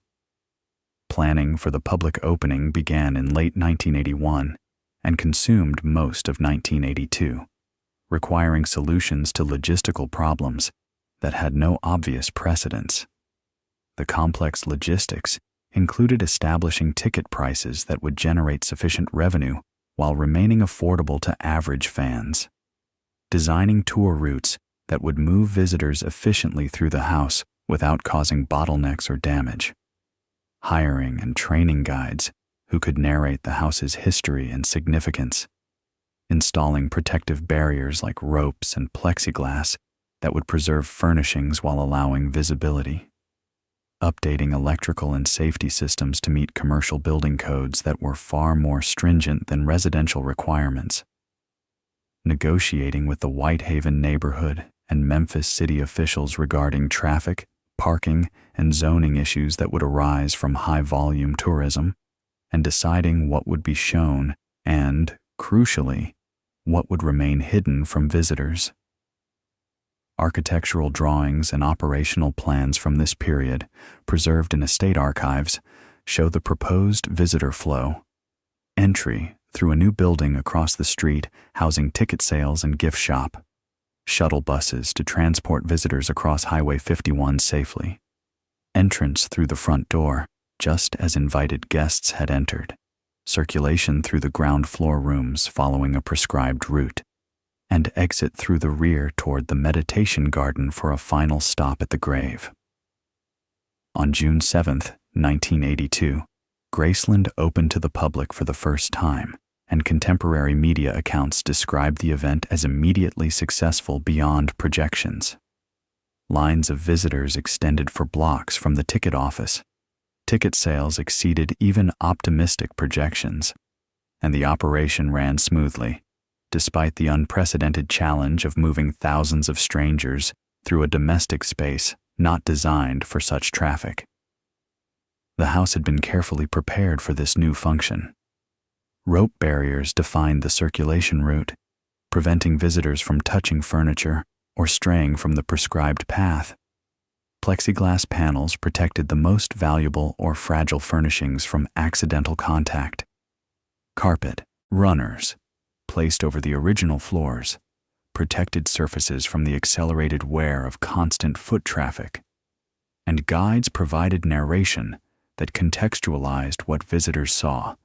Planning for the public opening began in late 1981 and consumed most of 1982, requiring solutions to logistical problems that had no obvious precedents. The complex logistics included establishing ticket prices that would generate sufficient revenue while remaining affordable to average fans, designing tour routes that would move visitors efficiently through the house without causing bottlenecks or damage, hiring and training guides who could narrate the house's history and significance, installing protective barriers like ropes and plexiglass that would preserve furnishings while allowing visibility, updating electrical and safety systems to meet commercial building codes that were far more stringent than residential requirements, negotiating with the Whitehaven neighborhood and Memphis city officials regarding traffic, parking, and zoning issues that would arise from high-volume tourism, and deciding what would be shown and, crucially, what would remain hidden from visitors. Architectural drawings and operational plans from this period, preserved in estate archives, show the proposed visitor flow. Entry through a new building across the street housing ticket sales and gift shop. Shuttle buses to transport visitors across Highway 51 safely. Entrance through the front door, just as invited guests had entered. Circulation through the ground floor rooms following a prescribed route. And exit through the rear toward the meditation garden for a final stop at the grave. On June 7, 1982, Graceland opened to the public for the first time, and contemporary media accounts described the event as immediately successful beyond projections. Lines of visitors extended for blocks from the ticket office. Ticket sales exceeded even optimistic projections, and the operation ran smoothly, despite the unprecedented challenge of moving thousands of strangers through a domestic space not designed for such traffic. The house had been carefully prepared for this new function. Rope barriers defined the circulation route, preventing visitors from touching furniture or straying from the prescribed path. Plexiglass panels protected the most valuable or fragile furnishings from accidental contact. Carpet, runners, placed over the original floors, protected surfaces from the accelerated wear of constant foot traffic, and guides provided narration that contextualized what visitors saw,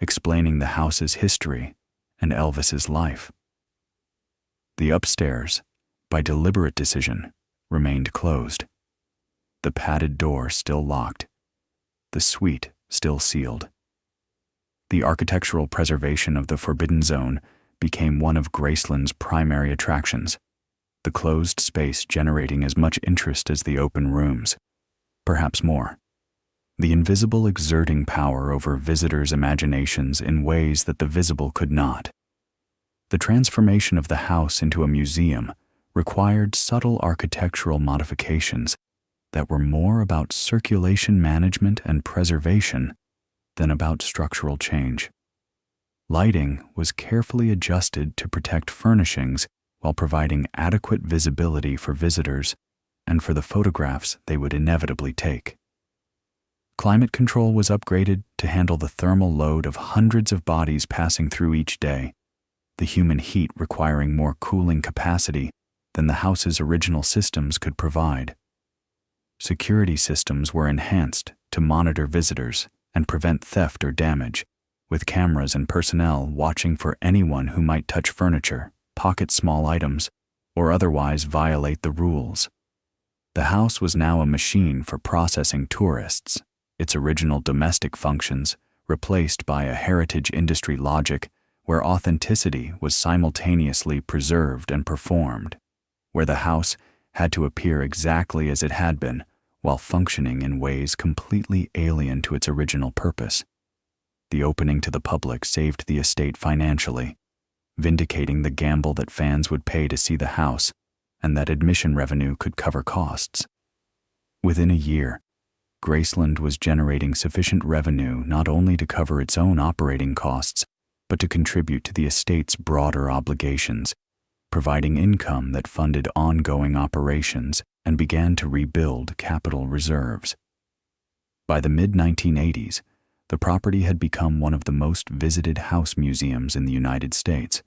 explaining the house's history and Elvis's life. The upstairs, by deliberate decision, remained closed. The padded door still locked. The suite still sealed. The architectural preservation of the Forbidden Zone became one of Graceland's primary attractions, the closed space generating as much interest as the open rooms, perhaps more. The invisible exerting power over visitors' imaginations in ways that the visible could not. The transformation of the house into a museum required subtle architectural modifications that were more about circulation management and preservation than about structural change. Lighting was carefully adjusted to protect furnishings while providing adequate visibility for visitors and for the photographs they would inevitably take. Climate control was upgraded to handle the thermal load of hundreds of bodies passing through each day, the human heat requiring more cooling capacity than the house's original systems could provide. Security systems were enhanced to monitor visitors and prevent theft or damage, with cameras and personnel watching for anyone who might touch furniture, pocket small items, or otherwise violate the rules. The house was now a machine for processing tourists, its original domestic functions replaced by a heritage industry logic where authenticity was simultaneously preserved and performed, where the house had to appear exactly as it had been while functioning in ways completely alien to its original purpose. The opening to the public saved the estate financially, vindicating the gamble that fans would pay to see the house and that admission revenue could cover costs. Within a year, Graceland was generating sufficient revenue not only to cover its own operating costs, but to contribute to the estate's broader obligations, providing income that funded ongoing operations and began to rebuild capital reserves. By the mid-1980s, the property had become one of the most visited house museums in the United States,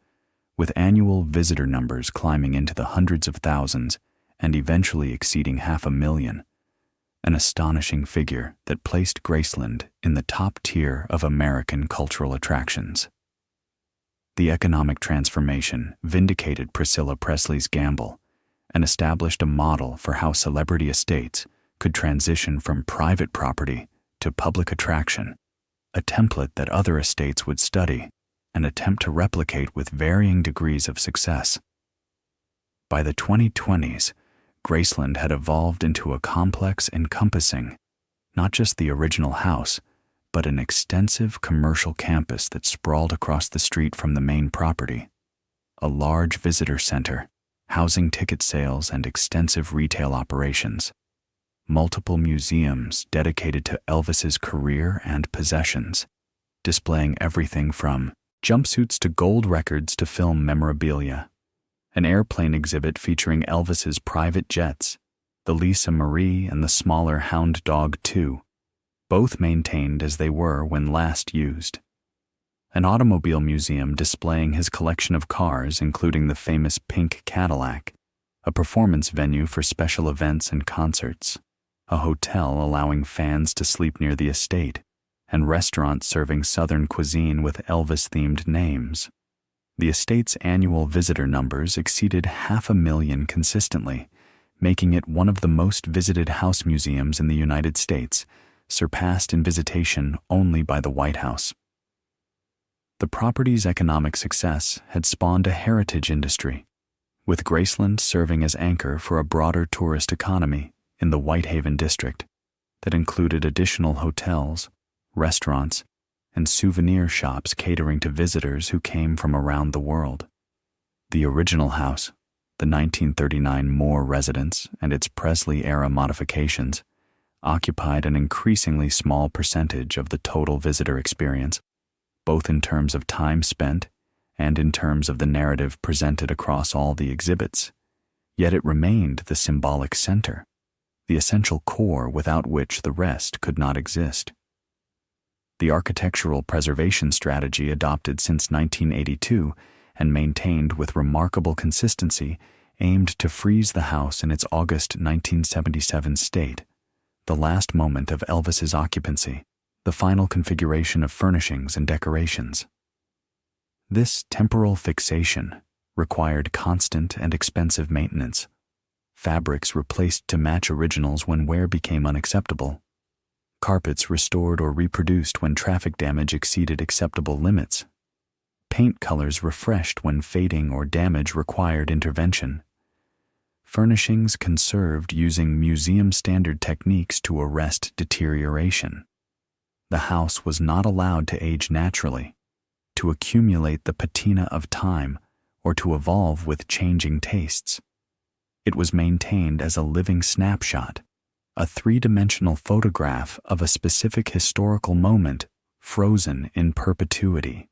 with annual visitor numbers climbing into the hundreds of thousands and eventually exceeding 500,000, an astonishing figure that placed Graceland in the top tier of American cultural attractions. The economic transformation vindicated Priscilla Presley's gamble and established a model for how celebrity estates could transition from private property to public attraction, a template that other estates would study and attempt to replicate with varying degrees of success. By the 2020s, Graceland had evolved into a complex encompassing not just the original house, but an extensive commercial campus that sprawled across the street from the main property, a large visitor center housing ticket sales and extensive retail operations, multiple museums dedicated to Elvis's career and possessions, displaying everything from jumpsuits to gold records to film memorabilia, an airplane exhibit featuring Elvis's private jets, the Lisa Marie and the smaller Hound Dog 2, both maintained as they were when last used, an automobile museum displaying his collection of cars including the famous pink Cadillac, a performance venue for special events and concerts, a hotel allowing fans to sleep near the estate, and restaurants serving Southern cuisine with Elvis-themed names. The estate's annual visitor numbers exceeded 500,000 consistently, making it one of the most visited house museums in the United States, surpassed in visitation only by the White House. The property's economic success had spawned a heritage industry, with Graceland serving as anchor for a broader tourist economy in the Whitehaven district that included additional hotels, restaurants, and souvenir shops catering to visitors who came from around the world. The original house, the 1939 Moore residence and its Presley-era modifications, occupied an increasingly small percentage of the total visitor experience, both in terms of time spent and in terms of the narrative presented across all the exhibits, yet it remained the symbolic center, the essential core without which the rest could not exist. The architectural preservation strategy adopted since 1982 and maintained with remarkable consistency aimed to freeze the house in its August 1977 state, the last moment of Elvis's occupancy, the final configuration of furnishings and decorations. This temporal fixation required constant and expensive maintenance, fabrics replaced to match originals when wear became unacceptable, carpets restored or reproduced when traffic damage exceeded acceptable limits, paint colors refreshed when fading or damage required intervention, furnishings conserved using museum-standard techniques to arrest deterioration. The house was not allowed to age naturally, to accumulate the patina of time, or to evolve with changing tastes. It was maintained as a living snapshot, a three-dimensional photograph of a specific historical moment frozen in perpetuity.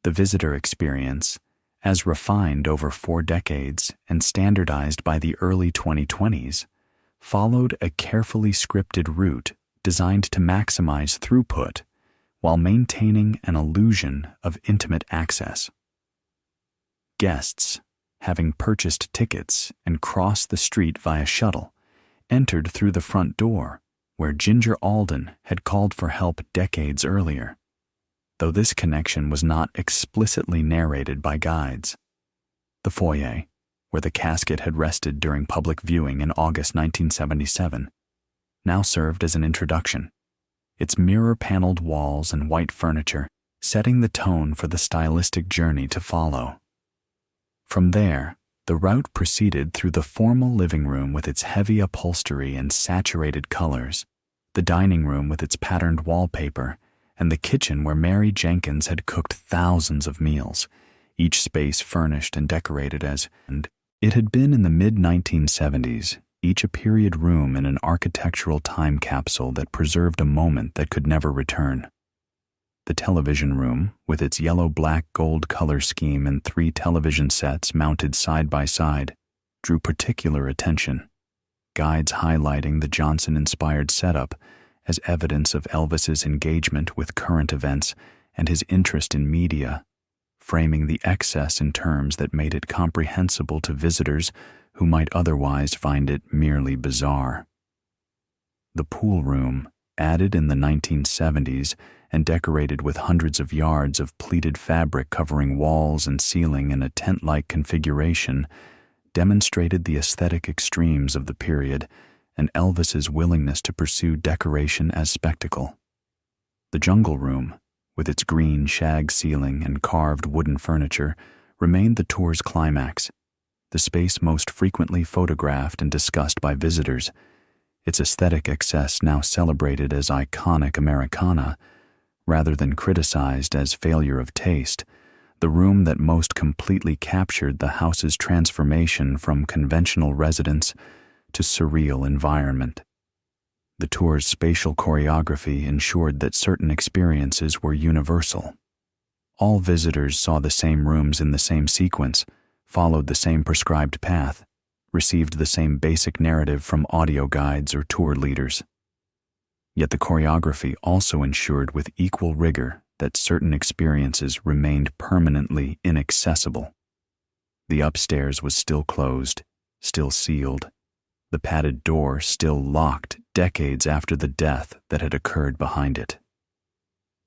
The visitor experience, as refined over 4 decades and standardized by the early 2020s, followed a carefully scripted route designed to maximize throughput while maintaining an illusion of intimate access. Guests, having purchased tickets and crossed the street via shuttle, entered through the front door, where Ginger Alden had called for help decades earlier, though this connection was not explicitly narrated by guides. The foyer, where the casket had rested during public viewing in August 1977, now served as an introduction, its mirror-paneled walls and white furniture setting the tone for the stylistic journey to follow. From there, the route proceeded through the formal living room with its heavy upholstery and saturated colors, the dining room with its patterned wallpaper, and the kitchen where Mary Jenkins had cooked thousands of meals, each space furnished and decorated as, and it had been in the mid-1970s, each a period room in an architectural time capsule that preserved a moment that could never return. The television room, with its yellow-black-gold color scheme and 3 television sets mounted side by side, drew particular attention, guides highlighting the Johnson-inspired setup as evidence of Elvis's engagement with current events and his interest in media, framing the excess in terms that made it comprehensible to visitors who might otherwise find it merely bizarre. The pool room, added in the 1970s and decorated with hundreds of yards of pleated fabric covering walls and ceiling in a tent-like configuration, demonstrated the aesthetic extremes of the period and Elvis's willingness to pursue decoration as spectacle. The jungle room, with its green shag ceiling and carved wooden furniture, remained the tour's climax, the space most frequently photographed and discussed by visitors, its aesthetic excess now celebrated as iconic Americana, rather than criticized as failure of taste, the room that most completely captured the house's transformation from conventional residence to surreal environment. The tour's spatial choreography ensured that certain experiences were universal. All visitors saw the same rooms in the same sequence, followed the same prescribed path, received the same basic narrative from audio guides or tour leaders. Yet the choreography also ensured with equal rigor that certain experiences remained permanently inaccessible. The upstairs was still closed, still sealed, the padded door still locked decades after the death that had occurred behind it.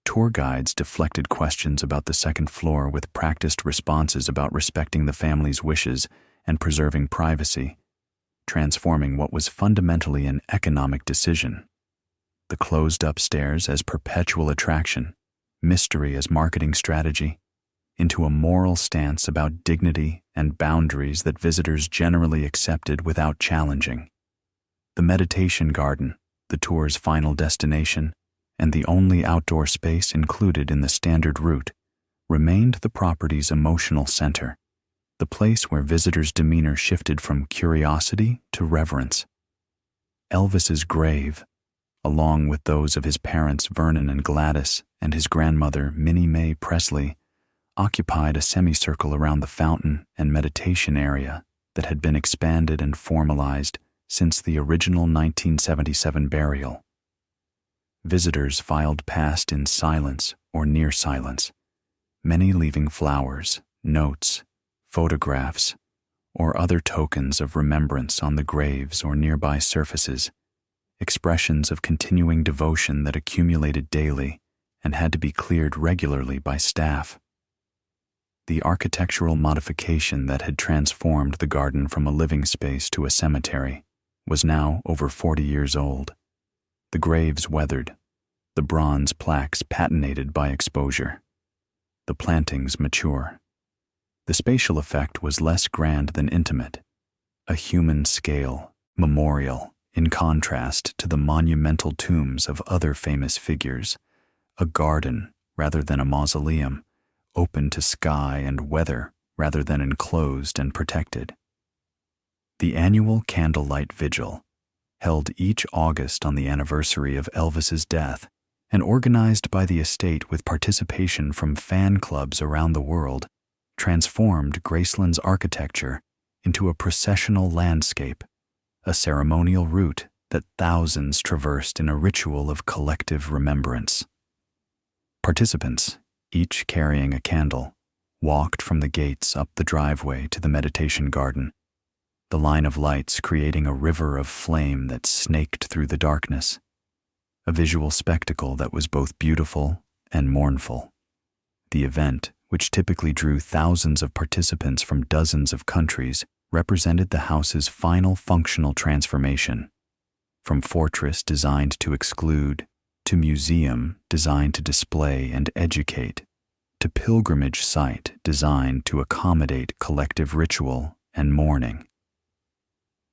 Tour guides deflected questions about the second floor with practiced responses about respecting the family's wishes and preserving privacy, transforming what was fundamentally an economic decision, the closed upstairs as perpetual attraction, mystery as marketing strategy, into a moral stance about dignity and boundaries that visitors generally accepted without challenging. The meditation garden, the tour's final destination, and the only outdoor space included in the standard route, remained the property's emotional center, the place where visitors' demeanor shifted from curiosity to reverence. Elvis's grave, along with those of his parents Vernon and Gladys and his grandmother Minnie Mae Presley, occupied a semicircle around the fountain and meditation area that had been expanded and formalized since the original 1977 burial. Visitors filed past in silence or near silence, many leaving flowers, notes, photographs, or other tokens of remembrance on the graves or nearby surfaces, expressions of continuing devotion that accumulated daily and had to be cleared regularly by staff. The architectural modification that had transformed the garden from a living space to a cemetery was now over 40 years old, the graves weathered, the bronze plaques patinated by exposure, the plantings mature. The spatial effect was less grand than intimate, a human-scale memorial in contrast to the monumental tombs of other famous figures, a garden rather than a mausoleum, open to sky and weather rather than enclosed and protected. The annual candlelight vigil, held each August on the anniversary of Elvis's death and organized by the estate with participation from fan clubs around the world, transformed Graceland's architecture into a processional landscape, a ceremonial route that thousands traversed in a ritual of collective remembrance. Participants, each carrying a candle, walked from the gates up the driveway to the meditation garden, the line of lights creating a river of flame that snaked through the darkness, a visual spectacle that was both beautiful and mournful. The event, which typically drew thousands of participants from dozens of countries, represented the house's final functional transformation, from fortress designed to exclude, to museum designed to display and educate, to pilgrimage site designed to accommodate collective ritual and mourning.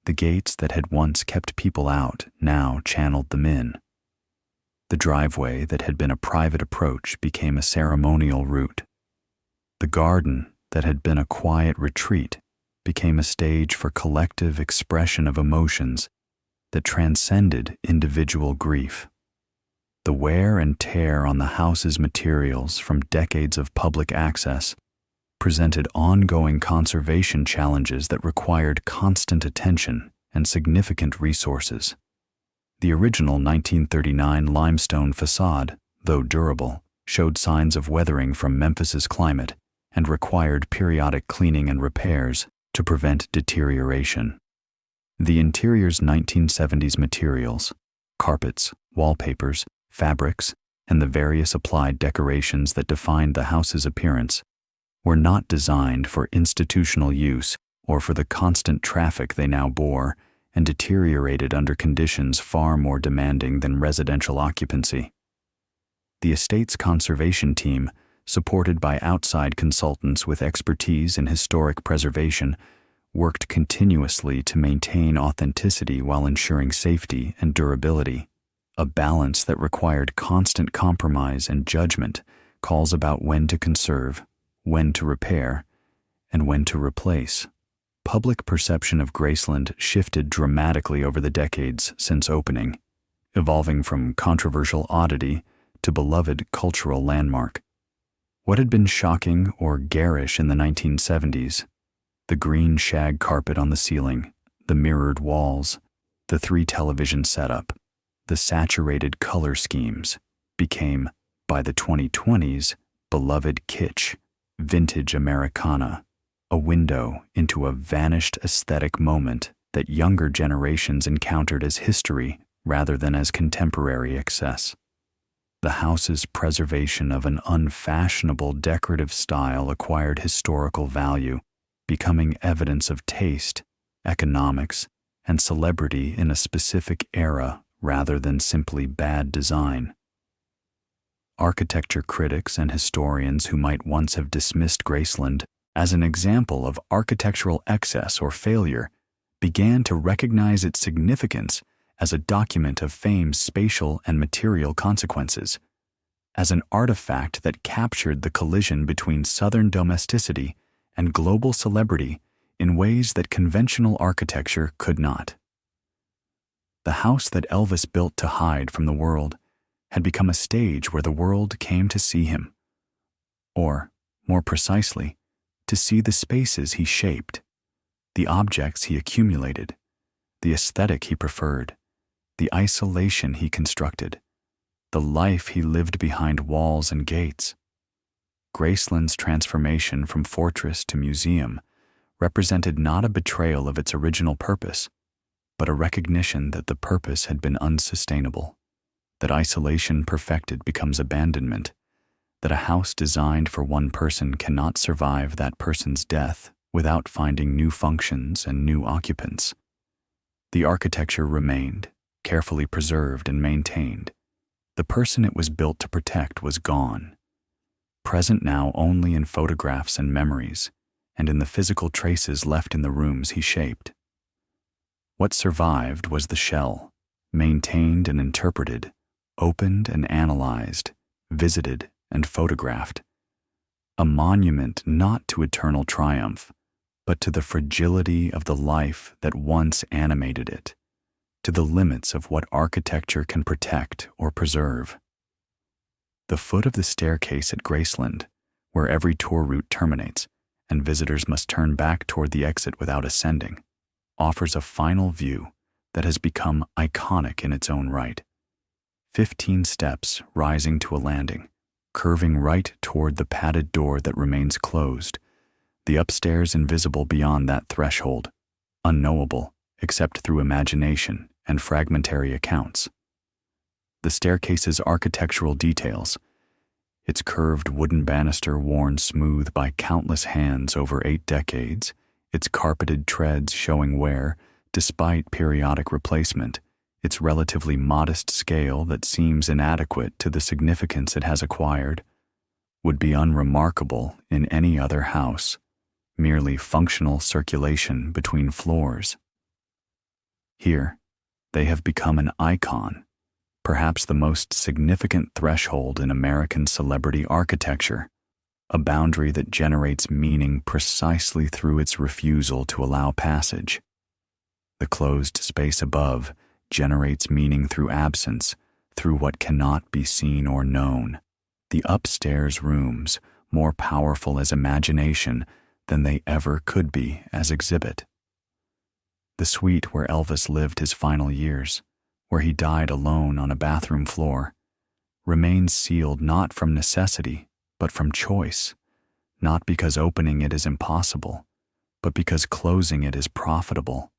The gates that had once kept people out now channeled them in. The driveway that had been a private approach became a ceremonial route. The garden that had been a quiet retreat became a stage for collective expression of emotions that transcended individual grief. The wear and tear on the house's materials from decades of public access presented ongoing conservation challenges that required constant attention and significant resources. The original 1939 limestone facade, though durable, showed signs of weathering from Memphis's climate and required periodic cleaning and repairs to prevent deterioration. The interior's 1970s materials, carpets, wallpapers, fabrics, and the various applied decorations that defined the house's appearance, were not designed for institutional use or for the constant traffic they now bore, and deteriorated under conditions far more demanding than residential occupancy. The estate's conservation team, supported by outside consultants with expertise in historic preservation, worked continuously to maintain authenticity while ensuring safety and durability. A balance that required constant compromise and judgment calls about when to conserve, when to repair, and when to replace. Public perception of Graceland shifted dramatically over the decades since opening, evolving from controversial oddity to beloved cultural landmark. What had been shocking or garish in the 1970s, the green shag carpet on the ceiling, the mirrored walls, the 3 television setup, the saturated color schemes, became, by the 2020s, beloved kitsch, vintage Americana, a window into a vanished aesthetic moment that younger generations encountered as history rather than as contemporary excess. The house's preservation of an unfashionable decorative style acquired historical value, becoming evidence of taste, economics, and celebrity in a specific era rather than simply bad design. Architecture critics and historians who might once have dismissed Graceland as an example of architectural excess or failure began to recognize its significance as a document of fame's spatial and material consequences, as an artifact that captured the collision between Southern domesticity and global celebrity in ways that conventional architecture could not. The house that Elvis built to hide from the world had become a stage where the world came to see him, or, more precisely, to see the spaces he shaped, the objects he accumulated, the aesthetic he preferred, the isolation he constructed, the life he lived behind walls and gates. Graceland's transformation from fortress to museum represented not a betrayal of its original purpose, but a recognition that the purpose had been unsustainable, that isolation perfected becomes abandonment, that a house designed for one person cannot survive that person's death without finding new functions and new occupants. The architecture remained, carefully preserved and maintained. The person it was built to protect was gone, present now only in photographs and memories, and in the physical traces left in the rooms he shaped. What survived was the shell, maintained and interpreted, opened and analyzed, visited and photographed, a monument not to eternal triumph, but to the fragility of the life that once animated it, to the limits of what architecture can protect or preserve. The foot of the staircase at Graceland, where every tour route terminates, and visitors must turn back toward the exit without ascending, offers a final view that has become iconic in its own right. 15 steps rising to a landing, curving right toward the padded door that remains closed, the upstairs invisible beyond that threshold, unknowable except through imagination and fragmentary accounts. The staircase's architectural details, its curved wooden banister worn smooth by countless hands over 8 decades, its carpeted treads showing wear, despite periodic replacement, its relatively modest scale that seems inadequate to the significance it has acquired, would be unremarkable in any other house, merely functional circulation between floors. Here, they have become an icon, perhaps the most significant threshold in American celebrity architecture, a boundary that generates meaning precisely through its refusal to allow passage. The closed space above generates meaning through absence, through what cannot be seen or known. The upstairs rooms, more powerful as imagination than they ever could be as exhibit. The suite where Elvis lived his final years, where he died alone on a bathroom floor, remains sealed not from necessity, but from choice, not because opening it is impossible, but because closing it is profitable,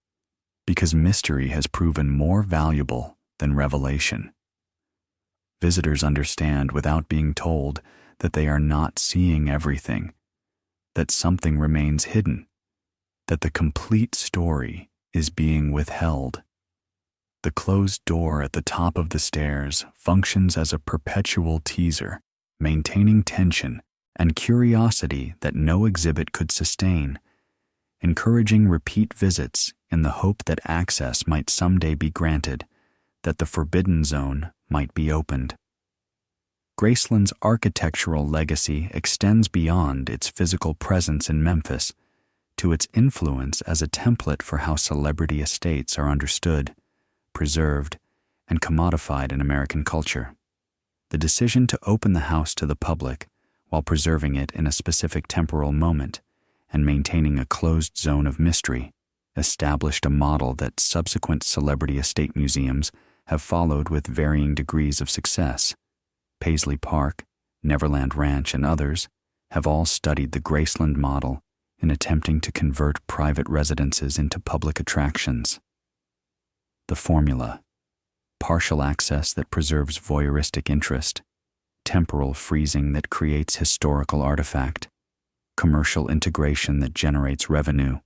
because mystery has proven more valuable than revelation. Visitors understand without being told that they are not seeing everything, that something remains hidden, that the complete story is being withheld. The closed door at the top of the stairs functions as a perpetual teaser, maintaining tension and curiosity that no exhibit could sustain, encouraging repeat visits in the hope that access might someday be granted, that the forbidden zone might be opened. Graceland's architectural legacy extends beyond its physical presence in Memphis to its influence as a template for how celebrity estates are understood, preserved, and commodified in American culture. The decision to open the house to the public while preserving it in a specific temporal moment and maintaining a closed zone of mystery established a model that subsequent celebrity estate museums have followed with varying degrees of success. Paisley Park, Neverland Ranch, and others have all studied the Graceland model in attempting to convert private residences into public attractions. The formula: partial access that preserves voyeuristic interest, temporal freezing that creates historical artifact, commercial integration that generates revenue,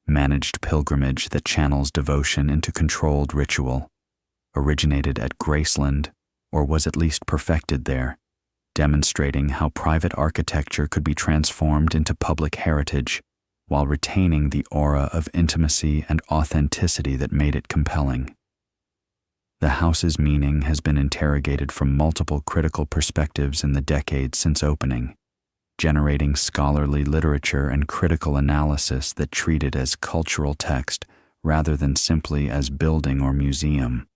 managed pilgrimage that channels devotion into controlled ritual, originated at Graceland, or was at least perfected there, demonstrating how private architecture could be transformed into public heritage while retaining the aura of intimacy and authenticity that made it compelling. The house's meaning has been interrogated from multiple critical perspectives in the decades since opening, generating scholarly literature and critical analysis that treat it as cultural text rather than simply as building or museum.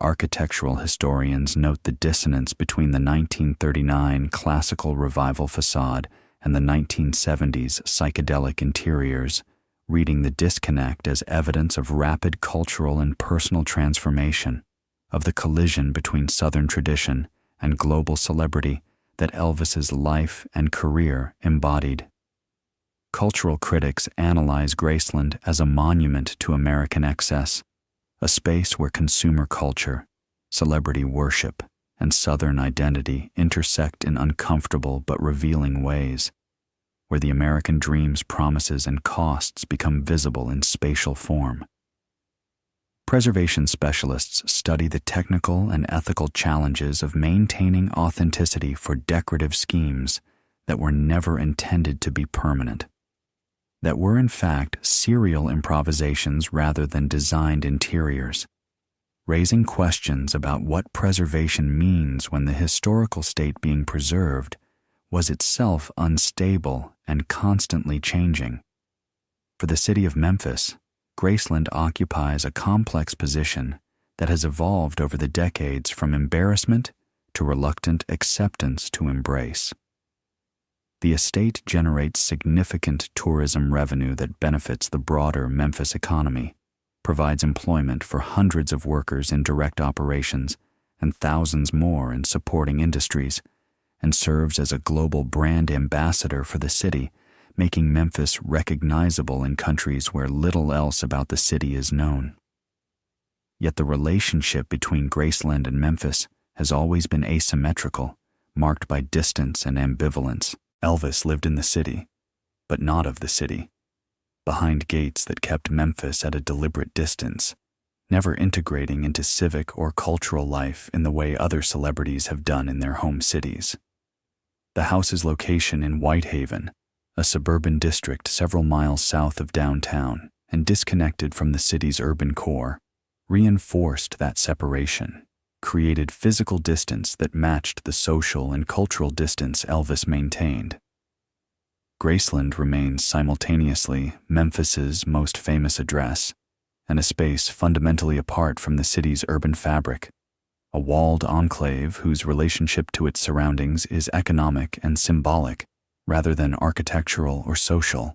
Architectural historians note the dissonance between the 1939 classical revival facade and the 1970s psychedelic interiors, reading the disconnect as evidence of rapid cultural and personal transformation, of the collision between Southern tradition and global celebrity that Elvis's life and career embodied. Cultural critics analyze Graceland as a monument to American excess, a space where consumer culture, celebrity worship, and Southern identity intersect in uncomfortable but revealing ways, where the American dream's promises and costs become visible in spatial form. Preservation specialists study the technical and ethical challenges of maintaining authenticity for decorative schemes that were never intended to be permanent, that were in fact serial improvisations rather than designed interiors, raising questions about what preservation means when the historical state being preserved was itself unstable and constantly changing. For the city of Memphis, Graceland occupies a complex position that has evolved over the decades from embarrassment to reluctant acceptance to embrace. The estate generates significant tourism revenue that benefits the broader Memphis economy, provides employment for hundreds of workers in direct operations and thousands more in supporting industries, and serves as a global brand ambassador for the city, making Memphis recognizable in countries where little else about the city is known. Yet the relationship between Graceland and Memphis has always been asymmetrical, marked by distance and ambivalence. Elvis lived in the city, but not of the city, behind gates that kept Memphis at a deliberate distance, never integrating into civic or cultural life in the way other celebrities have done in their home cities. The house's location in Whitehaven, a suburban district several miles south of downtown and disconnected from the city's urban core, reinforced that separation, created physical distance that matched the social and cultural distance Elvis maintained. Graceland remains simultaneously Memphis's most famous address and a space fundamentally apart from the city's urban fabric, a walled enclave whose relationship to its surroundings is economic and symbolic rather than architectural or social,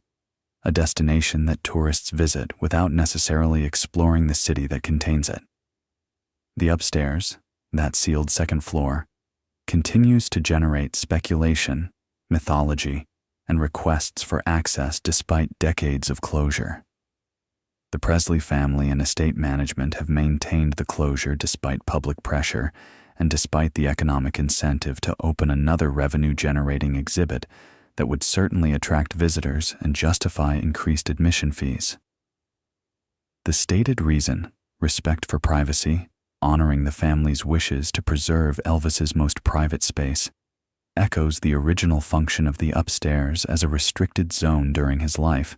a destination that tourists visit without necessarily exploring the city that contains it. The upstairs, that sealed second floor, continues to generate speculation, mythology, and requests for access despite decades of closure. The Presley family and estate management have maintained the closure despite public pressure and despite the economic incentive to open another revenue-generating exhibit that would certainly attract visitors and justify increased admission fees. The stated reason, respect for privacy, honoring the family's wishes to preserve Elvis's most private space, echoes the original function of the upstairs as a restricted zone during his life,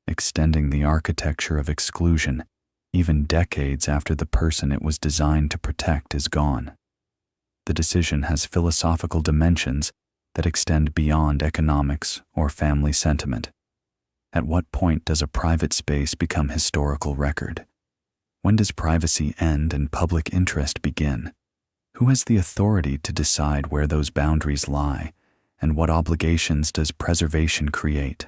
extending the architecture of exclusion even decades after the person it was designed to protect is gone. The decision has philosophical dimensions that extend beyond economics or family sentiment. At what point does a private space become historical record? When does privacy end and public interest begin? Who has the authority to decide where those boundaries lie, and what obligations does preservation create?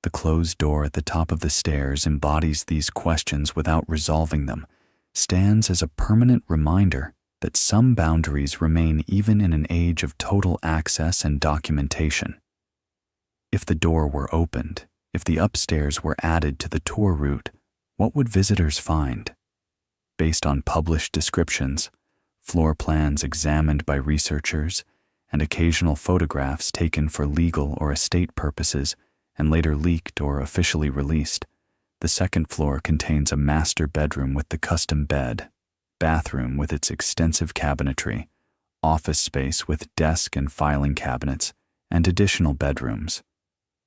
The closed door at the top of the stairs embodies these questions without resolving them, stands as a permanent reminder that some boundaries remain even in an age of total access and documentation. If the door were opened, if the upstairs were added to the tour route, what would visitors find? Based on published descriptions, floor plans examined by researchers, and occasional photographs taken for legal or estate purposes and later leaked or officially released, the second floor contains a master bedroom with the custom bed, bathroom with its extensive cabinetry, office space with desk and filing cabinets, and additional bedrooms,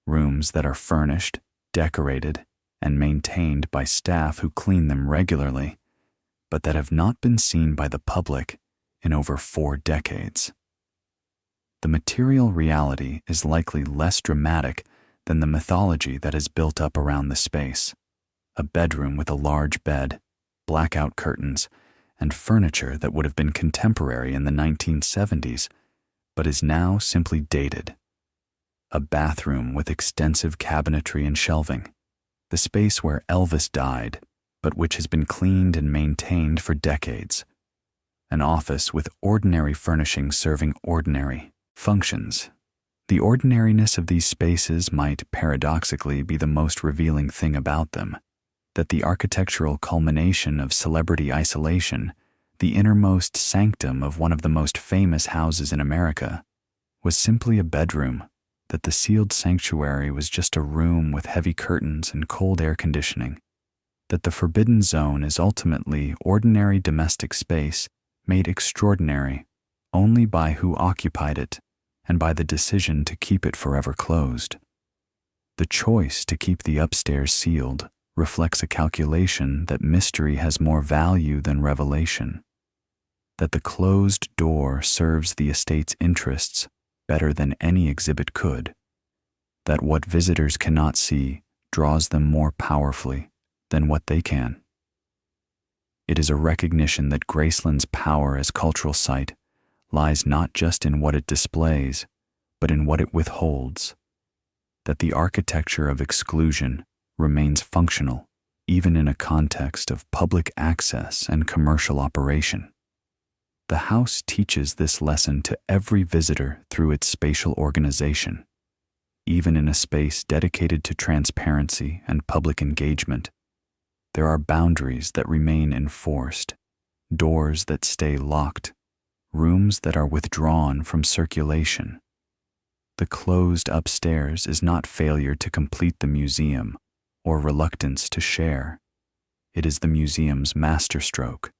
rooms that are furnished, decorated, and maintained by staff who clean them regularly, but that have not been seen by the public in over 4 decades. The material reality is likely less dramatic than the mythology that is built up around the space. A bedroom with a large bed, blackout curtains, and furniture that would have been contemporary in the 1970s, but is now simply dated. A bathroom with extensive cabinetry and shelving, the space where Elvis died, but which has been cleaned and maintained for decades. An office with ordinary furnishings serving ordinary functions. The ordinariness of these spaces might paradoxically be the most revealing thing about them, that the architectural culmination of celebrity isolation, the innermost sanctum of one of the most famous houses in America, was simply a bedroom, that the sealed sanctuary was just a room with heavy curtains and cold air conditioning, that the forbidden zone is ultimately ordinary domestic space made extraordinary only by who occupied it and by the decision to keep it forever closed. The choice to keep the upstairs sealed reflects a calculation that mystery has more value than revelation, that the closed door serves the estate's interests better than any exhibit could, that what visitors cannot see draws them more powerfully than what they can. It is a recognition that Graceland's power as cultural site lies not just in what it displays, but in what it withholds, that the architecture of exclusion remains functional even in a context of public access and commercial operation. The house teaches this lesson to every visitor through its spatial organization. Even in a space dedicated to transparency and public engagement, there are boundaries that remain enforced, doors that stay locked, rooms that are withdrawn from circulation. The closed upstairs is not failure to complete the museum or reluctance to share. It is the museum's masterstroke,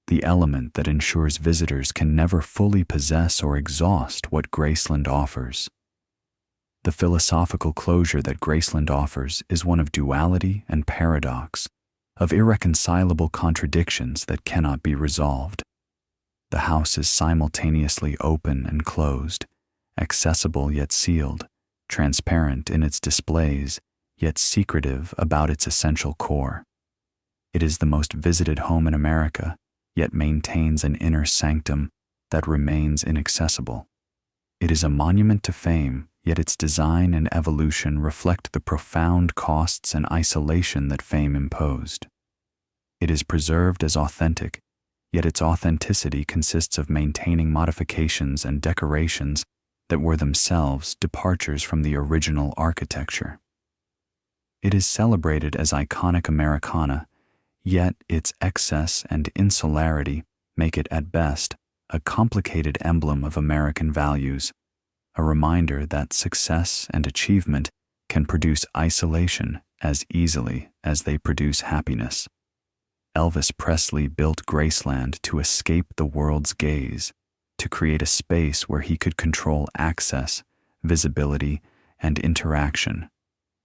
the element that ensures visitors can never fully possess or exhaust what Graceland offers. The philosophical closure that Graceland offers is one of duality and paradox, of irreconcilable contradictions that cannot be resolved. The house is simultaneously open and closed, accessible yet sealed, transparent in its displays, yet secretive about its essential core. It is the most visited home in America, yet maintains an inner sanctum that remains inaccessible. It is a monument to fame, yet its design and evolution reflect the profound costs and isolation that fame imposed. It is preserved as authentic, yet its authenticity consists of maintaining modifications and decorations that were themselves departures from the original architecture. It is celebrated as iconic Americana, yet its excess and insularity make it at best a complicated emblem of American values, a reminder that success and achievement can produce isolation as easily as they produce happiness. Elvis Presley built Graceland to escape the world's gaze, to create a space where he could control access, visibility, and interaction,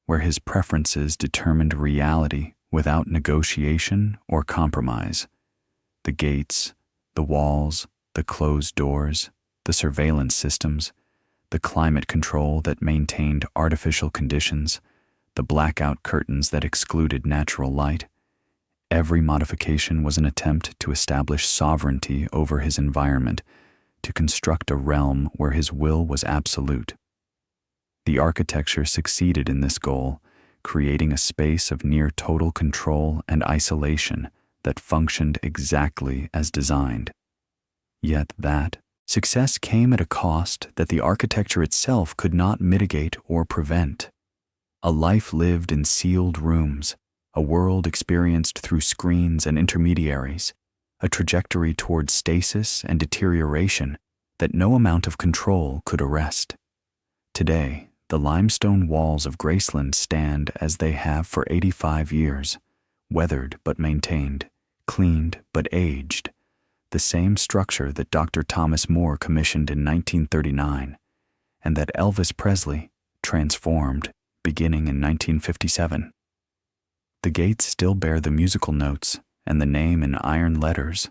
where his preferences determined reality without negotiation or compromise. The gates, the walls, the closed doors, the surveillance systems, the climate control that maintained artificial conditions, the blackout curtains that excluded natural light. Every modification was an attempt to establish sovereignty over his environment, to construct a realm where his will was absolute. The architecture succeeded in this goal, creating a space of near total control and isolation that functioned exactly as designed. Yet that success came at a cost that the architecture itself could not mitigate or prevent. A life lived in sealed rooms, a world experienced through screens and intermediaries, a trajectory toward stasis and deterioration that no amount of control could arrest. Today, the limestone walls of Graceland stand as they have for 85 years, weathered but maintained, cleaned but aged, the same structure that Dr. Thomas Moore commissioned in 1939, and that Elvis Presley transformed beginning in 1957. The gates still bear the musical notes and the name in iron letters,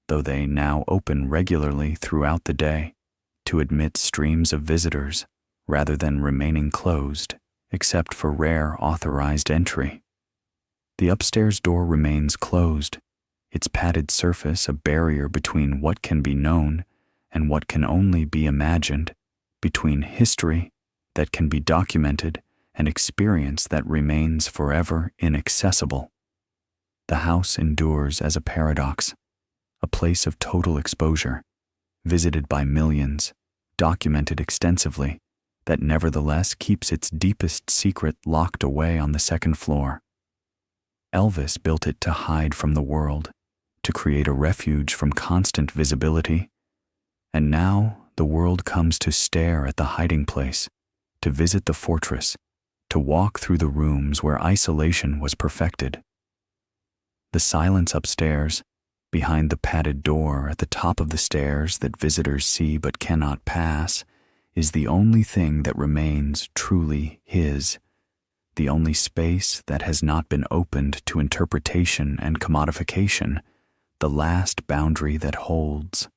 though they now open regularly throughout the day to admit streams of visitors rather than remaining closed, except for rare authorized entry. The upstairs door remains closed, its padded surface a barrier between what can be known and what can only be imagined, between history that can be documented and experience that remains forever inaccessible. The house endures as a paradox, a place of total exposure, visited by millions, documented extensively, that nevertheless keeps its deepest secret locked away on the second floor. Elvis built it to hide from the world, to create a refuge from constant visibility, and now the world comes to stare at the hiding place, to visit the fortress, to walk through the rooms where isolation was perfected. The silence upstairs, behind the padded door at the top of the stairs that visitors see but cannot pass, is the only thing that remains truly his, the only space that has not been opened to interpretation and commodification, the last boundary that holds.